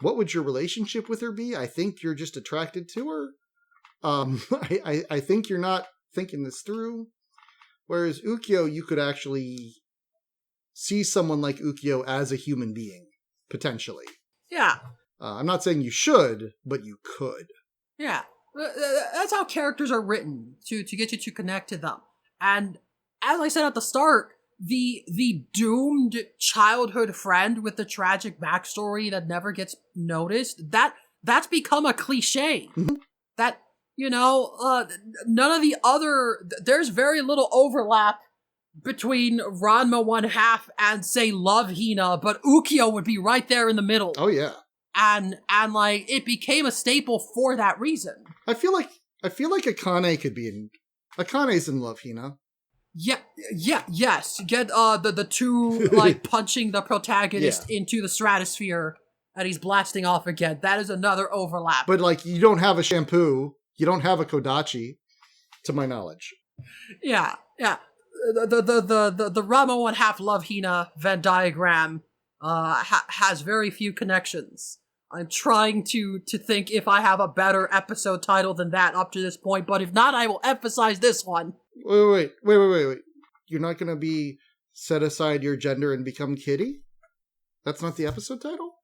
Speaker 2: What would your relationship with her be? I think you're just attracted to her. I think you're not thinking this through. Whereas Ukyo, you could actually see someone like Ukyo as a human being, potentially.
Speaker 1: Yeah.
Speaker 2: I'm not saying you should, but you could.
Speaker 1: Yeah. That's how characters are written, to get you to connect to them. And as I said at the start, the doomed childhood friend with the tragic backstory that never gets noticed, that's become a cliche.
Speaker 2: Mm-hmm.
Speaker 1: That, you know, none of the other... There's very little overlap between Ranma 1/2 and, say, Love Hina, but Ukyo would be right there in the middle.
Speaker 2: Oh, yeah.
Speaker 1: And like, it became a staple for that reason.
Speaker 2: I feel like Akane could be in... Akane's in Love Hina.
Speaker 1: Yes. Get the two, like, punching the protagonist into the stratosphere and he's blasting off again. That is another overlap.
Speaker 2: But, like, you don't have a shampoo. You don't have a Kodachi, to my knowledge.
Speaker 1: Yeah. The Rama 1/2 Love Hina Venn diagram has very few connections. I'm trying to think if I have a better episode title than that up to this point, but if not, I will emphasize this one.
Speaker 2: Wait. You're not going to be set aside your gender and become kitty? That's not the episode title?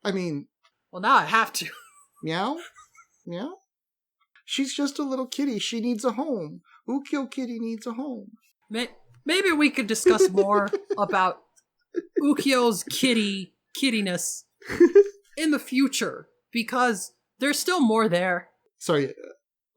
Speaker 2: I mean...
Speaker 1: Well, now I have to.
Speaker 2: Meow? Meow? She's just a little kitty. She needs a home. Ukyo kitty needs a home.
Speaker 1: Maybe we could discuss more about Ukyo's kittiness in the future, because there's still more there.
Speaker 2: Sorry,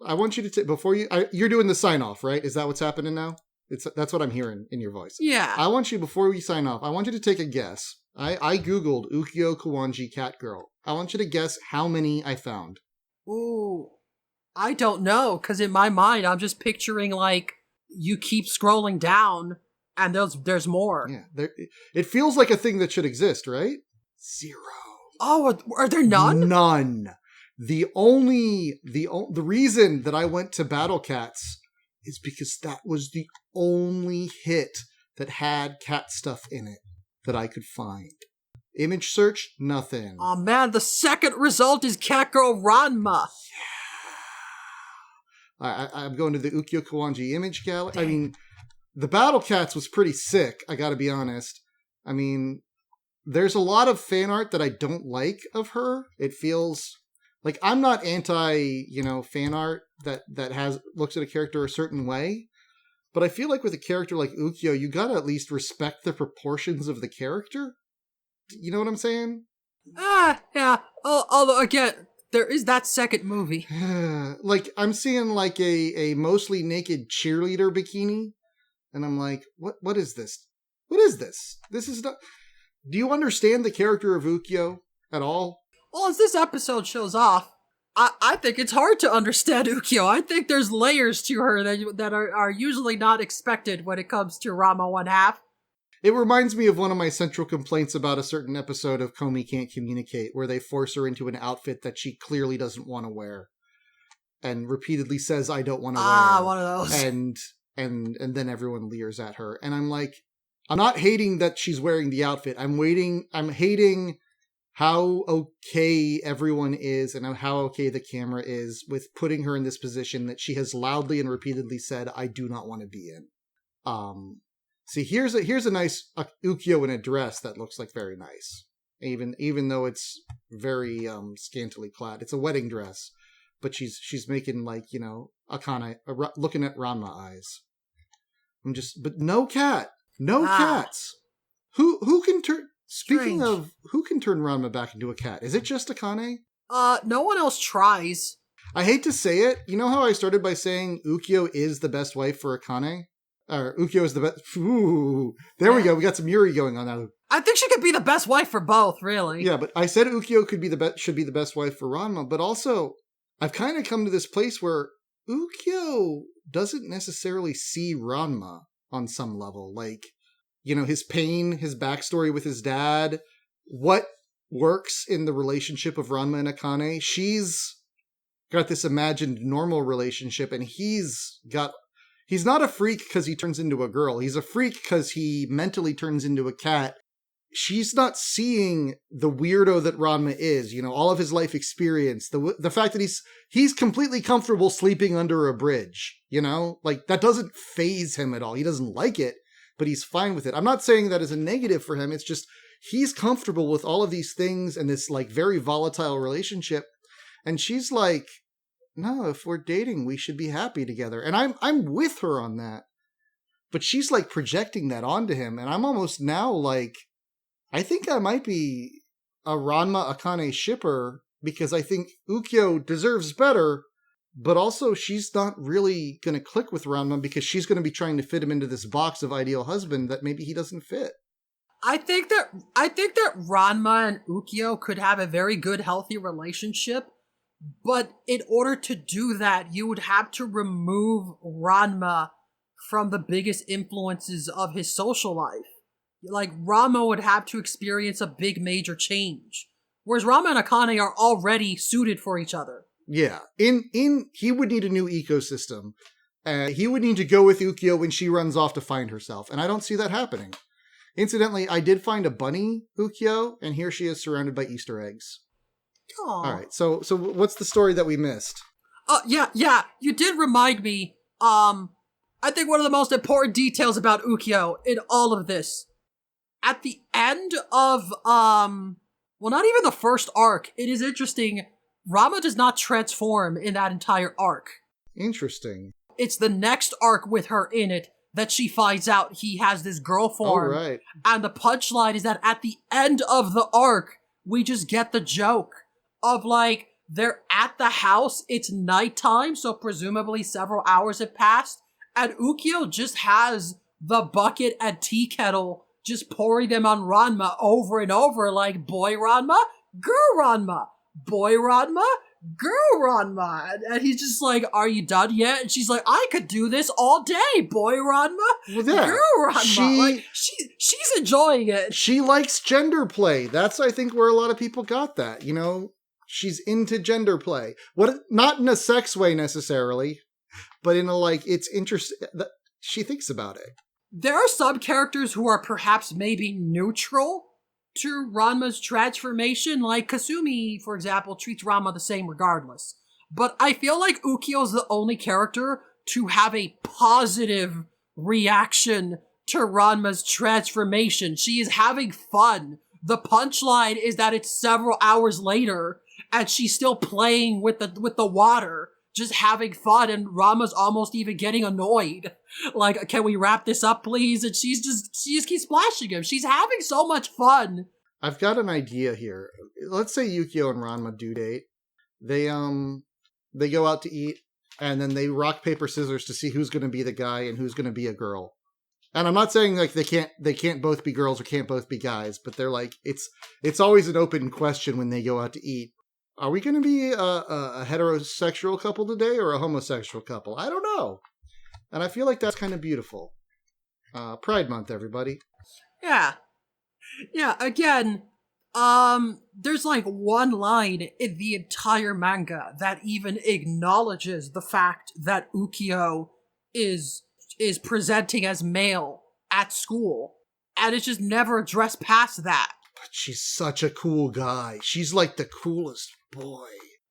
Speaker 2: I want you to take, before you're doing the sign off, right? Is that what's happening now? That's what I'm hearing in your voice.
Speaker 1: Yeah.
Speaker 2: I want you, before we sign off, I want you to take a guess. I Googled Ukyo Kawanji cat girl. I want you to guess how many I found.
Speaker 1: Ooh. I don't know, because in my mind, I'm just picturing, like, you keep scrolling down, and there's more.
Speaker 2: Yeah, it feels like a thing that should exist, right? 0.
Speaker 1: Oh, are there none?
Speaker 2: None. The reason that I went to Battle Cats is because that was the only hit that had cat stuff in it that I could find. Image search, nothing.
Speaker 1: Oh man, the second result is Catgirl Ranma.
Speaker 2: Yeah. I'm going to the Ukyo Kawanji image gallery. I mean, the Battle Cats was pretty sick, I gotta be honest. I mean, there's a lot of fan art that I don't like of her. It feels like I'm not anti, fan art that looks at a character a certain way. But I feel like with a character like Ukyo, you gotta at least respect the proportions of the character. You know what I'm saying?
Speaker 1: Yeah. Although, again, there is that second movie.
Speaker 2: Like, I'm seeing, like, a mostly naked cheerleader bikini, and I'm like, what is this? What is this? This is not... Do you understand the character of Ukyo at all?
Speaker 1: Well, as this episode shows off, I think it's hard to understand Ukyo. I think there's layers to her that are usually not expected when it comes to Rama 1/2.
Speaker 2: It reminds me of one of my central complaints about a certain episode of Komi Can't Communicate, where they force her into an outfit that she clearly doesn't want to wear, and repeatedly says, "I don't want to wear."
Speaker 1: One of those.
Speaker 2: And then everyone leers at her, and I'm like, I'm not hating that she's wearing the outfit. I'm hating how okay everyone is and how okay the camera is with putting her in this position that she has loudly and repeatedly said, "I do not want to be in." See, here's a nice Ukyo in a dress that looks like very nice, even though it's very scantily clad. It's a wedding dress, but she's making, like, Akane looking at Ranma eyes. But no cat, no cats. Who can turn? Speaking of, who can turn Ranma back into a cat? Is it just Akane?
Speaker 1: No one else tries.
Speaker 2: I hate to say it. You know how I started by saying Ukyo is the best wife for Akane? Or Ukyo is the best... Ooh, there we go. We got some Yuri going on now.
Speaker 1: I think she could be the best wife for both, really.
Speaker 2: Yeah, but I said Ukyo should be the best wife for Ranma, but also, I've kind of come to this place where Ukyo doesn't necessarily see Ranma on some level. Like, his pain, his backstory with his dad, what works in the relationship of Ranma and Akane. She's got this imagined normal relationship, and he's not a freak because he turns into a girl. He's a freak because he mentally turns into a cat. She's not seeing the weirdo that Ranma is, all of his life experience, the fact that he's completely comfortable sleeping under a bridge, like that doesn't faze him at all. He doesn't like it, but he's fine with it. I'm not saying that as a negative for him. It's just he's comfortable with all of these things and this, like, very volatile relationship. And she's like, no, if we're dating, we should be happy together. And I'm with her on that. But she's, like, projecting that onto him. And I'm almost now like, I think I might be a Ranma Akane shipper because I think Ukyo deserves better. But also, she's not really going to click with Ranma because she's going to be trying to fit him into this box of ideal husband that maybe he doesn't fit.
Speaker 1: I think that Ranma and Ukyo could have a very good, healthy relationship. But in order to do that, you would have to remove Ranma from the biggest influences of his social life. like Ranma would have to experience a big major change. Whereas Ranma and Akane are already suited for each other.
Speaker 2: Yeah. He would need a new ecosystem. He would need to go with Ukyo when she runs off to find herself. And I don't see that happening. Incidentally, I did find a bunny, Ukyo, and here she is surrounded by Easter eggs.
Speaker 1: Aww.
Speaker 2: All right. So what's the story that we missed?
Speaker 1: Yeah. You did remind me. I think one of the most important details about Ukyo in all of this, at the end of, well, not even the first arc, it is interesting, Ranma does not transform in that entire arc.
Speaker 2: Interesting.
Speaker 1: It's the next arc with her in it that she finds out he has this girl form.
Speaker 2: Oh, right.
Speaker 1: And the punchline is that at the end of the arc, we just get the joke of, like, they're at the house, it's nighttime, so presumably several hours have passed, and Ukyo just has the bucket and tea kettle just pouring them on Ranma over and over, like, boy Ranma, girl Ranma, boy Ranma, girl Ranma. And he's just like, are you done yet? And she's like, I could do this all day, boy Ranma, girl Ranma. She's enjoying it.
Speaker 2: She likes gender play. That's, I think, where a lot of people got that, you know? She's into gender play. Not in a sex way necessarily, but in a, like, it's interesting. She thinks about it.
Speaker 1: There are some characters who are perhaps maybe neutral to Ranma's transformation, like Kasumi, for example, treats Ranma the same regardless. But I feel like Ukyo's the only character to have a positive reaction to Ranma's transformation. She is having fun. The punchline is that it's several hours later, and she's still playing with the water, just having fun, and Ranma's almost even getting annoyed. Like, can we wrap this up, please? And she just keeps splashing him. She's having so much fun.
Speaker 2: I've got an idea here. Let's say Ukyo and Ranma do date. They go out to eat, and then they rock, paper, scissors to see who's going to be the guy and who's going to be a girl. And I'm not saying like they can't both be girls or can't both be guys, but they're like, it's always an open question when they go out to eat. Are we going to be a heterosexual couple today or a homosexual couple? I don't know. And I feel like that's kind of beautiful. Pride Month, everybody.
Speaker 1: Yeah. Yeah, again, there's like one line in the entire manga that even acknowledges the fact that Ukyo is presenting as male at school. And it's just never addressed past that.
Speaker 2: But she's such a cool guy. She's like the coolest boy.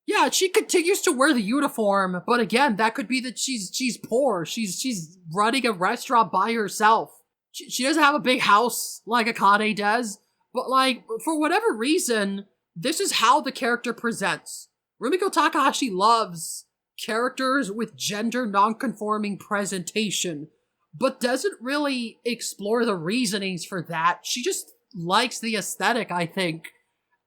Speaker 1: Yeah, she continues to wear the uniform, but again, that could be that she's poor. She's running a restaurant by herself. She doesn't have a big house like Akane does, but like, for whatever reason, this is how the character presents. Rumiko Takahashi loves characters with gender non-conforming presentation, but doesn't really explore the reasonings for that. She just likes the aesthetic, I think.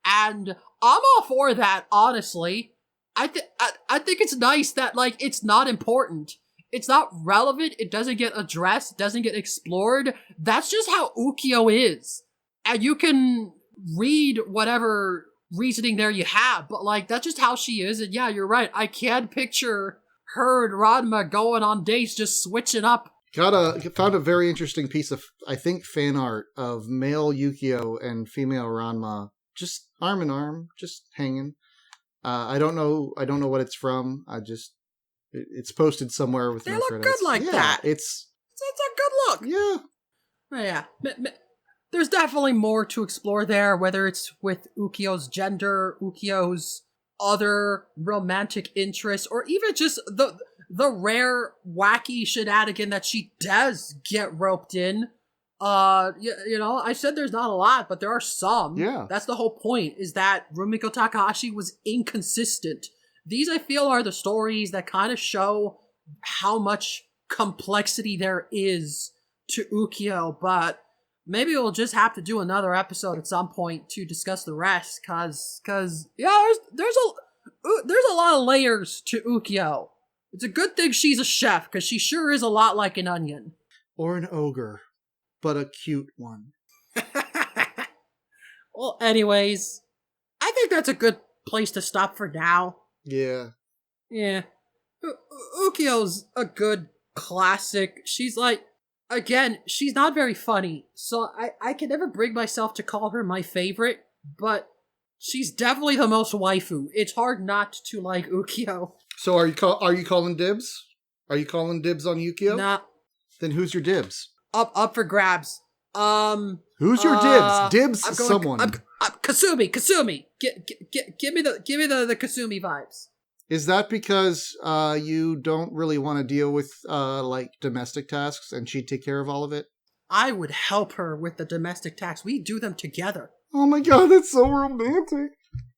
Speaker 1: And I'm all for that, honestly. I think it's nice that, like, it's not important. It's not relevant, it doesn't get addressed, doesn't get explored. That's just how Ukyo is. And you can read whatever reasoning there you have, but, like, that's just how she is. And yeah, you're right, I can picture her and Ranma going on dates, just switching up.
Speaker 2: Found a very interesting piece of, I think, fan art of male Ukyo and female Ranma just arm in arm, just hanging. I don't know what it's from. It's posted somewhere with
Speaker 1: they
Speaker 2: no
Speaker 1: look
Speaker 2: credits.
Speaker 1: Good like that.
Speaker 2: It's
Speaker 1: a good look.
Speaker 2: Yeah.
Speaker 1: There's definitely more to explore there, whether it's with Ukyo's gender, Ukyo's other romantic interests, or even just the rare wacky shenanigan that she does get roped in. You know, I said there's not a lot, but there are some.
Speaker 2: Yeah.
Speaker 1: That's the whole point, is that Rumiko Takahashi was inconsistent. These, I feel, are the stories that kind of show how much complexity there is to Ukyo, but maybe we'll just have to do another episode at some point to discuss the rest, cause yeah, there's a lot of layers to Ukyo. It's a good thing she's a chef, cause she sure is a lot like an onion.
Speaker 2: Or an ogre, but a cute one.
Speaker 1: Well, anyways, I think that's a good place to stop for now.
Speaker 2: Yeah.
Speaker 1: Ukyo's a good classic. She's like, Again, she's not very funny, so I can never bring myself to call her my favorite, but she's definitely the most waifu. It's hard not to like Ukyo.
Speaker 2: So are you calling dibs? Are you calling dibs on Ukyo?
Speaker 1: Nah.
Speaker 2: Then who's your dibs?
Speaker 1: Up for grabs.
Speaker 2: Who's your dibs? Dibs someone.
Speaker 1: Kasumi. Give me the Kasumi vibes.
Speaker 2: Is that because you don't really want to deal with like domestic tasks and she'd take care of all of it?
Speaker 1: I would help her with the domestic tasks. We do them together.
Speaker 2: Oh my god, that's so romantic.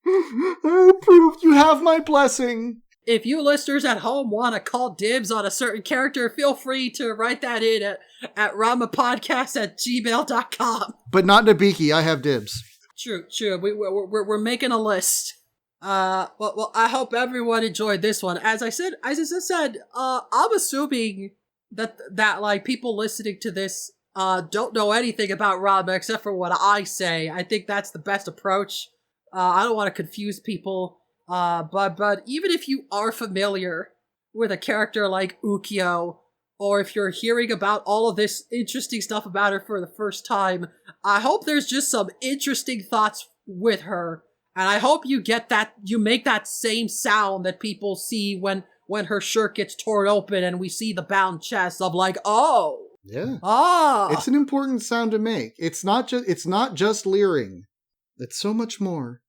Speaker 2: I approve. You have my blessing.
Speaker 1: If you listeners at home want to call dibs on a certain character, feel free to write that in at ramapodcast@gmail.com.
Speaker 2: But not Nabiki, I have dibs.
Speaker 1: True. We're making a list. Well, I hope everyone enjoyed this one. As I said, I'm assuming that like people listening to this don't know anything about Ranma except for what I say. I think that's the best approach. I don't want to confuse people. But even if you are familiar with a character like Ukyo, or if you're hearing about all of this interesting stuff about her for the first time, I hope there's just some interesting thoughts with her. And I hope you make that same sound that people see when her shirt gets torn open and we see the bound chest of like, oh.
Speaker 2: Yeah.
Speaker 1: Ah.
Speaker 2: It's an important sound to make. It's not just leering. It's so much more.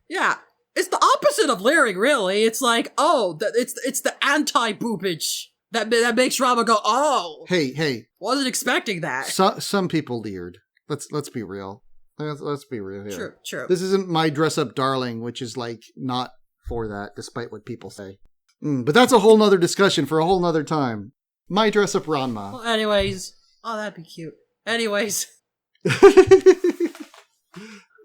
Speaker 1: Yeah. It's the opposite of leering, really. It's like, oh, it's the anti-boobage that makes Ranma go, oh.
Speaker 2: Hey.
Speaker 1: Wasn't expecting that.
Speaker 2: Some people leered. Let's be real. Let's be real here.
Speaker 1: True.
Speaker 2: This isn't My Dress Up Darling, which is like not for that, despite what people say. But that's a whole nother discussion for a whole nother time. My Dress Up Ranma.
Speaker 1: Well, anyways, oh, that'd be cute. Anyways,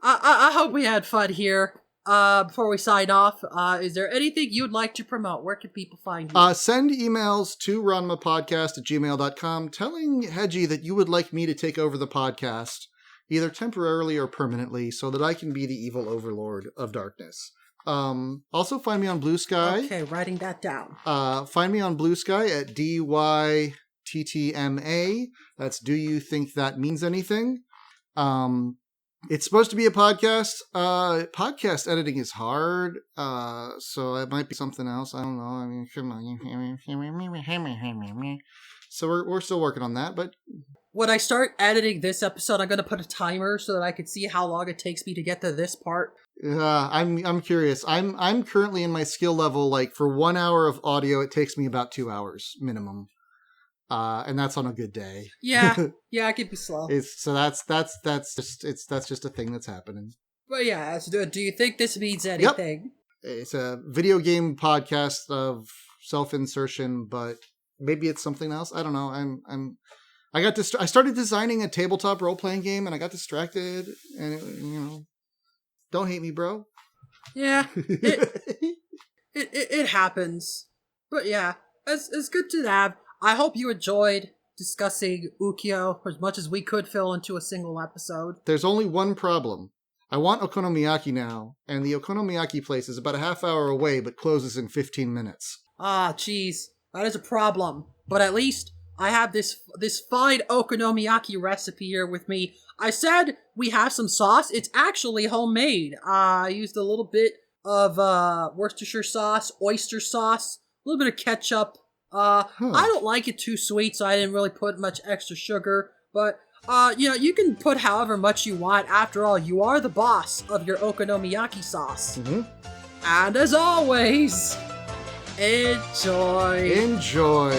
Speaker 1: I hope we had fun here. Before we sign off, is there anything you'd like to promote? Where can people find you?
Speaker 2: Send emails to ranmapodcast@gmail.com telling Heiji that you would like me to take over the podcast, either temporarily or permanently, so that I can be the evil overlord of darkness. Also find me on Blue Sky.
Speaker 1: Okay, writing that down.
Speaker 2: Find me on Blue Sky at DYTTMA. That's Do You Think That Means Anything? It's supposed to be a podcast. Podcast editing is hard, so it might be something else. I don't know. I mean, come on. So we're still working on that, but
Speaker 1: when I start editing this episode, I'm going to put a timer so that I can see how long it takes me to get to this part.
Speaker 2: I'm curious. I'm currently in my skill level. Like for 1 hour of audio, it takes me about 2 hours minimum. And that's on a good day.
Speaker 1: Yeah, I can be slow.
Speaker 2: That's just a thing that's happening.
Speaker 1: But yeah, do you think this means anything?
Speaker 2: Yep. It's a video game podcast of self-insertion, but maybe it's something else. I don't know. I started designing a tabletop role-playing game, and I got distracted, and don't hate me, bro.
Speaker 1: Yeah, it happens. But yeah, it's good to have. I hope you enjoyed discussing Ukyo as much as we could fill into a single episode.
Speaker 2: There's only one problem. I want okonomiyaki now, and the okonomiyaki place is about a half hour away, but closes in 15 minutes.
Speaker 1: Ah, jeez, that is a problem. But at least I have this fine okonomiyaki recipe here with me. I said we have some sauce. It's actually homemade. I used a little bit of Worcestershire sauce, oyster sauce, a little bit of ketchup. I don't like it too sweet, so I didn't really put much extra sugar. But, you can put however much you want. After all, you are the boss of your okonomiyaki sauce.
Speaker 2: Mm-hmm.
Speaker 1: And as always, enjoy.
Speaker 2: Enjoy.